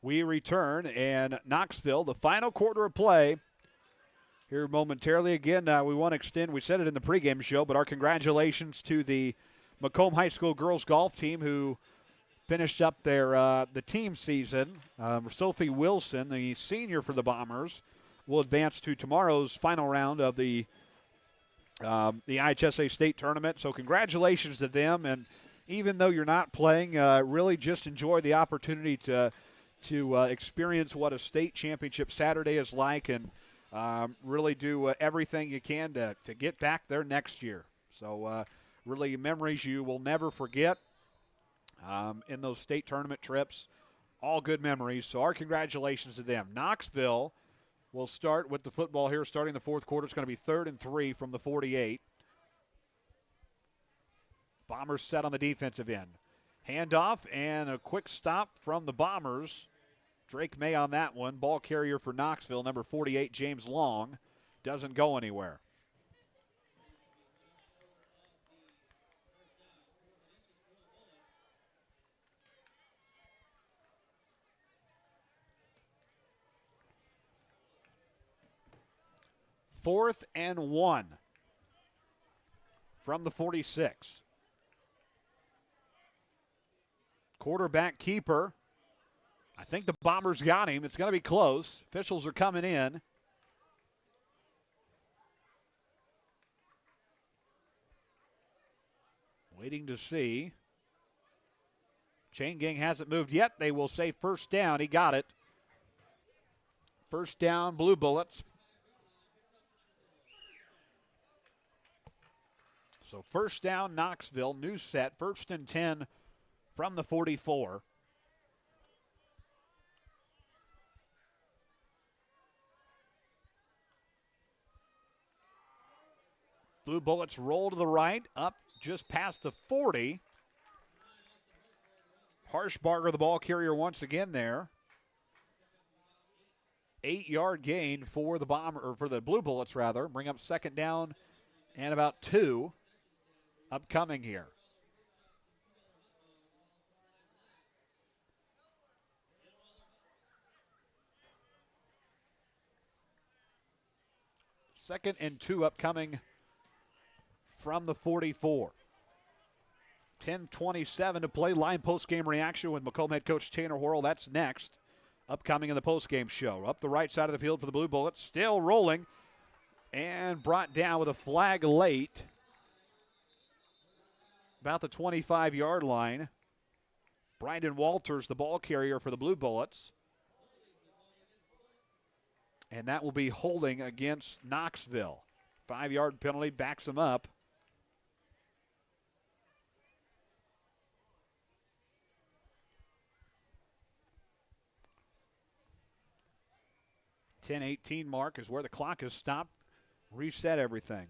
We return, and Knoxville, the final quarter of play here momentarily. Again, we want to extend, we said it in the pregame show, but our congratulations to the Macomb High School girls golf team who finished up their the team season. Sophie Wilson, the senior for the Bombers, will advance to tomorrow's final round of the IHSA state tournament. So congratulations to them, and even though you're not playing, really just enjoy the opportunity to experience what a state championship Saturday is like, and really do everything you can to get back there next year. So really memories you will never forget in those state tournament trips. All good memories. So our congratulations to them. Knoxville will start with the football here starting the fourth quarter. It's going to be 3rd and 3 from the 48. Bombers set on the defensive end. Handoff and a quick stop from the Bombers. Drake May on that one. Ball carrier for Knoxville, number 48, James Long. Doesn't go anywhere. Fourth and 1 from the 46. Quarterback keeper. I think the Bombers got him. It's going to be close. Officials are coming in. Waiting to see. Chain gang hasn't moved yet. They will say first down. He got it. First down, Blue Bullets. So first down, Knoxville. New set. 1st and 10 from the 44. Blue Bullets roll to the right, up just past the 40. Harshbarger, the ball carrier once again there. 8-yard gain for the for the Blue Bullets rather. Bring up second down and about 2 upcoming here. 2nd and 2 upcoming from the 44. 10:27 to play. Line post-game reaction with Macomb head coach Tanner Horl. That's next. Upcoming in the post-game show. Up the right side of the field for the Blue Bullets. Still rolling. And brought down with a flag late. About the 25-yard line. Brandon Walters, the ball carrier for the Blue Bullets. And that will be holding against Knoxville. 5-yard penalty backs him up. .10:18 mark is where the clock is stopped. Reset everything.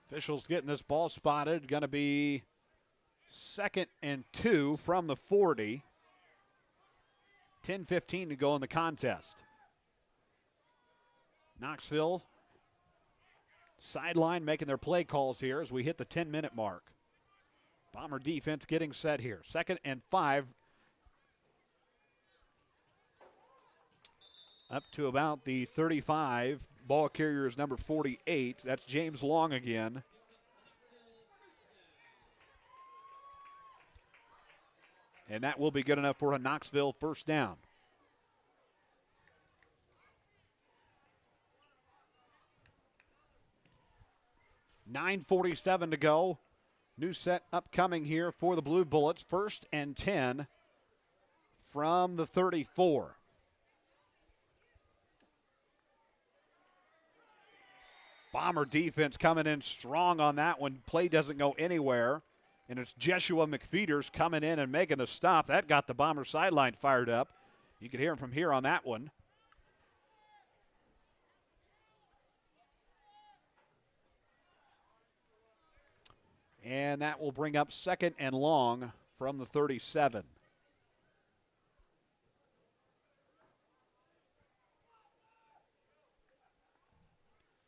Officials getting this ball spotted. Going to be 2nd and 2 from the 40. 10:15 to go in the contest. Knoxville sideline making their play calls here as we hit the 10-minute mark. Bomber defense getting set here. 2nd and 5. Up to about the 35. Ball carrier is number 48. That's James Long again. And that will be good enough for a Knoxville first down. 9:47 to go. New set upcoming here for the Blue Bullets. 1st and 10 from the 34. Bomber defense coming in strong on that one. Play doesn't go anywhere. And it's Jeshua McFeeters coming in and making the stop. That got the Bomber sideline fired up. You can hear him from here on that one. And that will bring up 2nd and long from the 37.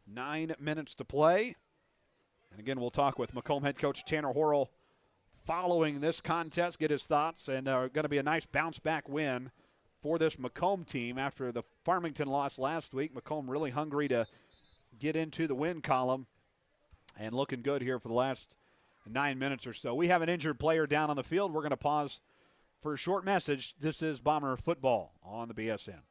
Nine minutes to play. And again, we'll talk with Macomb head coach Tanner Horl following this contest, get his thoughts, and going to be a nice bounce-back win for this Macomb team after the Farmington loss last week. Macomb really hungry to get into the win column and looking good here for the last 9 minutes or so. We have an injured player down on the field. We're going to pause for a short message. This is Bomber football on the BSN.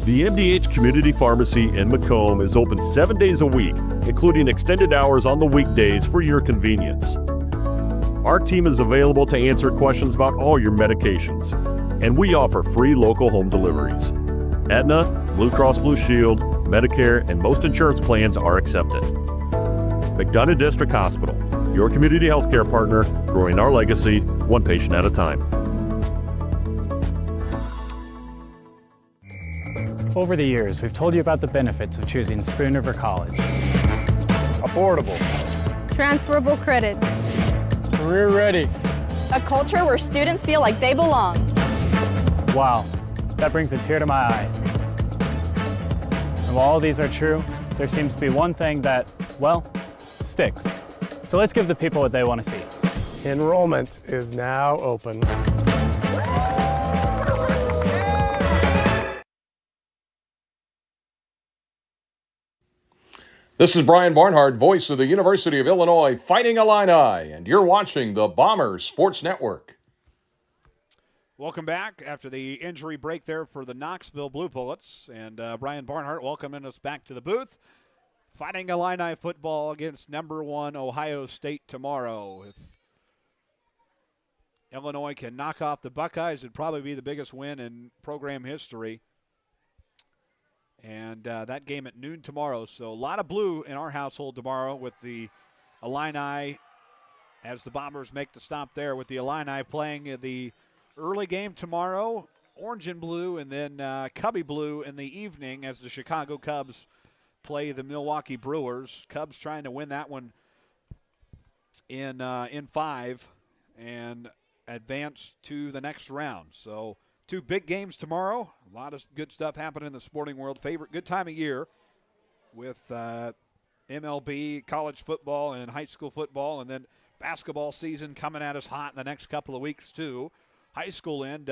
The MDH Community Pharmacy in Macomb is open 7 days a week, including extended hours on the weekdays for your convenience. Our team is available to answer questions about all your medications, and we offer free local home deliveries. Aetna, Blue Cross Blue Shield, Medicare, and most insurance plans are accepted. McDonough District Hospital, your community healthcare partner, growing our legacy one patient at a time. Over the years, we've told you about the benefits of choosing Spoon River College. Affordable. Transferable credit. Career ready. A culture where students feel like they belong. Wow, that brings a tear to my eye. And while all these are true, there seems to be one thing that, well, sticks. So let's give the people what they want to see. Enrollment is now open. This is Brian Barnhart, voice of the University of Illinois Fighting Illini, and you're watching the Bomber Sports Network. Welcome back after the injury break there for the Knoxville Blue Bullets. And Brian Barnhart welcoming us back to the booth. Fighting Illini football against number 1 Ohio State tomorrow. If Illinois can knock off the Buckeyes, it'd probably be the biggest win in program history. And that game at noon tomorrow. So a lot of blue in our household tomorrow with the Illini as the Bombers make the stop there with the Illini playing the early game tomorrow, orange and blue, and then Cubby blue in the evening as the Chicago Cubs play the Milwaukee Brewers. Cubs trying to win that one in 5 and advance to the next round. So 2 big games tomorrow. A lot of good stuff happening in the sporting world. Good time of year with MLB, college football, and high school football, and then basketball season coming at us hot in the next couple of weeks, too. High school end,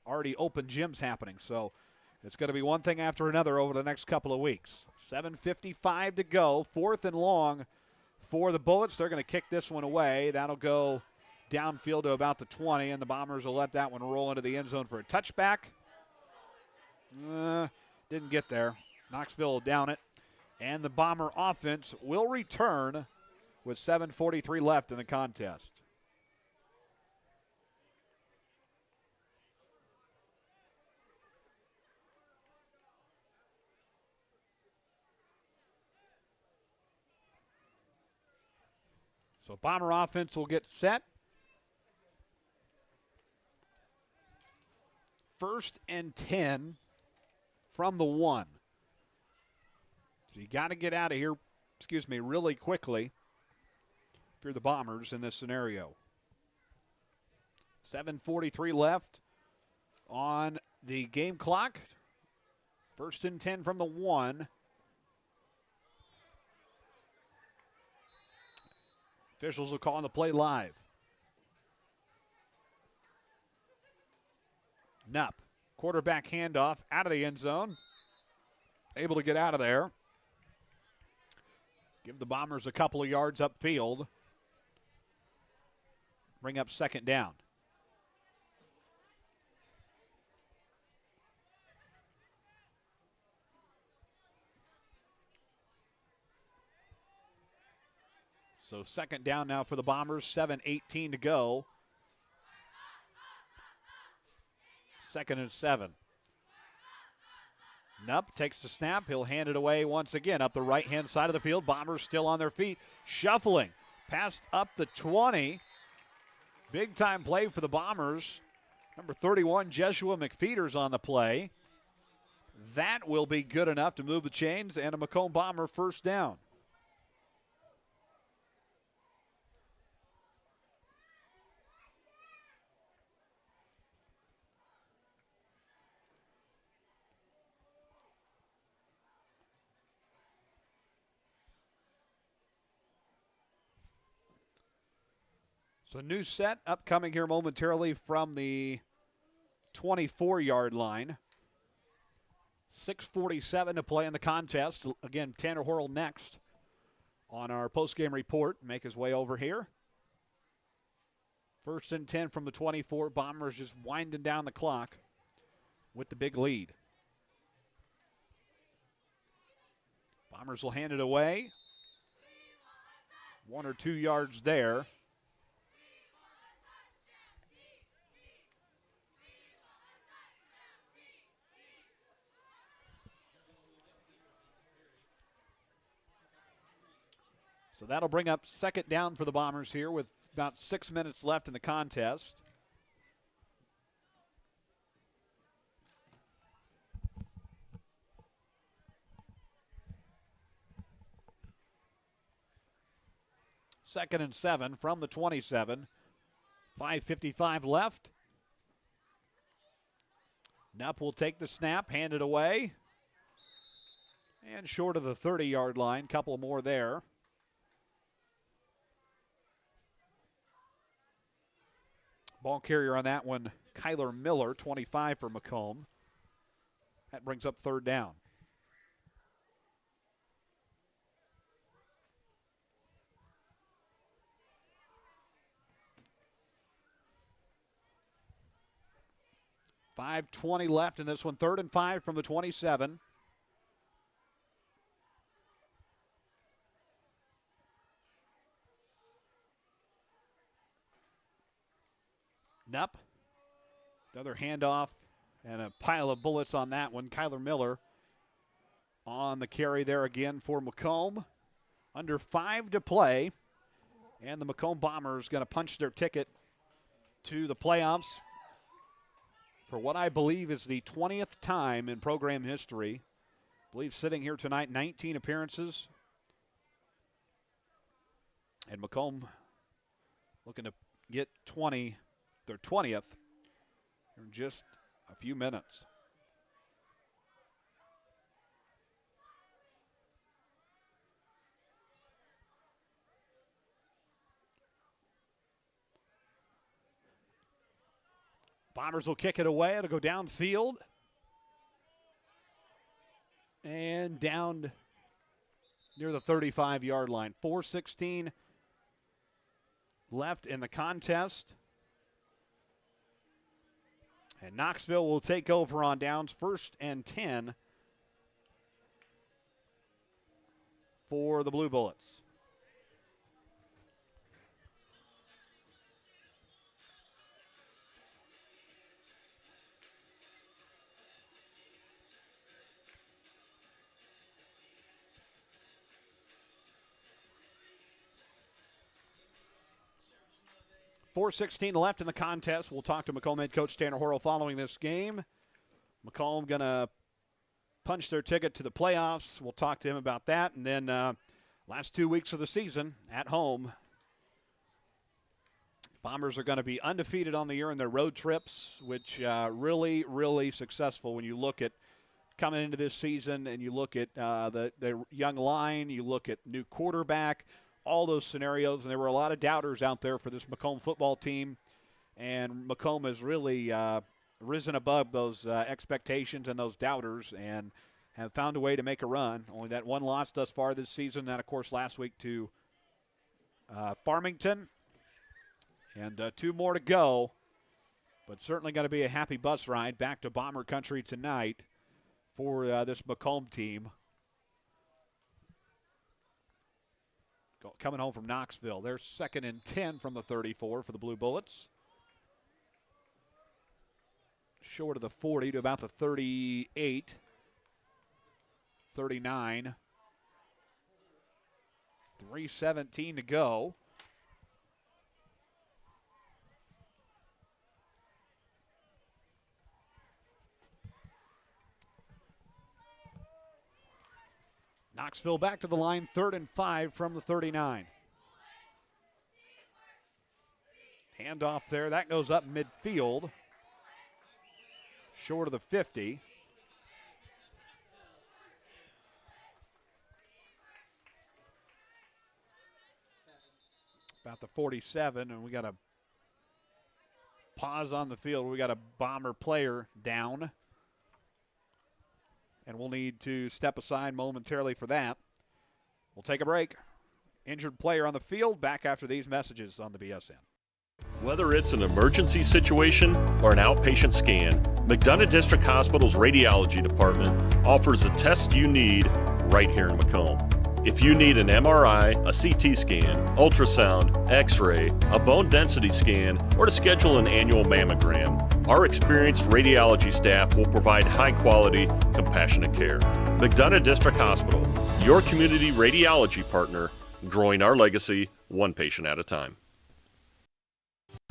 already open gyms happening, so it's going to be one thing after another over the next couple of weeks. 7:55 to go, 4th and long for the Bullets. They're going to kick this one away. That'll go downfield to about the 20, and the Bombers will let that one roll into the end zone for a touchback. Didn't get there. Knoxville will down it. And the Bomber offense will return with 7:43 left in the contest. So Bomber offense will get set. 1st and 10 from the 1. So you got to get out of here, really quickly if you're the Bombers in this scenario. 7:43 left on the game clock. 1st and 10 from the 1. Officials will call the play live. Nupp, quarterback handoff out of the end zone. Able to get out of there. Give the Bombers a couple of yards upfield. Bring up 2nd down. So 2nd down now for the Bombers, 7:18 to go. 2nd and 7. Nupp takes the snap. He'll hand it away once again up the right-hand side of the field. Bombers still on their feet, shuffling. Passed up the 20. Big-time play for the Bombers. Number 31, Jeshua McFeeder's on the play. That will be good enough to move the chains, and a Macomb Bomber 1st down. So new set upcoming here momentarily from the 24-yard line. 6:47 to play in the contest. Again, Tanner Horl next on our postgame report. Make his way over here. 1st and 10 from the 24. Bombers just winding down the clock with the big lead. Bombers will hand it away. 1 or 2 yards there. So that'll bring up 2nd down for the Bombers here with about 6 minutes left in the contest. Second and 7 from the 27. 5:55 left. Nupp will take the snap, hand it away. And short of the 30-yard line, couple more there. Ball carrier on that one, Kyler Miller, 25 for Macomb. That brings up 3rd down. .520 left in this one. 3rd and 5 from the 27. Nupp. Another handoff and a pile of bullets on that one. Kyler Miller on the carry there again for Macomb. Under 5 to play. And the Macomb Bombers going to punch their ticket to the playoffs for what I believe is the 20th time in program history. I believe sitting here tonight, 19 appearances. And Macomb looking to get 20. Their 20th in just a few minutes. Bombers will kick it away. It'll go downfield. And down near the 35-yard line. 4:16 left in the contest. And Knoxville will take over on downs, 1st and 10 for the Blue Bullets. .416 left in the contest. We'll talk to Macomb head coach Tanner Horl following this game. Macomb going to punch their ticket to the playoffs. We'll talk to him about that. And then last 2 weeks of the season at home, Bombers are going to be undefeated on the year in their road trips, which really, really successful when you look at coming into this season and you look at the young line, you look at new quarterback, all those scenarios, and there were a lot of doubters out there for this Macomb football team, and Macomb has really risen above those expectations and those doubters and have found a way to make a run. Only that one loss thus far this season, that, of course, last week to Farmington, and 2 more to go, but certainly going to be a happy bus ride back to Bomber Country tonight for this Macomb team. Coming home from Knoxville. They're 2nd and 10 from the 34 for the Blue Bullets. Short of the 40 to about the 38, 39. 3:17 to go. Knoxville back to the line, 3rd and 5 from the 39. Handoff there, that goes up midfield. Short of the 50. About the 47, and we got a pause on the field. We got a Bomber player down. And we'll need to step aside momentarily for that. We'll take a break. Injured player on the field, back after these messages on the BSN. Whether it's an emergency situation or an outpatient scan, McDonough District Hospital's radiology department offers the test you need right here in Macomb. If you need an MRI, a CT scan, ultrasound, x-ray, a bone density scan, or to schedule an annual mammogram, our experienced radiology staff will provide high-quality, compassionate care. McDonough District Hospital, your community radiology partner, growing our legacy one patient at a time.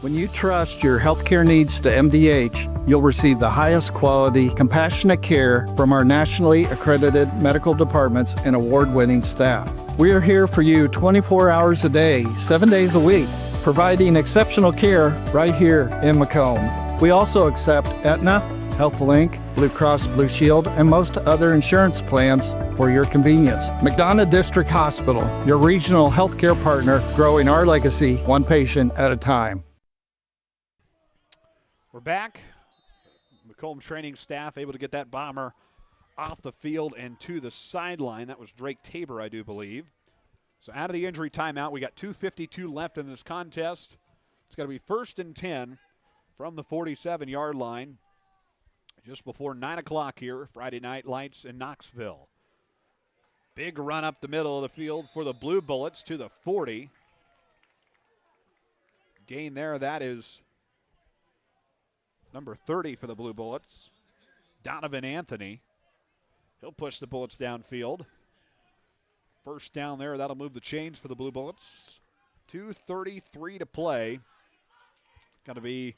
When you trust your healthcare needs to MDH, you'll receive the highest quality, compassionate care from our nationally accredited medical departments and award-winning staff. We are here for you 24 hours a day, 7 days a week, providing exceptional care right here in Macomb. We also accept Aetna, HealthLink, Blue Cross Blue Shield, and most other insurance plans for your convenience. McDonough District Hospital, your regional healthcare partner, growing our legacy one patient at a time. We're back. Macomb training staff able to get that Bomber off the field and to the sideline. That was Drake Tabor, I do believe. So out of the injury timeout, we got 2:52 left in this contest. It's going to be 1st and 10 from the 47-yard line. Just before 9 o'clock here, Friday night lights in Knoxville. Big run up the middle of the field for the Blue Bullets to the 40. Gain there, that is number 30 for the Blue Bullets, Donovan Anthony. He'll push the Bullets downfield. First down there, that'll move the chains for the Blue Bullets. 2:33 to play. Going to be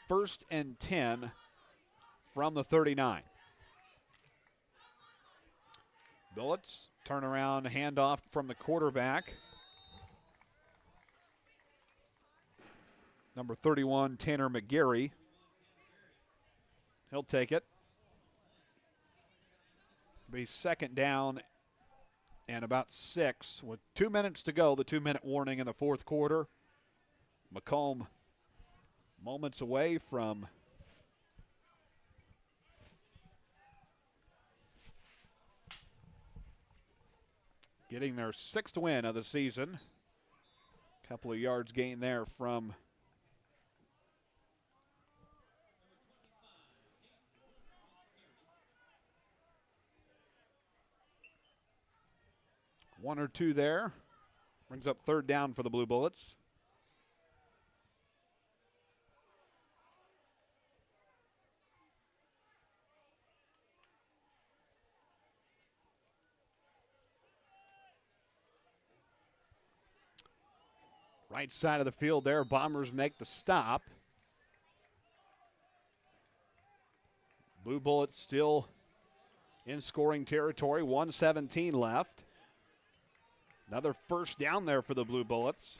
1st and 10 from the 39. Bullets, turnaround handoff from the quarterback. Number 31, Tanner McGarry. He'll take it. Be 2nd down and about 6 with 2 minutes to go. The 2-minute warning in the 4th quarter. Macomb moments away from getting their 6th win of the season. Couple of yards gained there from one or two there. Brings up 3rd down for the Blue Bullets. Right side of the field there, Bombers make the stop. Blue Bullets still in scoring territory, 1:17 left. Another 1st down there for the Blue Bullets.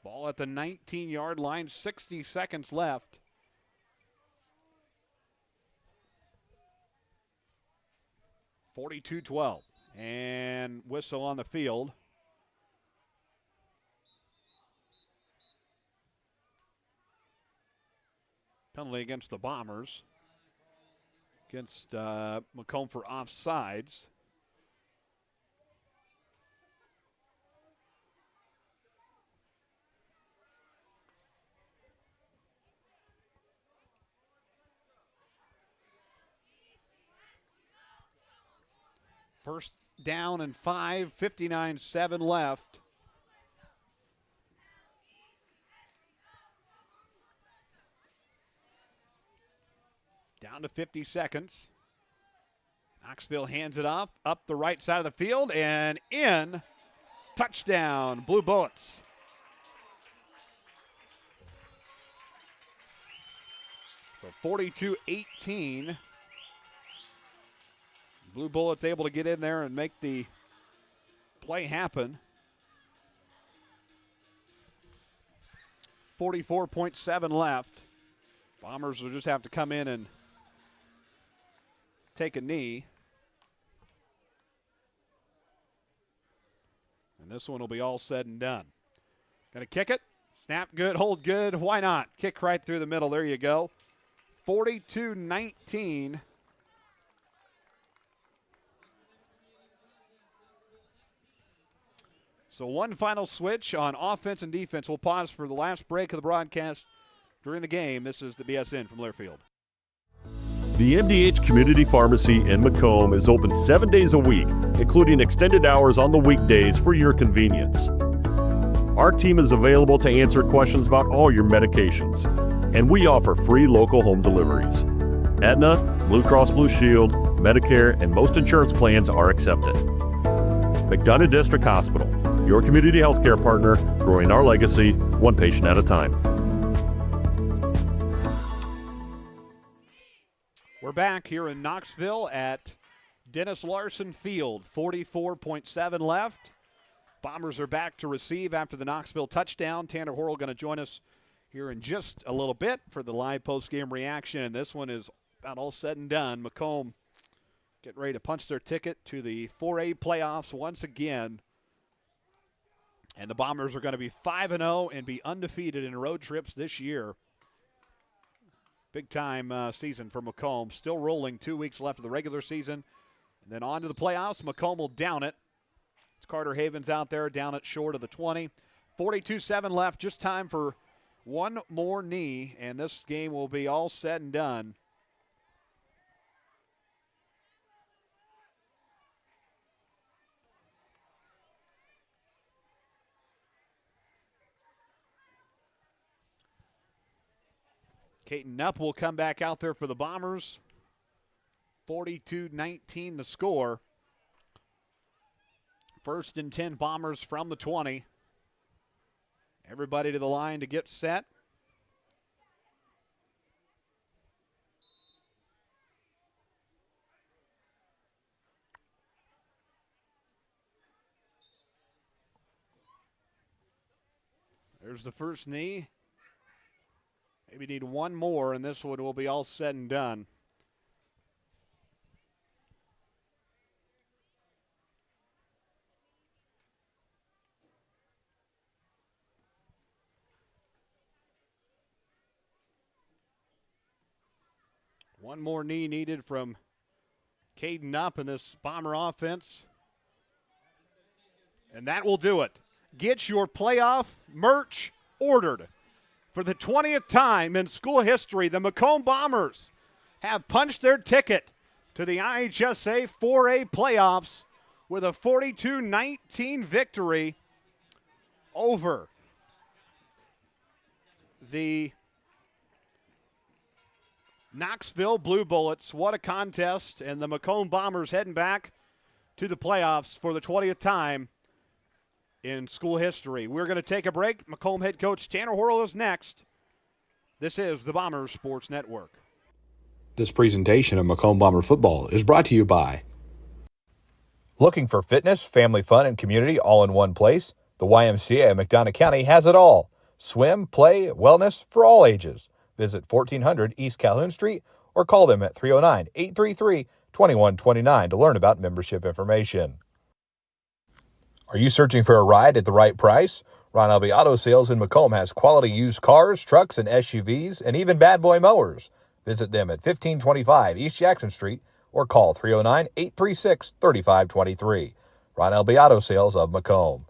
Ball at the 19-yard line, 60 seconds left. (42-12). And whistle on the field. Penalty against the Bombers. Against Macomb for offsides. First down and 5, 59-7 left. Down to 50 seconds. Knoxville hands it off, up the right side of the field, and in. Touchdown, Blue Bullets. So 42-18. Blue Bullets able to get in there and make the play happen. 44.7 left. Bombers will just have to come in and take a knee. And this one will be all said and done. Going to kick it. Snap good, hold good. Why not? Kick right through the middle. There you go. 42-19. So one final switch on offense and defense. We'll pause for the last break of the broadcast during the game. This is the BSN from Learfield. The MDH Community Pharmacy in Macomb is open 7 days a week, including extended hours on the weekdays for your convenience. Our team is available to answer questions about all your medications, and we offer free local home deliveries. Aetna, Blue Cross Blue Shield, Medicare, and most insurance plans are accepted. McDonough District Hospital, your community healthcare partner, growing our legacy one patient at a time. We're back here in Knoxville at Dennis Larson Field. 44.7 left. Bombers are back to receive after the Knoxville touchdown. Tanner Horl going to join us here in just a little bit for the live post-game reaction. This one is about all said and done. Macomb getting ready to punch their ticket to the 4A playoffs once again. And the Bombers are going to be 5-0 and be undefeated in road trips this year. Big-time season for Macomb. Still rolling, 2 weeks left of the regular season. And then on to the playoffs. Macomb will down it. It's Carter Havens out there, down it short of the 20. 42-7 left, just time for one more knee, and this game will be all said and done. Caton Knupp will come back out there for the Bombers. 42-19 the score. 1st and 10 Bombers from the 20. Everybody to the line to get set. There's the first knee. Maybe need one more, and this one will be all said and done. One more knee needed from Caden up in this Bomber offense. And that will do it. Get your playoff merch ordered. For the 20th time in school history, the Macomb Bombers have punched their ticket to the IHSA 4A playoffs with a 42-19 victory over the Knoxville Blue Bullets. What a contest, and the Macomb Bombers heading back to the playoffs for the 20th time in school history. We're going to take a break. Macomb head coach Tanner Horl is next. This is the Bombers Sports Network. This presentation of Macomb Bomber football is brought to you by. Looking for fitness, family fun, and community all in one place? The YMCA of McDonough County has it all. Swim, play, wellness for all ages. Visit 1400 East Calhoun Street or call them at 309-833-2129 to learn about membership information. Are you searching for a ride at the right price? Ron Elby Auto Sales in Macomb has quality used cars, trucks, and SUVs, and even bad boy mowers. Visit them at 1525 East Jackson Street or call 309-836-3523. Ron Elby Auto Sales of Macomb.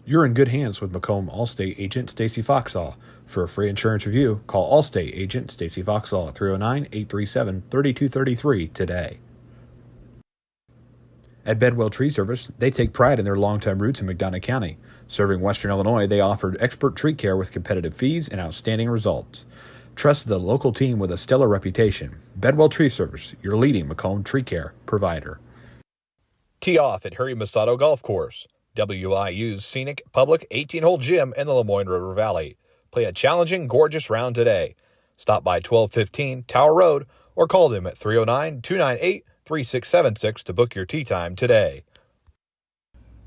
You're in good hands with Macomb Allstate agent Stacy Foxall. For a free insurance review, call Allstate agent Stacy Foxall at 309-837-3233 today. At Bedwell Tree Service, they take pride in their long-time roots in McDonough County. Serving Western Illinois, they offered expert tree care with competitive fees and outstanding results. Trust the local team with a stellar reputation. Bedwell Tree Service, your leading Macomb tree care provider. Tee off at Harry Masato Golf Course, WIU's scenic public 18-hole gym in the Lemoyne River Valley. Play a challenging, gorgeous round today. Stop by 1215 Tower Road or call them at 309-298-3676 to book your tee time today.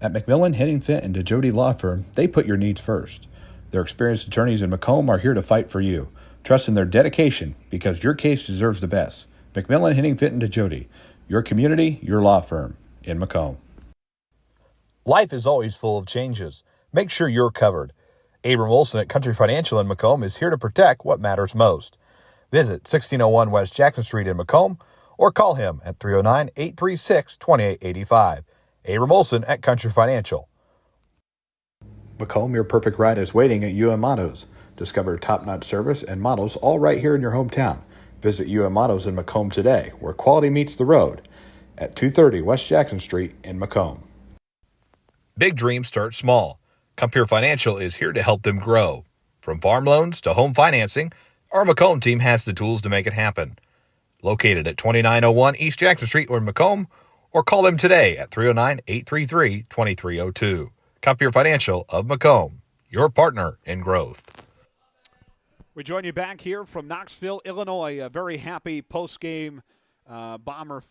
At McMillan, Henning Fint, and DeJody Law Firm, they put your needs first. Their experienced attorneys in Macomb are here to fight for you. Trust in their dedication because your case deserves the best. McMillan, Henning Fint, and DeJody, your community, your law firm in Macomb. Life is always full of changes. Make sure you're covered. Abram Olson at Country Financial in Macomb is here to protect what matters most. Visit 1601 West Jackson Street in Macomb or call him at 309-836-2885. Abram Olson at Country Financial. Macomb, your perfect ride is waiting at UM Autos. Discover top-notch service and models all right here in your hometown. Visit UM Autos in Macomb today, where quality meets the road, at 230 West Jackson Street in Macomb. Big dreams start small. Compeer Financial is here to help them grow. From farm loans to home financing, our Macomb team has the tools to make it happen. Located at 2901 East Jackson Street in Macomb, or call them today at 309-833-2302. Compeer Financial of Macomb, your partner in growth. We join you back here from Knoxville, Illinois. A very happy post-game Bomber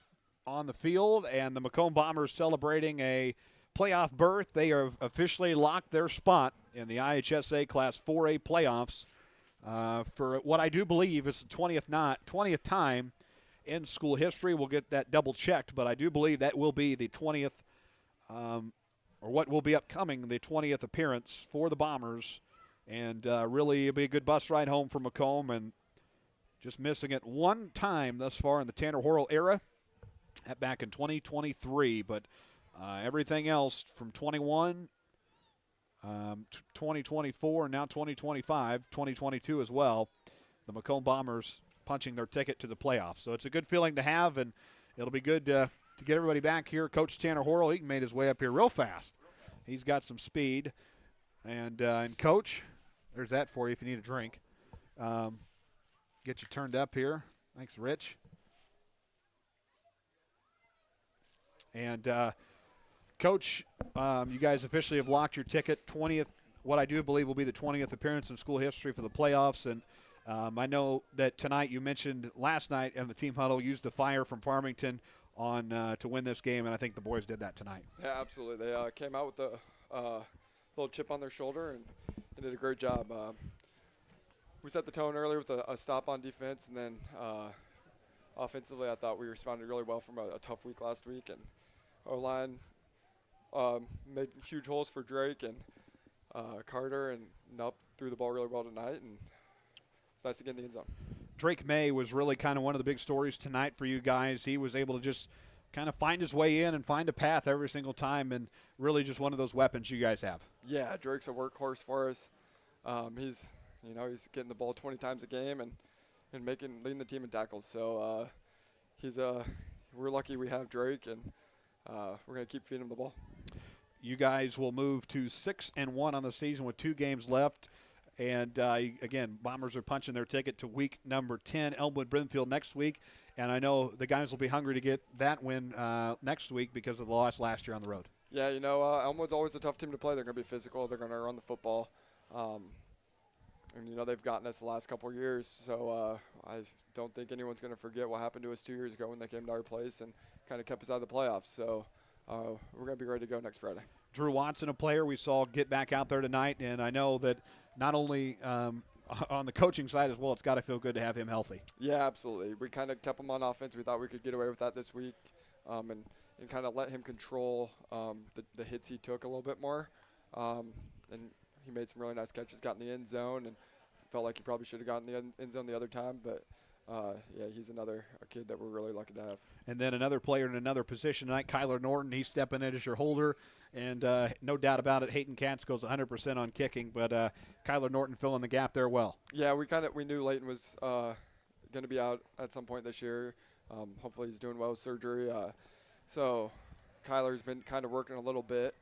on the field, and the Macomb Bombers celebrating a playoff berth. They have officially locked their spot in the IHSA Class 4A playoffs for what I do believe is the 20th time in school history. We'll get that double-checked, but I do believe that will be the 20th, or what will be upcoming, the 20th appearance for the Bombers. And really, it'll be a good bus ride home from Macomb, and just missing it one time thus far in the Tanner Horl era, back in 2023. But everything else from 21, 2024, and now 2025, 2022 as well, the Macomb Bombers punching their ticket to the playoffs. So it's a good feeling to have, and it'll be good to get everybody back here. Coach Tanner Horl, he made his way up here real fast. He's got some speed. And Coach, there's that for you if you need a drink. Get you turned up here. Thanks, Rich. And, Coach, you guys officially have locked your ticket. 20th, what I do believe will be the 20th appearance in school history for the playoffs. And I know that tonight you mentioned last night in the team huddle used the fire from Farmington on to win this game, and I think the boys did that tonight. Yeah, absolutely. They came out with the little chip on their shoulder and they did a great job. We set the tone earlier with a stop on defense, and then offensively I thought we responded really well from a tough week last week. And O-line made huge holes for Drake and Carter, and Nupp threw the ball really well tonight, and it's nice to get in the end zone. Drake May was really kind of one of the big stories tonight for you guys. He was able to just kind of find his way in and find a path every single time, and really just one of those weapons you guys have. Yeah, Drake's a workhorse for us. He's getting the ball 20 times a game and leading the team in tackles. So we're lucky we have Drake, and we're going to keep feeding him the ball. You guys will move to 6-1 on the season with 2 games left. And, again, Bombers are punching their ticket to week number 10, Elmwood-Brimfield next week. And I know the guys will be hungry to get that win next week because of the loss last year on the road. Yeah, Elmwood's always a tough team to play. They're going to be physical. They're going to run the football. And, they've gotten us the last couple of years. So I don't think anyone's going to forget what happened to us 2 years ago when they came to our place and kind of kept us out of the playoffs. So we're going to be ready to go next Friday. Drew Watson, a player we saw get back out there tonight, and I know that not only on the coaching side as well, it's got to feel good to have him healthy. Yeah, absolutely. We kind of kept him on offense. We thought we could get away with that this week, and kind of let him control the hits he took a little bit more. And he made some really nice catches, got in the end zone, and felt like he probably should have gotten in the end zone the other time, but yeah, he's a kid that we're really lucky to have. And then another player in another position tonight, Kyler Norton. He's stepping in as your holder, and no doubt about it, Hayden Katz goes 100% on kicking, but Kyler Norton filling the gap there well. Yeah, we knew Leighton was going to be out at some point this year. Hopefully he's doing well with surgery. So Kyler's been kind of working a little bit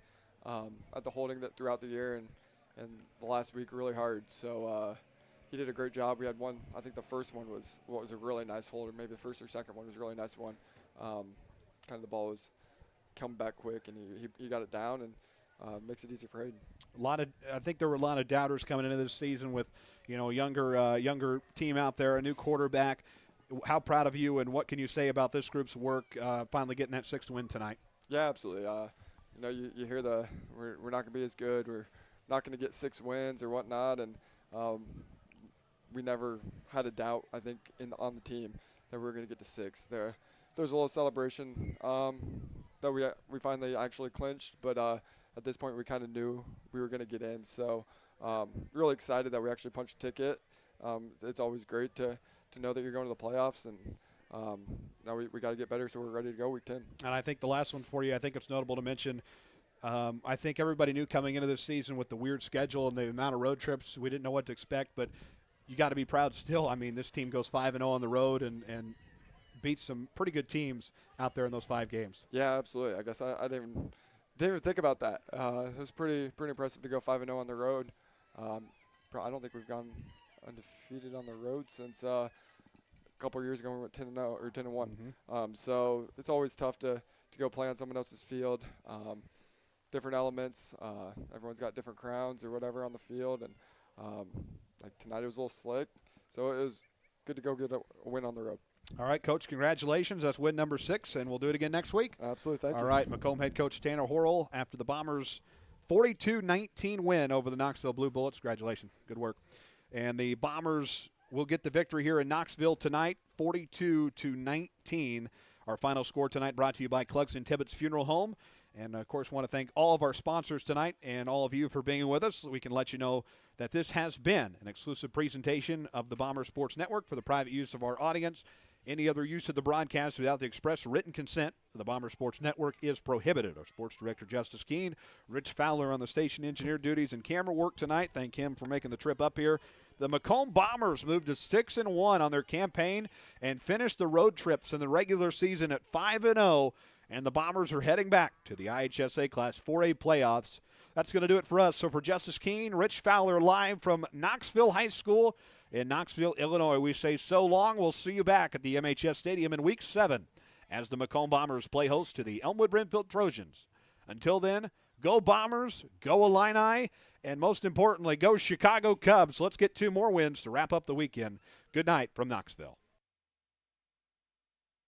at the holding that throughout the year, and the last week really hard. So he did a great job. We had one, I think the first one was a really nice hold, or maybe the first or second one was a really nice one. Kind of the ball was coming back quick, and he got it down and makes it easy for Hayden. I think there were a lot of doubters coming into this season with, younger team out there, a new quarterback. How proud of you, and what can you say about this group's work finally getting that 6th win tonight? Yeah, absolutely. You hear we're not going to be as good. We're not going to get 6 wins or whatnot, and we never had a doubt, I think, on the team that we were going to get to 6. There's a little celebration that we finally actually clinched, but at this point we kind of knew we were going to get in. So really excited that we actually punched a ticket. It's always great to know that you're going to the playoffs, and now we got to get better, so we're ready to go week 10. And I think the last one for you, I think it's notable to mention, I think everybody knew coming into this season with the weird schedule and the amount of road trips, we didn't know what to expect, but you got to be proud still. I mean, this team goes 5-0 on the road and beats some pretty good teams out there in those 5 games. Yeah, absolutely. I guess I didn't even think about that. It was pretty impressive to go 5-0 on the road. I don't think we've gone undefeated on the road since a couple of years ago we went 10-0 or 10-1. Mm-hmm. So it's always tough to go play on someone else's field. Different elements. Everyone's got different crowns or whatever on the field, and like tonight it was a little slick, so it was good to go get a win on the road. All right, Coach, congratulations. That's win number 6, and we'll do it again next week. Absolutely, thank you. All right, Macomb head coach Tanner Horl after the Bombers' 42-19 win over the Knoxville Blue Bullets. Congratulations. Good work. And the Bombers will get the victory here in Knoxville tonight, 42-19. Our final score tonight brought to you by Clugson Tibbetts Funeral Home. And, of course, want to thank all of our sponsors tonight and all of you for being with us. We can let you know that this has been an exclusive presentation of the Bomber Sports Network for the private use of our audience. Any other use of the broadcast without the express written consent of the Bomber Sports Network is prohibited. Our sports director, Justice Keene, Rich Fowler on the station engineer duties and camera work tonight. Thank him for making the trip up here. The Macomb Bombers moved to 6-1 on their campaign and finished the road trips in the regular season at 5-0. And the Bombers are heading back to the IHSA Class 4A playoffs. That's going to do it for us. So for Justice Keene, Rich Fowler live from Knoxville High School in Knoxville, Illinois, we say so long. We'll see you back at the MHS Stadium in Week 7 as the Macomb Bombers play host to the Elmwood-Brimfield Trojans. Until then, go Bombers, go Illini, and most importantly, go Chicago Cubs. Let's get 2 more wins to wrap up the weekend. Good night from Knoxville.